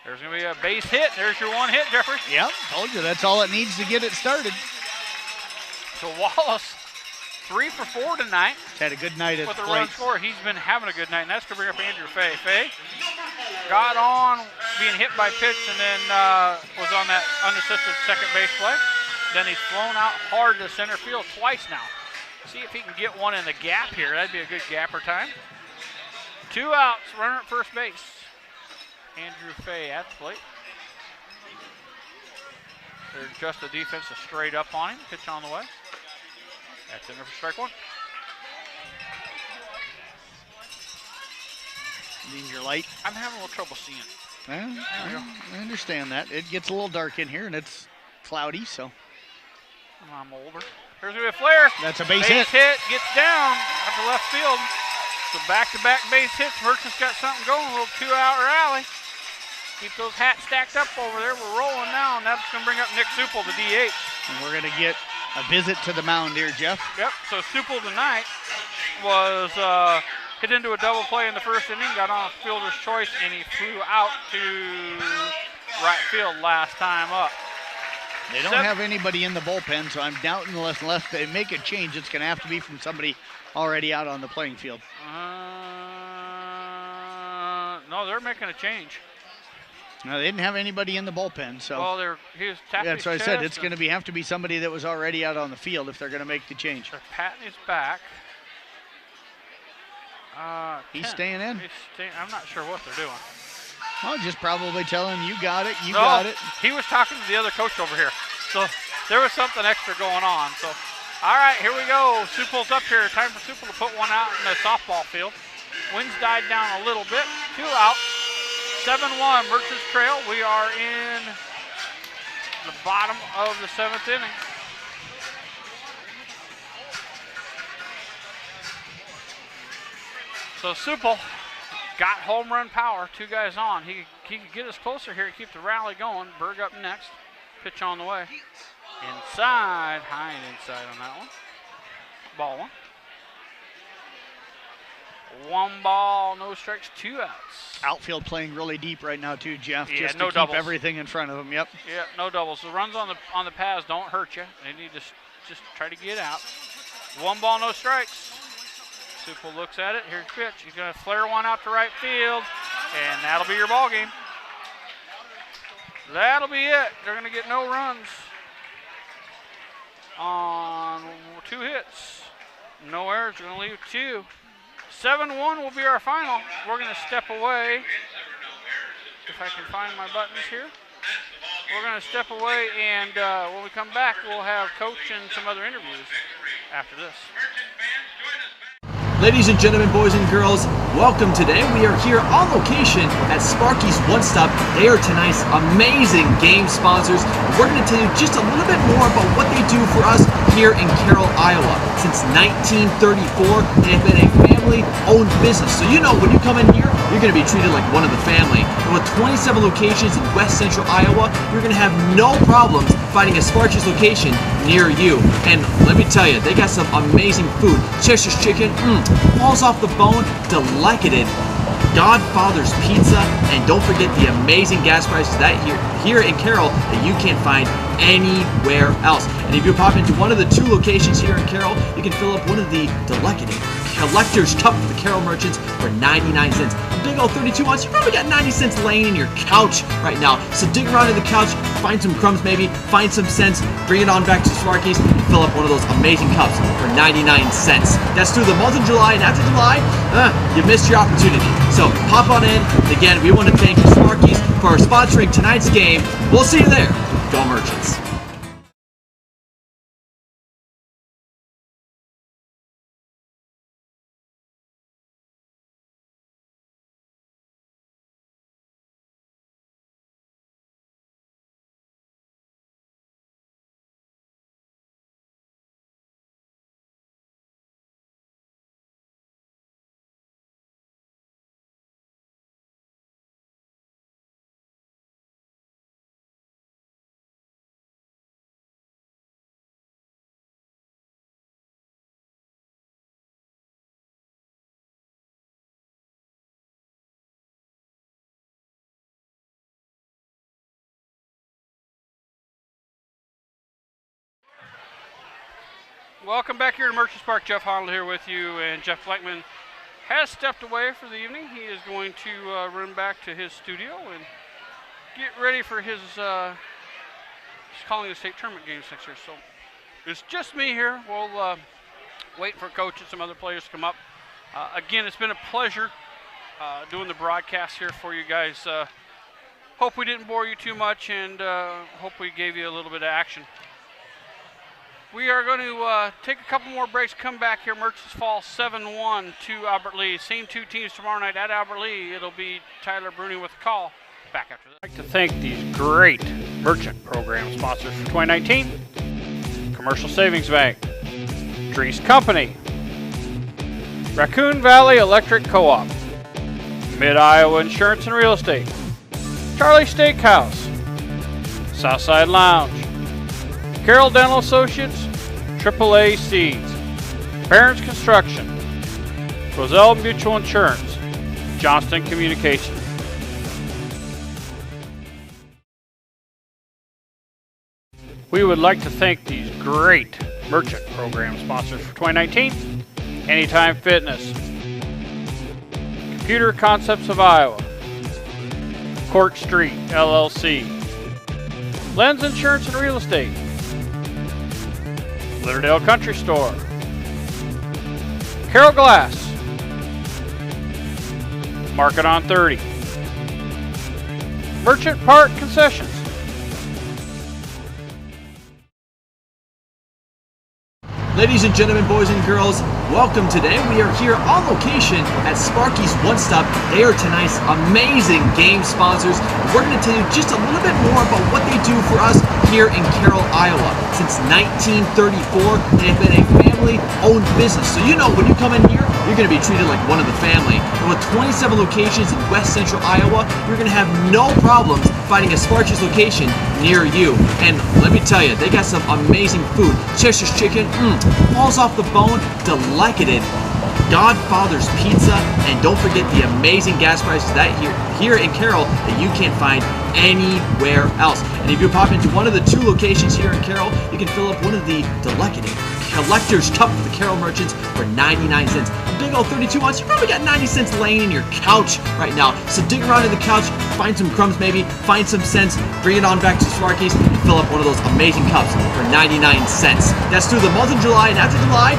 There's going to be a base hit. There's your 1 hit, Jeffrey. Yep. Told you that's all it needs to get it started. So Wallace, 3 for 4 tonight. Had a good night at with the a plate. run score. He's been having a good night, and that's going to bring up Andrew Fay. Fay got on being hit by pitch and then was on that unassisted second base play. Then he's flown out hard to center field twice now. See if he can get one in the gap here. That'd be a good gapper time. 2 outs, runner at first base. Andrew Fay at the plate. They're just the defense is straight up on him. Pitch on the way. That's in there for strike 1. Means you're light. I'm having a little trouble seeing. Well, I understand that. It gets a little dark in here, and it's cloudy, so. I'm older. There's going to be a flare. That's a base hit. hit. Gets down at the left field. So back-to-back base hits. Merchant's got something going, a little 2-out rally. Keep those hats stacked up over there. We're rolling now, and that's going to bring up Nick Supple, the DH. And we're going to get a visit to the mound here, Jeff. Yep, so Supple tonight was hit into a double play in the first inning, got on a fielder's choice, and he flew out to right field last time up. They don't have anybody in the bullpen, so I'm doubting unless they make a change, it's going to have to be from somebody already out on the playing field. No, they're making a change. No, they didn't have anybody in the bullpen, so. Well, he was tapping that's what I his said. chest It's going to have to be somebody that was already out on the field if they're going to make the change. They're patting his back. He's staying in. I'm not sure what they're doing. Well, just probably tell him, you got it, you got it. He was talking to the other coach over here. So there was something extra going on. So, all right, here we go. Supple's up here. Time for Supple to put one out in the softball field. Winds died down a little bit. 2 out. 7-1, Merchants trail. We are in the bottom of the 7th inning. So Supple got home run power, 2 guys on. He could get us closer here and keep the rally going. Berg up next. Pitch on the way. Inside, high and inside on that one. Ball 1. 1 ball, no strikes, 2 outs. Outfield playing really deep right now too, Jeff. Yeah, just no to doubles. Keep everything in front of them. Yep. Yeah, no doubles. The runs on the pads don't hurt you. They need to just try to get out. 1 ball, no strikes. Supple looks at it. Here's the pitch. He's going to flare one out to right field, and that'll be your ball game. That'll be it. They're going to get no runs on 2 hits. No errors. They're going to leave 2. 7-1 will be our final. We're going to step away. If I can find my buttons here. We're going to step away, and when we come back, we'll have Coach and some other interviews after this. Ladies and gentlemen, boys and girls, welcome today. We are here on location at Sparky's One Stop. They are tonight's amazing game sponsors. We're going to tell you just a little bit more about what they do for us here in Carroll, Iowa. Since 1934, they have been a family-owned business. So you know when you come in here, you're going to be treated like one of the family. And with 27 locations in West Central Iowa, you're going to have no problems finding a Sparky's location near you. And let me tell you, they got some amazing food. Cheshire's chicken, falls off the bone, delicated. Godfather's Pizza, and don't forget the amazing gas prices that here in Carroll that you can't find anywhere else. And if you pop into one of the 2 locations here in Carroll, you can fill up one of the delicated Collector's Cup for the Carroll Merchants for 99 cents. A big old 32 ounce, you probably got 90 cents laying in your couch right now. So dig around in the couch, find some crumbs maybe, find some cents, bring it on back to Sparky's, and fill up one of those amazing cups for 99 cents. That's through the month of July, and after July, you missed your opportunity. So hop on in. Again, we want to thank Sparky's for sponsoring tonight's game. We'll see you there. Go Merchants. Welcome back here to Merchants Park. Jeff Honnold here with you, and Jeff Blackman has stepped away for the evening. He is going to run back to his studio and get ready for his he's calling the state tournament games next year. So it's just me here. We'll wait for Coach and some other players to come up. Again, it's been a pleasure doing the broadcast here for you guys. Hope we didn't bore you too much, and hope we gave you a little bit of action. We are going to take a couple more breaks, come back here. Merchants fall 7-1 to Albert Lee. Same 2 teams tomorrow night at Albert Lee. It'll be Tyler Bruni with the call. Back after this. I'd like to thank these great Merchant program sponsors for 2019. Commercial Savings Bank, Drees Company, Raccoon Valley Electric Co-op, Mid-Iowa Insurance and Real Estate, Charlie Steakhouse, Southside Lounge, Carroll Dental Associates, AAA Seeds, Parents Construction, Roselle Mutual Insurance, Johnston Communications. We would like to thank these great merchant program sponsors for 2019. Anytime Fitness, Computer Concepts of Iowa, Cork Street LLC, Lens Insurance and Real Estate, Litterdale Country Store, Carroll Glass, Market on 30, Merchant Park Concessions. Ladies and gentlemen, boys and girls, welcome today. We are here on location at Sparky's One Stop. They are tonight's amazing game sponsors. We're going to tell you just a little bit more about what they do for us here in Carroll, Iowa. Since 1934, they have been a family-owned business. So you know when you come in here, you're going to be treated like one of the family. And with 27 locations in West Central Iowa, you're going to have no problems finding a Sparky's location near you. And let me tell you, they got some amazing food. Chester's chicken, falls off the bone, delicated. Godfather's Pizza, and don't forget the amazing gas prices that here in Carroll that you can't find anywhere else. And if you pop into one of the two locations here in Carroll, you can fill up one of the delicated Collector's Cup for the Carroll merchants for 99 cents. A big old 32 ounce, you probably got 90 cents laying in your couch right now. So dig around in the couch, find some crumbs maybe, find some cents, bring it on back to Sparky's and fill up one of those amazing cups for 99 cents. That's through the month of July, and after July,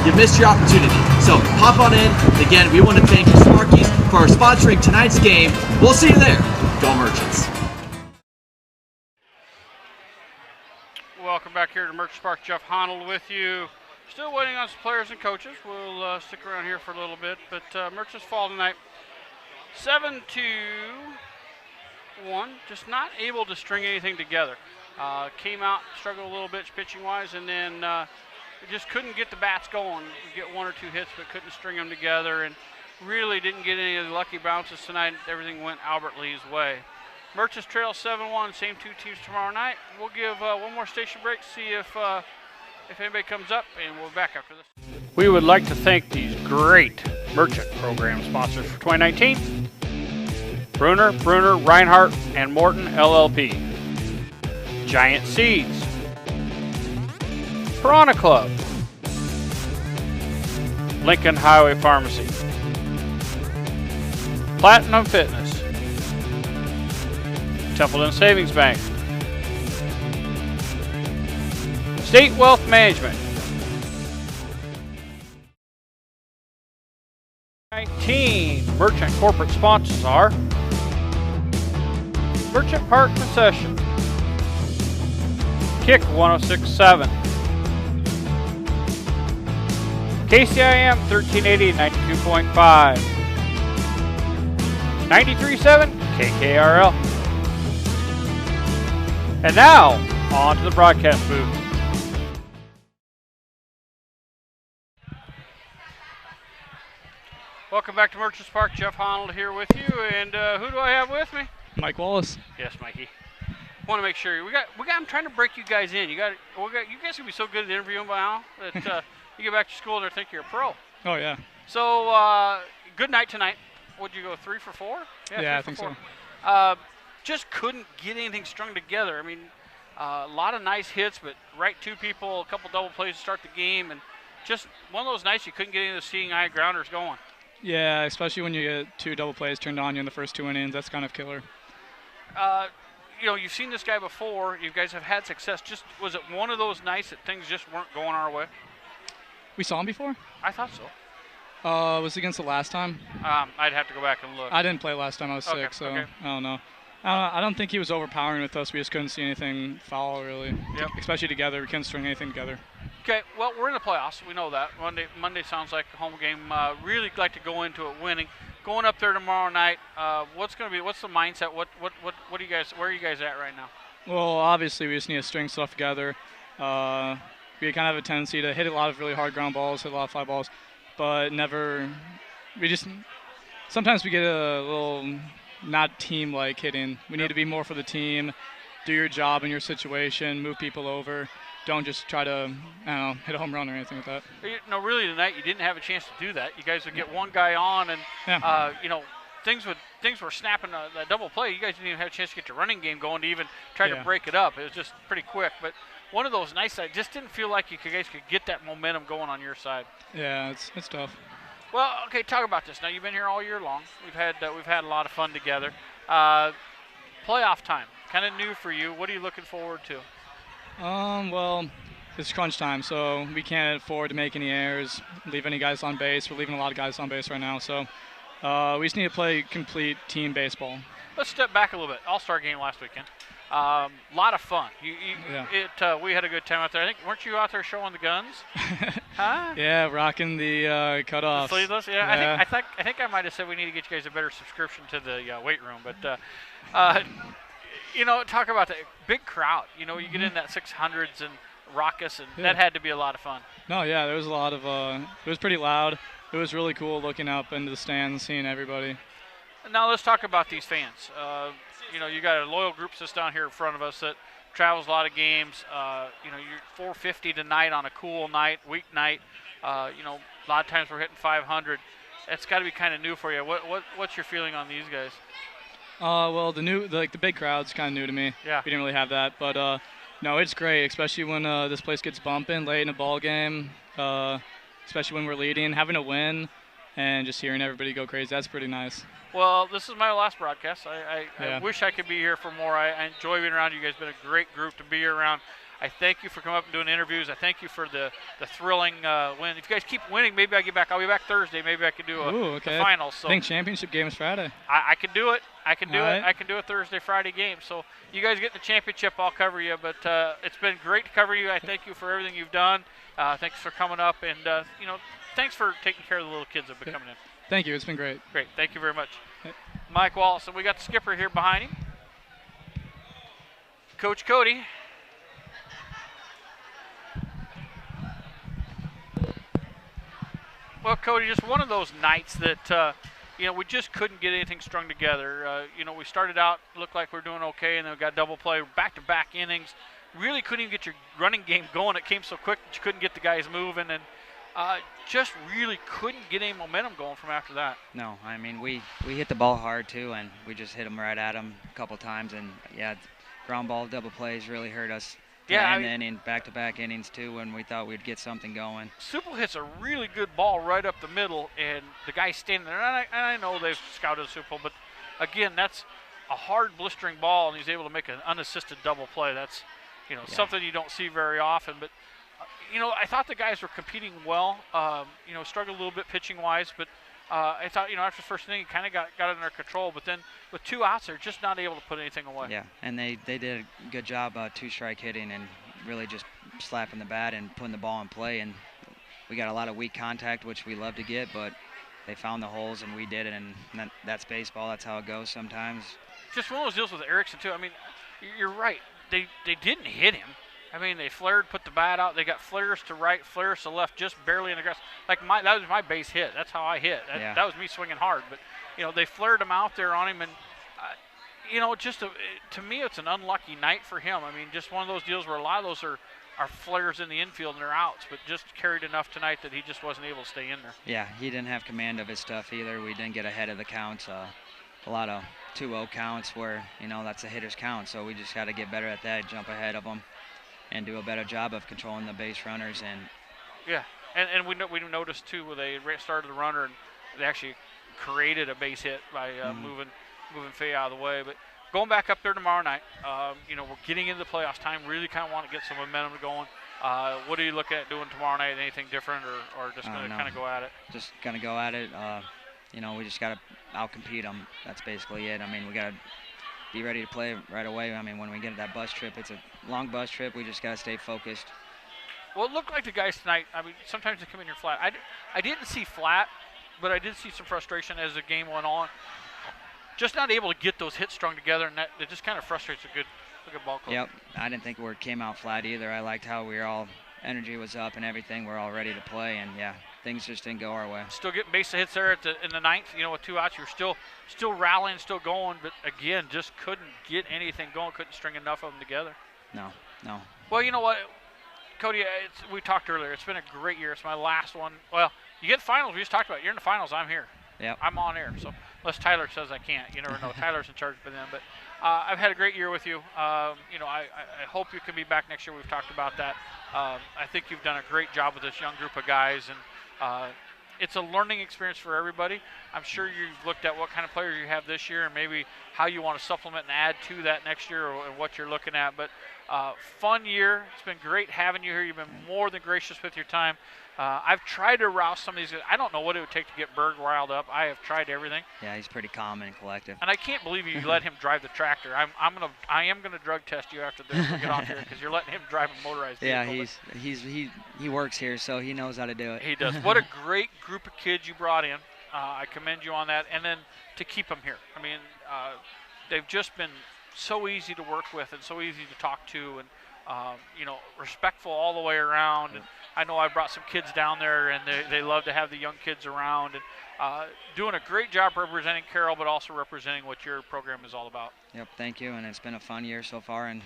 you missed your opportunity. So hop on in. Again, we want to thank Sparky's for sponsoring tonight's game. We'll see you there. Go Merchants. Welcome back here to Merchants Park. Jeff Honnold with you. Still waiting on some players and coaches. We'll stick around here for a little bit, but Merchants fall tonight 7-1. Just not able to string anything together. Came out, struggled a little bit pitching-wise, and then we just couldn't get the bats going. We get one or two hits, but couldn't string them together, and really didn't get any of the lucky bounces tonight. Everything went Albert Lee's way. Merchants trail 7-1, same two teams tomorrow night. We'll give one more station break, see if anybody comes up, and we'll be back after this. We would like to thank these great merchant program sponsors for 2019. Bruner, Reinhardt, and Morton LLP. Giant Seeds. Piranha Club. Lincoln Highway Pharmacy. Platinum Fitness. Templeton Savings Bank. State Wealth Management. 19 merchant corporate sponsors are Merchant Park Concession, Kick 106.7, KCIM 1380 92.5, 93.7 KKRL. And now, on to the broadcast booth. Welcome back to Merchants Park. Jeff Honnold here with you, and who do I have with me? Mike Wallace. Yes, Mikey. Want to make sure we got. I'm trying to break you guys in. You guys gonna be so good at interviewing by now that you get back to school and they think you're a pro. Oh yeah. So good night tonight. Would you go 3 for 4? Yeah, I think 4. so. Just couldn't get anything strung together. I mean, a lot of nice hits, but right two people, a couple double plays to start the game, and just one of those nights you couldn't get any of the seeing eye grounders going. Yeah, especially when you get 2 double plays turned on you in the first 2 innings. That's kind of killer. You've seen this guy before. You guys have had success. Just was it one of those nights that things just weren't going our way? We saw him before? I thought so. Was it against the last time? I'd have to go back and look. I didn't play last time. I was Okay, sick, so okay. I don't know. I don't think he was overpowering with us. We just couldn't see anything foul, really. Yep. Especially together. We couldn't string anything together. Okay, well, we're in the playoffs. We know that. Monday sounds like a home game. Really like to go into it winning. Going up there tomorrow night, what's the mindset? Where are you guys at right now? Well, obviously, we just need to string stuff together. We kind of have a tendency to hit a lot of really hard ground balls, hit a lot of fly balls. but never. Sometimes we get a little not team-like hitting. We need to be more for the team, do your job in your situation, move people over. Don't just try to, hit a home run or anything like that. No, really tonight you didn't have a chance to do that. You guys would get one guy on, and things were snapping a double play. You guys didn't even have a chance to get your running game going to even try to break it up. It was just pretty quick. But one of those nights, I just didn't feel like you guys could get that momentum going on your side. Yeah, it's tough. Well, okay, talk about this. Now you've been here all year long. We've had a lot of fun together. Playoff time, kind of new for you. What are you looking forward to? Well, it's crunch time, so we can't afford to make any errors, leave any guys on base. We're leaving a lot of guys on base right now, so we just need to play complete team baseball. Let's step back a little bit. All-Star game last weekend. Lot of fun. We had a good time out there. I think, weren't you out there showing the guns? Huh? Yeah, rocking the cutoffs. The sleeveless? Yeah. I think I might have said we need to get you guys a better subscription to the weight room, but talk about the big crowd. You get in that 600s and raucous, and that had to be a lot of fun. No, yeah, there was a lot of. It was pretty loud. It was really cool looking up into the stands, seeing everybody. Now let's talk about these fans. You got a loyal group that's down here in front of us that travels a lot of games. You're 450 tonight on a cool night, weeknight. A lot of times we're hitting 500. It's got to be kind of new for you. What's your feeling on these guys? Well, the big crowd's kind of new to me. Yeah. We didn't really have that, but no, it's great, especially when this place gets bumping late in a ball game, especially when we're leading, having a win, and just hearing everybody go crazy. That's pretty nice. Well, this is my last broadcast. I wish I could be here for more. I enjoy being around you guys. It's been a great group to be around. I thank you for coming up and doing interviews. I thank you for the thrilling win. If you guys keep winning, maybe I get back. I'll be back Thursday. Maybe I can do a finals. So I think championship game is Friday. I can do it. I can do All it. right. I can do a Thursday, Friday game. So you guys get the championship, I'll cover you. But it's been great to cover you. I thank you for everything you've done. Thanks for coming up, and thanks for taking care of the little kids that have been coming in. Thank you. It's been great. Great. Thank you very much. Mike Wallace, and we got the skipper here behind him. Coach Cody. Well, Cody, just one of those nights that, we just couldn't get anything strung together. We started out, looked like we were doing okay, and then we got double play, back-to-back innings. Really couldn't even get your running game going. It came so quick that you couldn't get the guys moving, and just really couldn't get any momentum going from after that. No, I mean, we hit the ball hard, too, and we just hit them right at them a couple times. And, ground ball double plays really hurt us. And then in back-to-back innings, too, when we thought we'd get something going. Supple hits a really good ball right up the middle, and the guy's standing there. And I know they've scouted Supple, but, again, that's a hard blistering ball, and he's able to make an unassisted double play. That's, something you don't see very often. But, I thought the guys were competing well, struggled a little bit pitching-wise, but I thought, after the first inning, he kind of got it under control. But then with 2 outs, they're just not able to put anything away. Yeah, and they did a good job 2-strike hitting and really just slapping the bat and putting the ball in play. And we got a lot of weak contact, which we love to get, but they found the holes and we did it. And that's baseball. That's how it goes sometimes. Just one of those deals with Erickson, too. I mean, you're right. They didn't hit him. I mean, they flared, put the bat out. They got flares to right, flares to left, just barely in the grass. That was my base hit. That's how I hit. That was me swinging hard. But, they flared him out there on him. And, to me, it's an unlucky night for him. I mean, just one of those deals where a lot of those are flares in the infield and they're outs, but just carried enough tonight that he just wasn't able to stay in there. Yeah, he didn't have command of his stuff either. We didn't get ahead of the counts. A lot of 2-0 counts where, that's a hitter's count. So we just got to get better at that, jump ahead of them, and do a better job of controlling the base runners. And we noticed too where they started the runner and they actually created a base hit by moving Faye out of the way. But going back up there tomorrow night, we're getting into the playoffs time. Really kind of want to get some momentum going. What are you looking at doing tomorrow night? Anything different, or just going to kind of go at it? Just going to go at it. We just got to outcompete them. That's basically it. I mean, we got to be ready to play right away. I mean, when we get that bus trip, it's a long bus trip. We just got to stay focused. Well, it looked like the guys tonight, I mean, sometimes they come in here flat. I didn't see flat, but I did see some frustration as the game went on. Just not able to get those hits strung together, and it just kind of frustrates a good ball club. Yep, I didn't think we came out flat either. I liked how we were all energy was up and everything. We're all ready to play, and yeah, things just didn't go our way. Still getting base hits there in the ninth. You know, with 2 outs, you're still rallying, still going, but again, just couldn't get anything going. Couldn't string enough of them together. No. Well, you know what, Cody, we talked earlier. It's been a great year. It's my last one. Well, you get the finals. We just talked about it. You're in the finals. I'm here. Yep. I'm on air. So unless Tyler says I can't, you never know. Tyler's in charge by then. But I've had a great year with you. You know, I hope you can be back next year. We've talked about that. I think you've done a great job with this young group of guys, and it's a learning experience for everybody. I'm sure you've looked at what kind of players you have this year and maybe how you want to supplement and add to that next year or what you're looking at. But fun year. It's been great having you here. You've been more than gracious with your time. I've tried to rouse some of these guys. I don't know what it would take to get Berg riled up. I have tried everything. Yeah, he's pretty calm and collective. And I can't believe you let him drive the tractor. I am gonna drug test you after this. We get off here because you're letting him drive a motorized vehicle. Yeah, he works here, so he knows how to do it. He does. What a great group of kids you brought in. I commend you on that. And then to keep them here. I mean, they've just been so easy to work with and so easy to talk to, and you know, respectful all the way around. And I know I brought some kids down there, and they love to have the young kids around, and doing a great job representing Carroll, but also representing what your program is all about. Yep, thank you, and it's been a fun year so far, and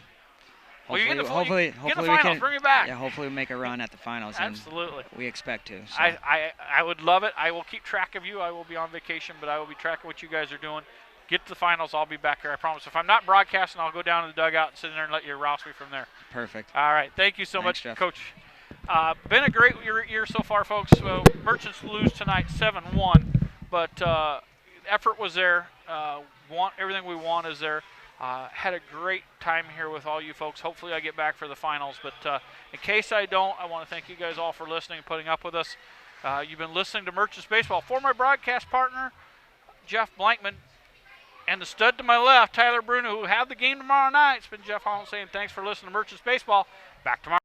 hopefully we can bring it back. Yeah, hopefully we make a run at the finals. Absolutely. And we expect to. So. I would love it. I will keep track of you. I will be on vacation, but I will be tracking what you guys are doing. Get to the finals, I'll be back here, I promise. If I'm not broadcasting, I'll go down to the dugout and sit in there and let you rouse me from there. Perfect. All right, thank you so Thanks, much, Jeff. Coach. Been a great year so far, folks. Merchants lose tonight 7-1, but effort was there. Everything we want is there. Had a great time here with all you folks. Hopefully I get back for the finals, but in case I don't, I want to thank you guys all for listening and putting up with us. You've been listening to Merchants Baseball. For my broadcast partner, Jeff Blankman, and the stud to my left, Tyler Bruno, who have the game tomorrow night. It's been Jeff Holland saying thanks for listening to Merchants Baseball. Back tomorrow.